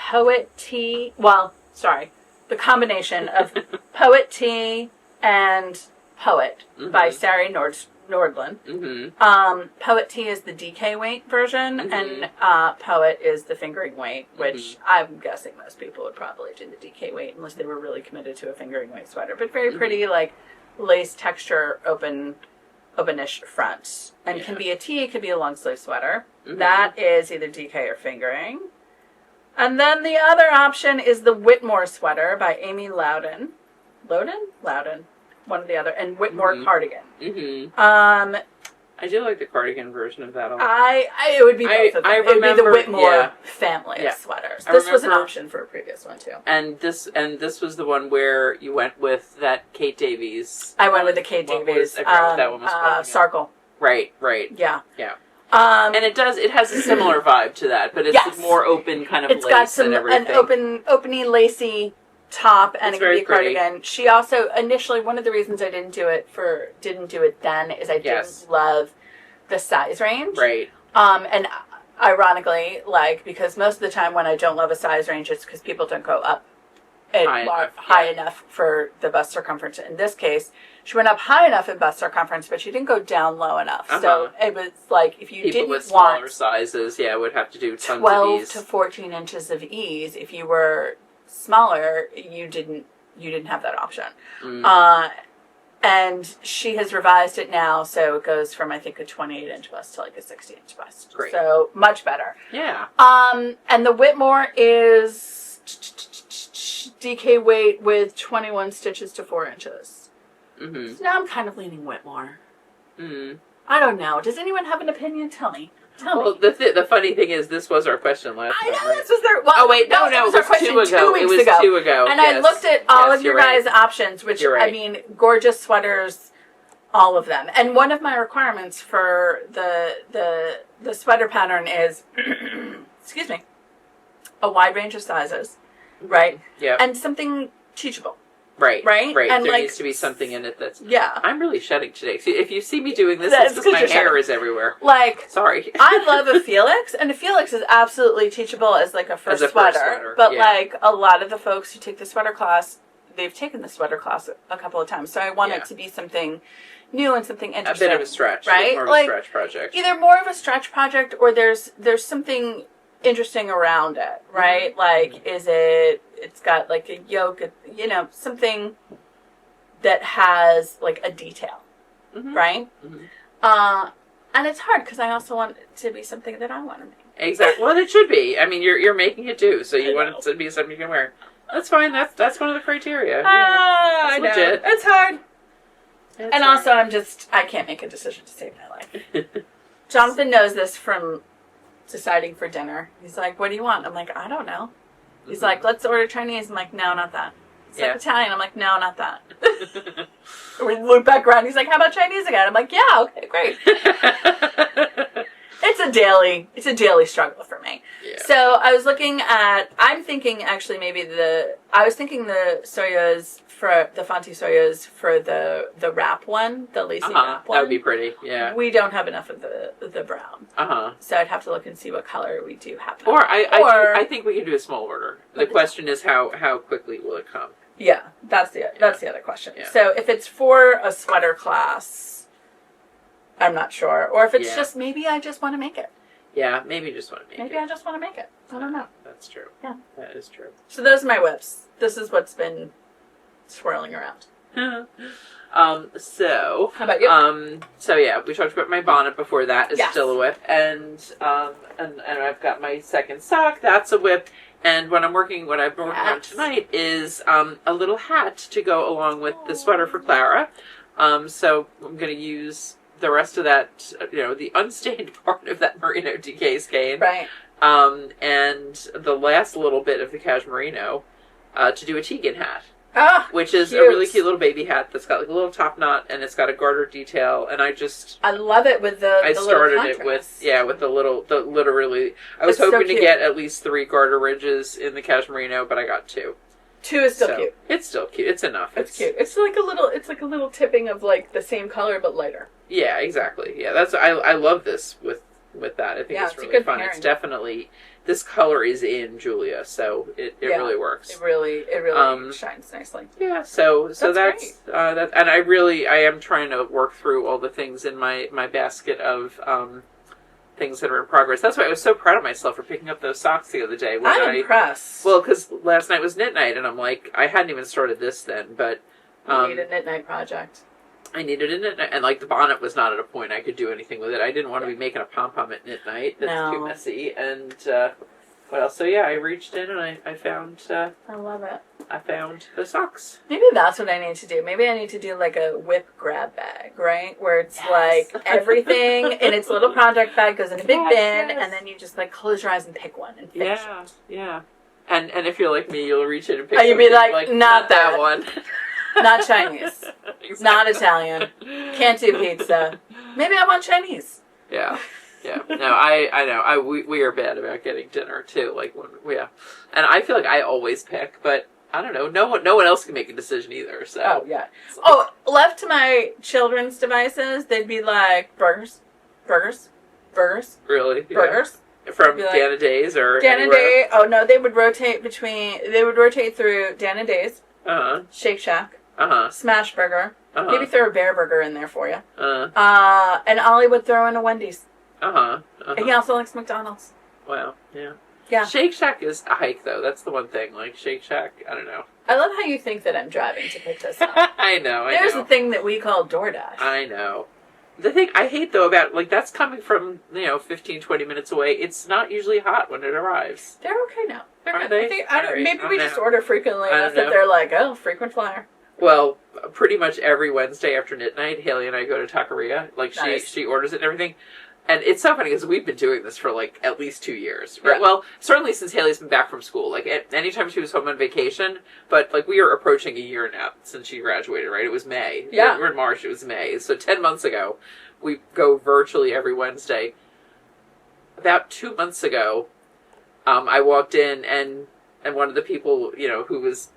[SPEAKER 1] the combination of Poet Tee and Poet by Sari Nordlund.
[SPEAKER 3] Mm-hmm.
[SPEAKER 1] Poet Tee is the DK weight version, and Poet is the fingering weight, which I'm guessing most people would probably do the DK weight unless they were really committed to a fingering weight sweater. But very pretty, like lace texture, openish front, and can be a tee, it could be a long sleeve sweater. That is either DK or fingering. And then the other option is the Whitmore sweater by Amy Loudon. Loudon, one or the other, and Whitmore cardigan.
[SPEAKER 3] Mm-hmm. I do like the cardigan version of that a lot.
[SPEAKER 1] It would be both of them. It would be the Whitmore family of sweaters. This was an option for a previous one too.
[SPEAKER 3] And this was the one where you went with that Kate Davies.
[SPEAKER 1] I went with the Kate Davies.
[SPEAKER 3] I forgot what that one was called.
[SPEAKER 1] Sarkle.
[SPEAKER 3] Right.
[SPEAKER 1] Yeah.
[SPEAKER 3] And it has a similar vibe to that, but it's more open kind of lace and everything.
[SPEAKER 1] It's got an openy, lacy top, and it can be a cardigan. She also initially, one of the reasons I didn't do it then is I didn't love the size range.
[SPEAKER 3] Right.
[SPEAKER 1] And ironically, like, because most of the time when I don't love a size range, it's because people don't go up high enough for the bust circumference. In this case, she went up high enough in bust circumference, but she didn't go down low enough. So it was like, if you
[SPEAKER 3] people
[SPEAKER 1] didn't
[SPEAKER 3] with smaller
[SPEAKER 1] want
[SPEAKER 3] sizes, would have to do tons
[SPEAKER 1] 12
[SPEAKER 3] of ease.
[SPEAKER 1] to 14 inches of ease. If you were smaller, you didn't have that option. And she has revised it now, so it goes from I think a 28-inch bust to like a 60-inch bust.
[SPEAKER 3] Great.
[SPEAKER 1] So much better.
[SPEAKER 3] Yeah.
[SPEAKER 1] And the Whitmore is DK weight with 21 stitches to 4 inches.
[SPEAKER 3] Mm-hmm.
[SPEAKER 1] So now I'm kind of leaning Whitmore.
[SPEAKER 3] Mm-hmm.
[SPEAKER 1] I don't know. Does anyone have an opinion? Tell me.
[SPEAKER 3] Well, the funny thing is, this was our question last time.
[SPEAKER 1] I know,
[SPEAKER 3] right?
[SPEAKER 1] this was their... Well,
[SPEAKER 3] oh, wait, no,
[SPEAKER 1] it was our question 2 weeks ago.
[SPEAKER 3] It was 2 ago.
[SPEAKER 1] And I looked at all of your guys' options, which,
[SPEAKER 3] You're right.
[SPEAKER 1] I mean, gorgeous sweaters, all of them. And one of my requirements for the sweater pattern is, excuse me, a wide range of sizes, right?
[SPEAKER 3] Yeah.
[SPEAKER 1] And something teachable.
[SPEAKER 3] Right.
[SPEAKER 1] And
[SPEAKER 3] there
[SPEAKER 1] like,
[SPEAKER 3] needs to be something in it that's...
[SPEAKER 1] Yeah.
[SPEAKER 3] I'm really shedding today. See, if you see me doing this,
[SPEAKER 1] That's
[SPEAKER 3] it's because my hair
[SPEAKER 1] shedding.
[SPEAKER 3] is everywhere.
[SPEAKER 1] Like...
[SPEAKER 3] Sorry.
[SPEAKER 1] I love a Felix, and a Felix is absolutely teachable as like a first sweater. But like a lot of the folks who take the sweater class, they've taken the sweater class a couple of times. So I want it to be something new and something
[SPEAKER 3] A
[SPEAKER 1] interesting.
[SPEAKER 3] bit of a stretch,
[SPEAKER 1] right?
[SPEAKER 3] More of
[SPEAKER 1] Like,
[SPEAKER 3] a stretch project.
[SPEAKER 1] Either more of a stretch project, or there's something interesting around it, right? Like, it's got like a yoke, something that has like a detail, right? And it's hard because I also want it to be something that I want to make.
[SPEAKER 3] Exactly. Well, it should be. I mean, you're making it too, so you want it to be something you can wear. That's fine. That's one of the criteria.
[SPEAKER 1] I know.
[SPEAKER 3] Legit.
[SPEAKER 1] It's hard.
[SPEAKER 3] It's
[SPEAKER 1] And also, I can't make a decision to save my life. Jonathan knows this from deciding for dinner. He's like, what do you want? I'm like, I don't know. He's like, let's order Chinese. I'm like, no, not that. He's like, Italian. I'm like, no, not that. We loop back around. He's like, how about Chinese again? I'm like, yeah, okay, great. It's a daily struggle for me.
[SPEAKER 3] Yeah.
[SPEAKER 1] So I was I'm thinking actually maybe the soyas the Fanti soyas for the wrap one, the lacy wrap one.
[SPEAKER 3] That would be pretty, yeah.
[SPEAKER 1] We don't have enough of the brown. So I'd have to look and see what color we do have.
[SPEAKER 3] Or I think we can do a small order. The question is how quickly will it come?
[SPEAKER 1] Yeah, that's the other question.
[SPEAKER 3] Yeah.
[SPEAKER 1] So if it's for a sweater class, I'm not sure. Or if it's just maybe I just want to make it.
[SPEAKER 3] Yeah, maybe just want to make it.
[SPEAKER 1] Maybe I just want to make it. I don't know.
[SPEAKER 3] That's true.
[SPEAKER 1] Yeah.
[SPEAKER 3] That is true.
[SPEAKER 1] So those are my whips. This is what's been swirling around.
[SPEAKER 3] So
[SPEAKER 1] how about you?
[SPEAKER 3] So yeah, we talked about my bonnet before that is still a whip, and I've got my second sock. That's a whip. And what I've been working on tonight is a little hat to go along with the sweater for Clara. So I'm going to use the rest of that, the unstained part of that merino DK skein.
[SPEAKER 1] Right.
[SPEAKER 3] And the last little bit of the cashmerino to do a Tegan hat. Which is
[SPEAKER 1] cute.
[SPEAKER 3] A really cute little baby hat that's got like a little top knot and it's got a garter detail, and I love it with
[SPEAKER 1] I
[SPEAKER 3] started
[SPEAKER 1] little
[SPEAKER 3] it with literally I was hoping to get at least 3 garter ridges in the cashmerino, but I got 2.
[SPEAKER 1] 2 is still cute.
[SPEAKER 3] It's still cute. It's enough.
[SPEAKER 1] It's cute. It's like a little tipping of like the same color but lighter.
[SPEAKER 3] Yeah, exactly. Yeah, that's I love this with that. I think it's really fun.
[SPEAKER 1] Pairing.
[SPEAKER 3] It's definitely, this color is in Julia, so it really works.
[SPEAKER 1] It really shines nicely.
[SPEAKER 3] Yeah, so that's
[SPEAKER 1] great.
[SPEAKER 3] and I am trying to work through all the things in my basket of things that are in progress. That's why I was so proud of myself for picking up those socks the other day.
[SPEAKER 1] I'm impressed.
[SPEAKER 3] Well, because last night was knit night, and I'm like, I hadn't even started this then, but
[SPEAKER 1] you need a knit night project.
[SPEAKER 3] I needed a knit night, and like the bonnet was not at a point I could do anything with it. I didn't want to be making a pom-pom at knit night. That's too messy. And what else? So yeah, I reached in and I found.
[SPEAKER 1] I love it.
[SPEAKER 3] I found the socks.
[SPEAKER 1] Maybe that's what I need to do. Maybe I need to do like a whip grab bag, right? Where it's like everything in its little project bag goes in a big bin, and then you just like close your eyes and pick one and finish it.
[SPEAKER 3] Yeah. And if you're like me, you'll reach in and pick.
[SPEAKER 1] You'll be like, not that
[SPEAKER 3] one.
[SPEAKER 1] Not Chinese.
[SPEAKER 3] Exactly.
[SPEAKER 1] Not Italian. Can't do pizza. Maybe I want Chinese.
[SPEAKER 3] Yeah. No, I know. We are bad about getting dinner too. Like and I feel like I always pick, but I don't know. No one else can make a decision either. So.
[SPEAKER 1] Oh yeah. Left to my children's devices, they'd be like burgers.
[SPEAKER 3] Really?
[SPEAKER 1] Burgers.
[SPEAKER 3] Yeah. From Dana Days or
[SPEAKER 1] Dana Day. Oh no, they would rotate through Dana Days. Shake Shack. Smash Burger. Maybe throw a Bear Burger in there for you. And Ollie would throw in a Wendy's. And he also likes McDonald's.
[SPEAKER 3] Wow. Yeah.
[SPEAKER 1] Yeah.
[SPEAKER 3] Shake Shack is a hike though. That's the one thing. Like Shake Shack, I don't know.
[SPEAKER 1] I love how you think that I'm driving to pick this up.
[SPEAKER 3] I know.
[SPEAKER 1] There's a thing that we call DoorDash.
[SPEAKER 3] I know. The thing I hate though about that's coming from 15, 20 minutes away. It's not usually hot when it arrives.
[SPEAKER 1] They're okay now.
[SPEAKER 3] Are they?
[SPEAKER 1] Maybe we just order frequently enough that they're like, frequent flyer.
[SPEAKER 3] Well, pretty much every Wednesday after knit night, Haley and I go to Taqueria. Like she orders it and everything. And it's so funny because we've been doing this for like at least 2 years, right? Yeah. Well, certainly since Haley's been back from school. Like anytime she was home on vacation, but like we are approaching a year now since she graduated, right? It was May.
[SPEAKER 1] Yeah.
[SPEAKER 3] We're in March. It was May. So 10 months ago, we go virtually every Wednesday. About 2 months ago, I walked in and one of the people, who was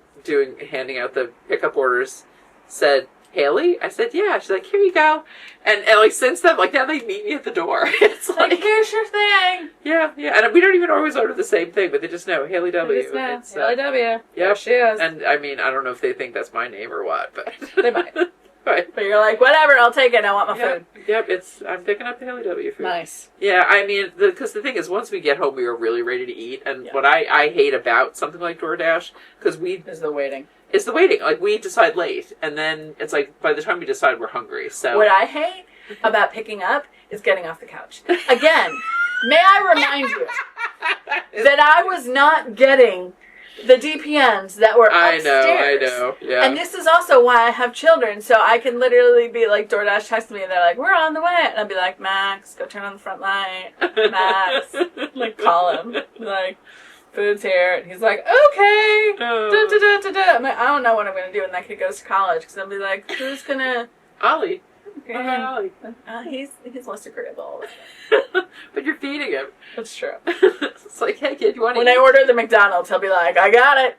[SPEAKER 3] handing out the pickup orders said, Haley? I said, yeah. She's like, here you go. And like since then, like now they meet me at the door. It's like,
[SPEAKER 1] here's your thing.
[SPEAKER 3] Yeah. And we don't even always order the same thing, but they just know Haley W.
[SPEAKER 1] They just know. Haley W.
[SPEAKER 3] Yeah,
[SPEAKER 1] she is.
[SPEAKER 3] And I mean, I don't know if they think that's my name or what, but
[SPEAKER 1] they might.
[SPEAKER 3] Right.
[SPEAKER 1] But you're like, whatever, I'll take it. I want my food.
[SPEAKER 3] Yep, I'm picking up the Haley W food.
[SPEAKER 1] Nice.
[SPEAKER 3] Yeah, I mean, because the thing is, once we get home, we are really ready to eat. And what I hate about something like DoorDash, because
[SPEAKER 1] is the waiting.
[SPEAKER 3] It's the waiting. Like, we decide late, and then it's like, by the time we decide, we're hungry. So
[SPEAKER 1] what I hate about picking up is getting off the couch. Again, may I remind you that I was not getting the DPNs that were upstairs.
[SPEAKER 3] I know, yeah.
[SPEAKER 1] And this is also why I have children, so I can literally be like, DoorDash texts me, and they're like, we're on the way. And I'll be like, Max, go turn on the front light. Max. Like, call him. Like, food's here. And he's like, okay. I'm like, I don't know what I'm going to do when that kid goes to college, because I'll be like, who's going to...
[SPEAKER 3] Ollie.
[SPEAKER 1] Okay.
[SPEAKER 3] Ollie.
[SPEAKER 1] He's less agreeable.
[SPEAKER 3] But you're feeding him.
[SPEAKER 1] That's true.
[SPEAKER 3] It's like, hey kid, you want to
[SPEAKER 1] When I order the McDonald's, he'll be like, I got it.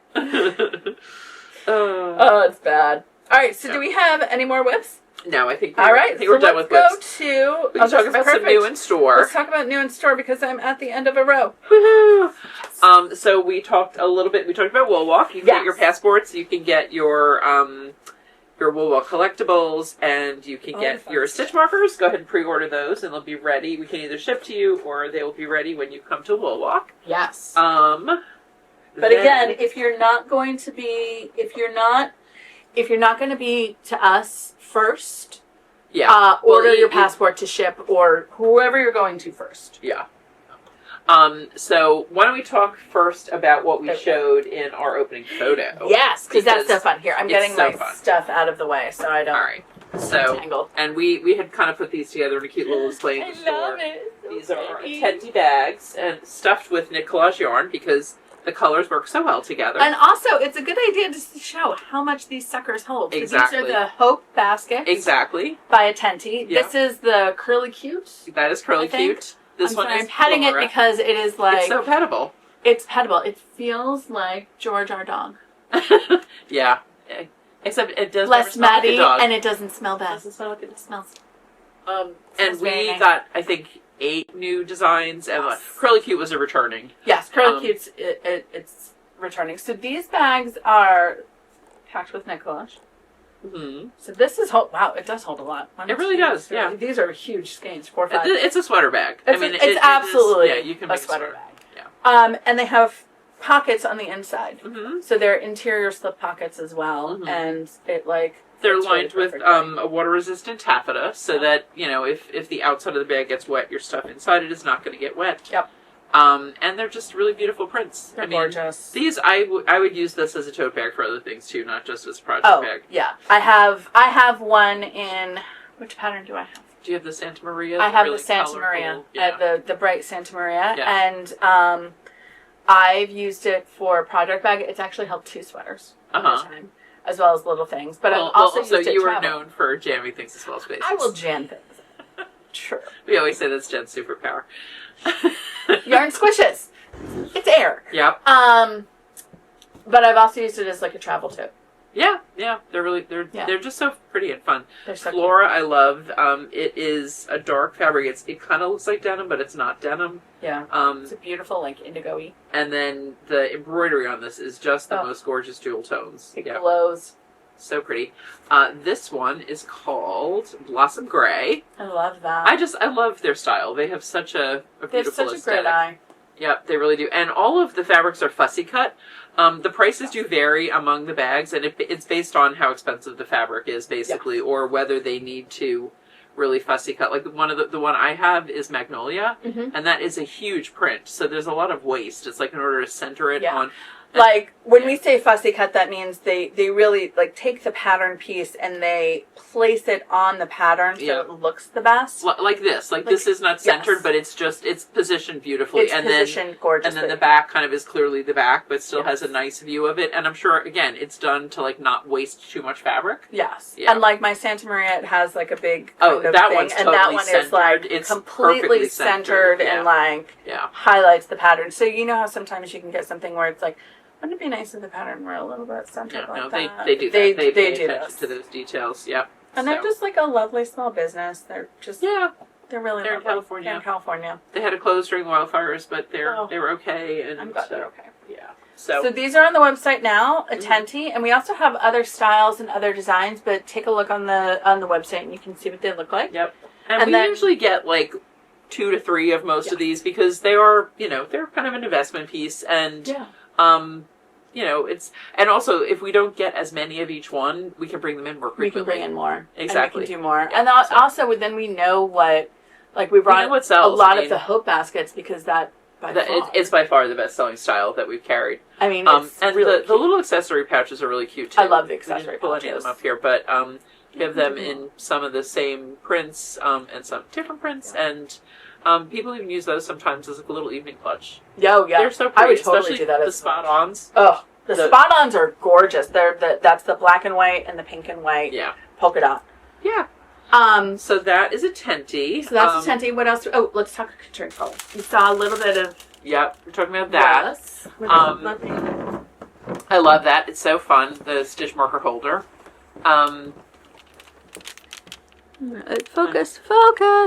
[SPEAKER 1] Oh, it's bad. All right, so do we have any more whips?
[SPEAKER 3] No, I think
[SPEAKER 1] So
[SPEAKER 3] we're done with whips.
[SPEAKER 1] Let's go to...
[SPEAKER 3] We can talk about some new in store.
[SPEAKER 1] Let's talk about new in store, because I'm at the end of a row.
[SPEAKER 3] Woohoo! So we talked a little bit, we talked about Wool Walk. You can get your passports, you can get your Wool Walk collectibles, and you can get your stitch markers. Go ahead and pre-order those, and they'll be ready. We can either ship to you, or they will be ready when you come to Wool Walk.
[SPEAKER 1] Yes.
[SPEAKER 3] But
[SPEAKER 1] again, if you're not going to be to us first, order your passport to ship, or whoever you're going to first.
[SPEAKER 3] Yeah. So why don't we talk first about what we showed in our opening photo?
[SPEAKER 1] Yes, because that's so fun. Here, I'm getting
[SPEAKER 3] so
[SPEAKER 1] my
[SPEAKER 3] fun.
[SPEAKER 1] stuff out of the way so I don't.
[SPEAKER 3] All right. So,
[SPEAKER 1] tangle.
[SPEAKER 3] And we had kind of put these together in a cute little display in the store.
[SPEAKER 1] I love it.
[SPEAKER 3] These are Teddy bags and stuffed with knit collage yarn, because the colors work so well together.
[SPEAKER 1] And also, it's a good idea to show how much these suckers hold.
[SPEAKER 3] Exactly.
[SPEAKER 1] These are the Hope baskets.
[SPEAKER 3] Exactly.
[SPEAKER 1] By Atenti.
[SPEAKER 3] Yeah.
[SPEAKER 1] This is the Curly Cute.
[SPEAKER 3] That is Curly Cute. This one is
[SPEAKER 1] I'm petting
[SPEAKER 3] Flora.
[SPEAKER 1] it because it is like...
[SPEAKER 3] It's so petable.
[SPEAKER 1] It's petable. It feels like George, our dog.
[SPEAKER 3] Yeah. Except it does
[SPEAKER 1] less
[SPEAKER 3] smell like a
[SPEAKER 1] matty,
[SPEAKER 3] dog.
[SPEAKER 1] and it doesn't smell bad.
[SPEAKER 3] It doesn't smell like
[SPEAKER 1] It smells.
[SPEAKER 3] and we
[SPEAKER 1] very nice.
[SPEAKER 3] got, I think, 8 new designs, and Curly Cute was a returning.
[SPEAKER 1] Yes, Curly Cute's it's returning. So these bags are packed with knit collage.
[SPEAKER 3] Mm-hmm.
[SPEAKER 1] So this is wow, it does hold a lot.
[SPEAKER 3] It really does. Yeah,
[SPEAKER 1] these are huge skeins. 4, 5.
[SPEAKER 3] It's a sweater bag.
[SPEAKER 1] It's absolutely
[SPEAKER 3] you can make
[SPEAKER 1] a sweater bag.
[SPEAKER 3] Yeah.
[SPEAKER 1] And they have pockets on the inside,
[SPEAKER 3] Mm-hmm.
[SPEAKER 1] so they're interior slip pockets as well,
[SPEAKER 3] Mm-hmm.
[SPEAKER 1] and
[SPEAKER 3] they're
[SPEAKER 1] it's
[SPEAKER 3] lined
[SPEAKER 1] really
[SPEAKER 3] with
[SPEAKER 1] perfect.
[SPEAKER 3] a water-resistant taffeta, so that if the outside of the bag gets wet, your stuff inside it is not going to get wet.
[SPEAKER 1] Yep.
[SPEAKER 3] And they're just really beautiful prints.
[SPEAKER 1] They're gorgeous.
[SPEAKER 3] These I would use this as a tote bag for other things too, not just as a project bag.
[SPEAKER 1] Yeah. I have one in which pattern do I have?
[SPEAKER 3] Do you have the Santa Maria?
[SPEAKER 1] I have
[SPEAKER 3] really
[SPEAKER 1] the Santa
[SPEAKER 3] colorful,
[SPEAKER 1] Maria,
[SPEAKER 3] yeah.
[SPEAKER 1] the bright Santa Maria,
[SPEAKER 3] Yeah.
[SPEAKER 1] and I've used it for a project bag. It's actually held 2 sweaters at a time, as well as little things. But I've also used it to
[SPEAKER 3] you were
[SPEAKER 1] travel.
[SPEAKER 3] known for jamming things as well as spaces.
[SPEAKER 1] I will jam things. True.
[SPEAKER 3] We always say that's Jen's superpower.
[SPEAKER 1] Yarn squishes. It's air.
[SPEAKER 3] Yep.
[SPEAKER 1] But I've also used it as like a travel tip.
[SPEAKER 3] Yeah. They're just so pretty and fun.
[SPEAKER 1] They're so
[SPEAKER 3] Flora, I love. It is a dark fabric. It kind of looks like denim, but it's not denim.
[SPEAKER 1] Yeah. It's a beautiful, like, indigo-y.
[SPEAKER 3] And then the embroidery on this is just the most gorgeous jewel tones.
[SPEAKER 1] It glows.
[SPEAKER 3] So pretty. This one is called Blossom Gray.
[SPEAKER 1] I love that.
[SPEAKER 3] I love their style. They have such a
[SPEAKER 1] They have
[SPEAKER 3] beautiful
[SPEAKER 1] such
[SPEAKER 3] aesthetic.
[SPEAKER 1] a great eye.
[SPEAKER 3] Yep, they really do. And all of the fabrics are fussy cut. The prices do vary among the bags, and it's based on how expensive the fabric is, basically, or whether they need to really fussy cut. Like the one I have is Magnolia, and that is a huge print. So there's a lot of waste. It's like in order to center it on.
[SPEAKER 1] Like, when we say fussy cut, that means they really, like, take the pattern piece and they place it on the pattern so it looks the best.
[SPEAKER 3] Like this. Like this is not centered, but it's positioned beautifully.
[SPEAKER 1] It's positioned gorgeously.
[SPEAKER 3] And then the back kind of is clearly the back, but still has a nice view of it. And I'm sure, again, it's done to, like, not waste too much fabric.
[SPEAKER 1] Yes.
[SPEAKER 3] Yeah.
[SPEAKER 1] And, like, my Santa Maria, it has, like, a big
[SPEAKER 3] that
[SPEAKER 1] thing.
[SPEAKER 3] one's
[SPEAKER 1] and
[SPEAKER 3] totally
[SPEAKER 1] that one
[SPEAKER 3] centered.
[SPEAKER 1] is, like,
[SPEAKER 3] It's
[SPEAKER 1] completely
[SPEAKER 3] perfectly
[SPEAKER 1] centered and, like, highlights the pattern. So you know how sometimes you can get something where it's like, wouldn't it be nice if the pattern were a little bit centered like that?
[SPEAKER 3] They do that. They pay attention to those details. Yep.
[SPEAKER 1] And they're just like a lovely small business. They're just they're really
[SPEAKER 3] they're in
[SPEAKER 1] lovely.
[SPEAKER 3] California.
[SPEAKER 1] They're in California.
[SPEAKER 3] They had to close during the wildfires, but they were okay. And
[SPEAKER 1] I'm glad they're okay.
[SPEAKER 3] Yeah.
[SPEAKER 1] So these are on the website now, a tenty, and we also have other styles and other designs. But take a look on the website, and you can see what they look like.
[SPEAKER 3] Yep. And we usually get like 2 to 3 of most of these because they are, they're kind of an investment piece, and it's, and also if we don't get as many of each one, we can bring them in more frequently.
[SPEAKER 1] We can bring in more.
[SPEAKER 3] Exactly.
[SPEAKER 1] And we can do more. And also then we know what, like we brought
[SPEAKER 3] what sells.
[SPEAKER 1] a lot of the Hope baskets because
[SPEAKER 3] it's by far the best-selling style that we've carried.
[SPEAKER 1] I mean, it's
[SPEAKER 3] and
[SPEAKER 1] really
[SPEAKER 3] the little accessory pouches are really cute too.
[SPEAKER 1] I love the accessory
[SPEAKER 3] pouches. Pull any of them up here, but we have them in some of the same prints and some different prints, and people even use those sometimes as like a little evening clutch.
[SPEAKER 1] Yeah,
[SPEAKER 3] they're so pretty.
[SPEAKER 1] I would totally
[SPEAKER 3] especially
[SPEAKER 1] do that.
[SPEAKER 3] The spot-ons.
[SPEAKER 1] Oh, the spot-ons are gorgeous. That's the black and white and the pink and white.
[SPEAKER 3] Yeah.
[SPEAKER 1] Polka dot.
[SPEAKER 3] Yeah. So that is a tenty.
[SPEAKER 1] So that's a tenty. What else? Oh, let's talk control color. We saw a little bit of.
[SPEAKER 3] Yep, we're talking about that.
[SPEAKER 1] Yes.
[SPEAKER 3] I love that. It's so fun. The stitch marker holder.
[SPEAKER 1] Focus.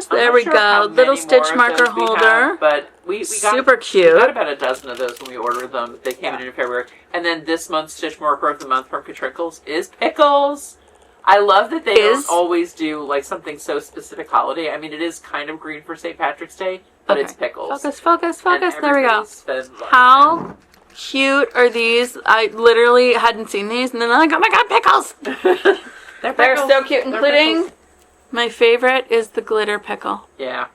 [SPEAKER 1] There we go. Little stitch marker holder.
[SPEAKER 3] But we got
[SPEAKER 1] super cute.
[SPEAKER 3] We got about a dozen of those when we ordered them. They came in February. And then this month's stitch marker of the month from Chronicles is pickles. I love that they don't always do like something so specific holiday. I mean, it is kind of green for St. Patrick's Day, but it's pickles.
[SPEAKER 1] Focus. There we go.
[SPEAKER 3] How
[SPEAKER 1] cute are these? I literally hadn't seen these, and then I'm like, oh my god, pickles! They're so cute, including my favorite is the glitter pickle.
[SPEAKER 3] Yeah,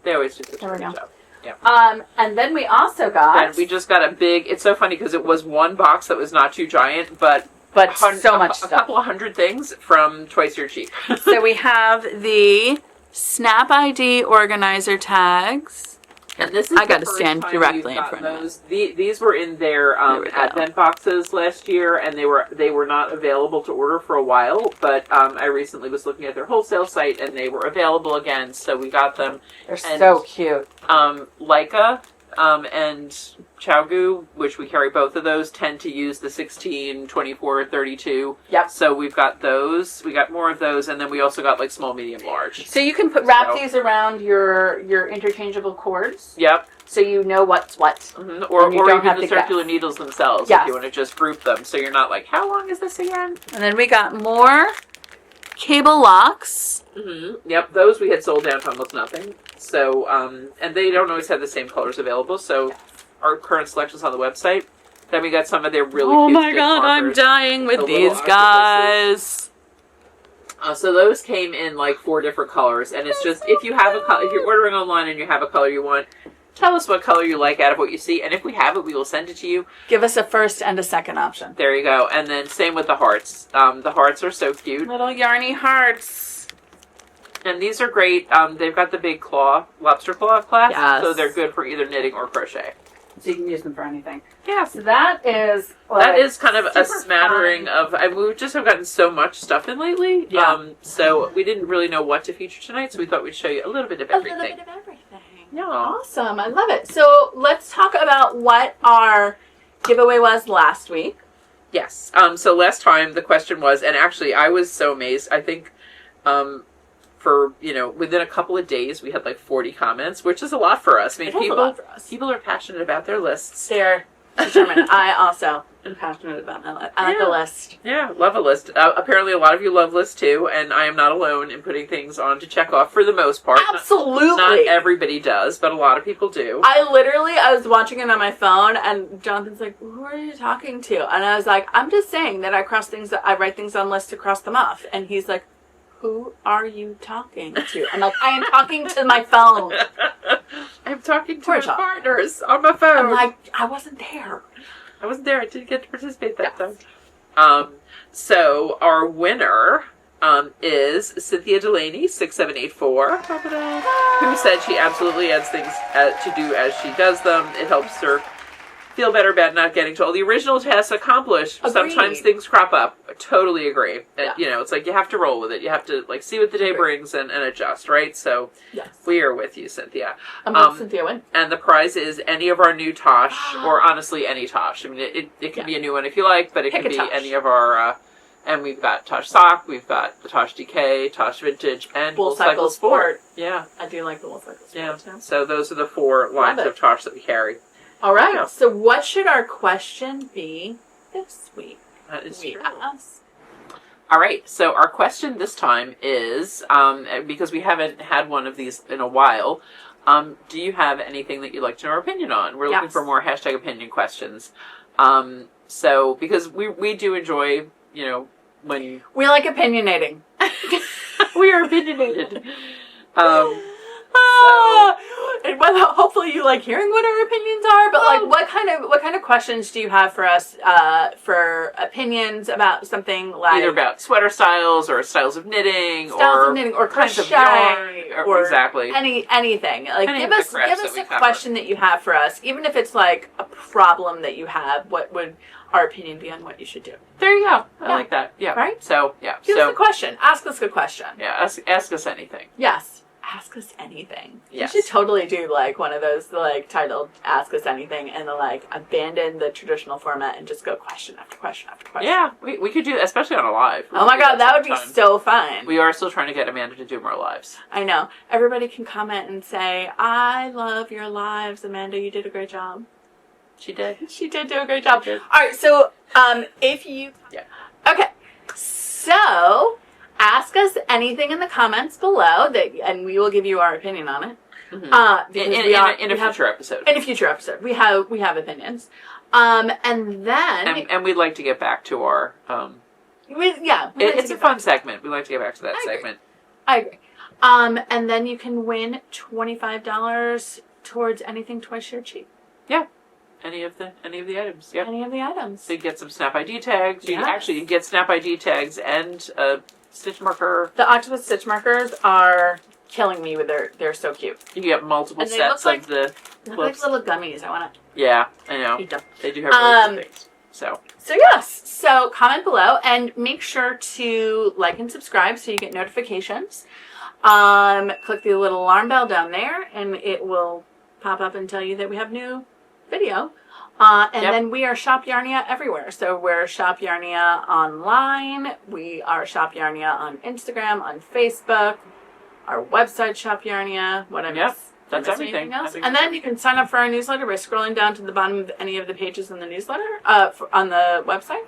[SPEAKER 3] they always do such a good job.
[SPEAKER 1] Yeah. And then we also got.
[SPEAKER 3] And we just got a big. It's so funny because it was one box that was not too giant, but
[SPEAKER 1] so much stuff.
[SPEAKER 3] A couple of hundred things from Twice Your Cheap.
[SPEAKER 1] So we have the Snap ID organizer tags.
[SPEAKER 3] And this is
[SPEAKER 1] I got to stand directly in front of
[SPEAKER 3] those. These were in their Advent boxes last year, and they were not available to order for a while. But I recently was looking at their wholesale site, and they were available again, so we got them.
[SPEAKER 1] They're so cute.
[SPEAKER 3] Leica and Chowgu, which we carry both of those, tend to use the 16, 24, 32.
[SPEAKER 1] Yep.
[SPEAKER 3] So we've got those. We got more of those, and then we also got like small, medium, large.
[SPEAKER 1] So you can wrap these around your interchangeable cords.
[SPEAKER 3] Yep.
[SPEAKER 1] So you know what's what.
[SPEAKER 3] Mm-hmm. Or even the circular needles themselves if you want to just group them. So you're not like, how long is this again?
[SPEAKER 1] And then we got more cable locks.
[SPEAKER 3] Mm-hmm. Yep, those we had sold down to almost nothing. So, and they don't always have the same colors available. So our current selection's on the website. Then we got some of their really cute
[SPEAKER 1] my god, I'm dying with these guys.
[SPEAKER 3] So those came in like 4 different colors, and it's just if you're ordering online and you have a color you want, tell us what color you like out of what you see, and if we have it, we will send it to you.
[SPEAKER 1] Give us a first and a second option.
[SPEAKER 3] There you go. And then same with the hearts. The hearts are so cute.
[SPEAKER 1] Little yarny hearts.
[SPEAKER 3] And these are great. They've got the big lobster claw clasp, so they're good for either knitting or crochet.
[SPEAKER 1] So you can use them for anything.
[SPEAKER 3] Yeah.
[SPEAKER 1] So that is
[SPEAKER 3] kind of a smattering of. We just have gotten so much stuff in lately.
[SPEAKER 1] Yeah.
[SPEAKER 3] So we didn't really know what to feature tonight, so we thought we'd show you a little bit of everything.
[SPEAKER 1] Yeah. Awesome. I love it. So let's talk about what our giveaway was last week.
[SPEAKER 3] Yes. So last time the question was, and actually I was so amazed. I think. For within a couple of days, we had like 40 comments, which is a lot for us. I mean, people are passionate about their lists.
[SPEAKER 1] They're determined. I also am passionate about my list. I like a list.
[SPEAKER 3] Yeah, love a list. Apparently, a lot of you love lists too, and I am not alone in putting things on to check off for the most part.
[SPEAKER 1] Absolutely,
[SPEAKER 3] not everybody does, but a lot of people do.
[SPEAKER 1] I was watching it on my phone, and Jonathan's like, "Who are you talking to?" And I was like, "I'm just saying that I write things on lists to cross them off." And he's like, who are you talking to? I'm like, I am talking to my phone.
[SPEAKER 3] I'm talking to my partners on my phone.
[SPEAKER 1] I'm like, I wasn't there.
[SPEAKER 3] I didn't get to participate that time. So our winner is Cynthia Delaney, 6784, who said she absolutely adds things to do as she does them. It helps her feel better about not getting to all the original tasks accomplished.
[SPEAKER 1] Agreed.
[SPEAKER 3] Sometimes things crop up. I totally agree. It's like you have to roll with it. You have to see what the day brings and adjust, right? So we are with you, Cynthia.
[SPEAKER 1] I'm with Cynthia win.
[SPEAKER 3] And the prize is any of our new Tosh, or honestly any Tosh. I mean, it can be a new one if you like, but it can be any of our. And we've got Tosh Sock, we've got the Tosh DK, Tosh Vintage, and Wool Cycle Sport. Yeah.
[SPEAKER 1] I do like the Wool Cycle Sport.
[SPEAKER 3] Yeah. So those are the 4 lines of Tosh that we carry.
[SPEAKER 1] All right.
[SPEAKER 3] Yeah.
[SPEAKER 1] So what should our question be this week?
[SPEAKER 3] That is
[SPEAKER 1] We
[SPEAKER 3] true.
[SPEAKER 1] ask.
[SPEAKER 3] All right. So our question this time is, because we haven't had one of these in a while, do you have anything that you'd like to know our opinion on? We're looking
[SPEAKER 1] Yes.
[SPEAKER 3] for more hashtag opinion questions. So because we do enjoy, when
[SPEAKER 1] We like opinionating.
[SPEAKER 3] we are opinionated.
[SPEAKER 1] And well, hopefully you like hearing what our opinions are, but like what kind of questions do you have for us for opinions about something like
[SPEAKER 3] Either about sweater styles or styles of knitting
[SPEAKER 1] or
[SPEAKER 3] kinds of
[SPEAKER 1] crochet
[SPEAKER 3] yarn
[SPEAKER 1] or
[SPEAKER 3] exactly.
[SPEAKER 1] anything. Like
[SPEAKER 3] Any
[SPEAKER 1] give
[SPEAKER 3] of the
[SPEAKER 1] us
[SPEAKER 3] crafts that we
[SPEAKER 1] a
[SPEAKER 3] cover.
[SPEAKER 1] question that you have for us, even if it's like a problem that you have. What would our opinion be on what you should do?
[SPEAKER 3] There you go. I
[SPEAKER 1] Yeah.
[SPEAKER 3] like that. Yeah.
[SPEAKER 1] Right?
[SPEAKER 3] So yeah.
[SPEAKER 1] Give us a question. Ask us a question.
[SPEAKER 3] Yeah. Ask us anything.
[SPEAKER 1] Yes. Ask us anything.
[SPEAKER 3] Yes.
[SPEAKER 1] You should totally do like one of those like titled "Ask Us Anything" and like abandon the traditional format and just go question after question after question.
[SPEAKER 3] Yeah, we could do that, especially on a live.
[SPEAKER 1] Oh my god, that would be
[SPEAKER 3] sometime.
[SPEAKER 1] so fun.
[SPEAKER 3] We are still trying to get Amanda to do more lives.
[SPEAKER 1] I know. Everybody can comment and say, "I love your lives, Amanda. You did a great job."
[SPEAKER 3] She did.
[SPEAKER 1] She did do a great job.
[SPEAKER 3] She did.
[SPEAKER 1] All right, so if you okay, so ask us anything in the comments below and we will give you our opinion on it.
[SPEAKER 3] Mm-hmm.
[SPEAKER 1] Because
[SPEAKER 3] In a future episode.
[SPEAKER 1] In a future episode, we have opinions, and then
[SPEAKER 3] And we'd like to get back to our. It's a fun segment. We like to get back to that segment.
[SPEAKER 1] I agree. And then you can win $25 towards anything Twice Shared Cheap.
[SPEAKER 3] Yeah. Any of the items. Yeah.
[SPEAKER 1] Any of the items.
[SPEAKER 3] So you get some Snap ID tags. You
[SPEAKER 1] Yes.
[SPEAKER 3] actually get Snap ID tags and a stitch marker.
[SPEAKER 1] The octopus stitch markers are killing me with they're so cute.
[SPEAKER 3] You get multiple
[SPEAKER 1] And they
[SPEAKER 3] sets
[SPEAKER 1] look
[SPEAKER 3] of the
[SPEAKER 1] They're
[SPEAKER 3] clips.
[SPEAKER 1] like little gummies. I want to
[SPEAKER 3] Yeah, I know.
[SPEAKER 1] eat them.
[SPEAKER 3] They do have really good things. So
[SPEAKER 1] yes. So comment below and make sure to like and subscribe so you get notifications. Click the little alarm bell down there and it will pop up and tell you that we have new video. Then we are Shop Yarnia everywhere. So we're Shop Yarnia online. We are Shop Yarnia on Instagram, on Facebook. Our website, Shop Yarnia. What I
[SPEAKER 3] Yep.
[SPEAKER 1] miss?
[SPEAKER 3] That's
[SPEAKER 1] Did I miss
[SPEAKER 3] everything.
[SPEAKER 1] anything else?
[SPEAKER 3] I think
[SPEAKER 1] And
[SPEAKER 3] that's
[SPEAKER 1] then you can sign up for our newsletter by scrolling down to the bottom of any of the pages in the newsletter on the website.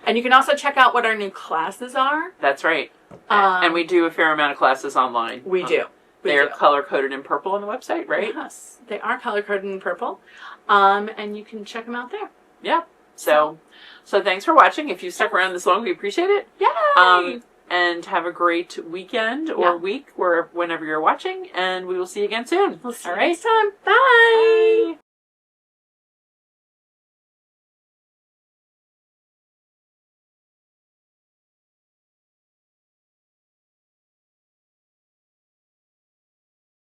[SPEAKER 1] And you can also check out what our new classes are.
[SPEAKER 3] That's right. And we do a fair amount of classes online.
[SPEAKER 1] We do.
[SPEAKER 3] They're color-coded in purple on the website, right?
[SPEAKER 1] Yes, they are color-coded in purple. And you can check them out there.
[SPEAKER 3] Yeah. So thanks for watching. If you stuck around this long, we appreciate it.
[SPEAKER 1] Yay!
[SPEAKER 3] And have a great weekend or week whenever you're watching. And we will see you again soon.
[SPEAKER 1] We'll see
[SPEAKER 3] All
[SPEAKER 1] you
[SPEAKER 3] right.
[SPEAKER 1] next time. Bye.
[SPEAKER 3] Bye.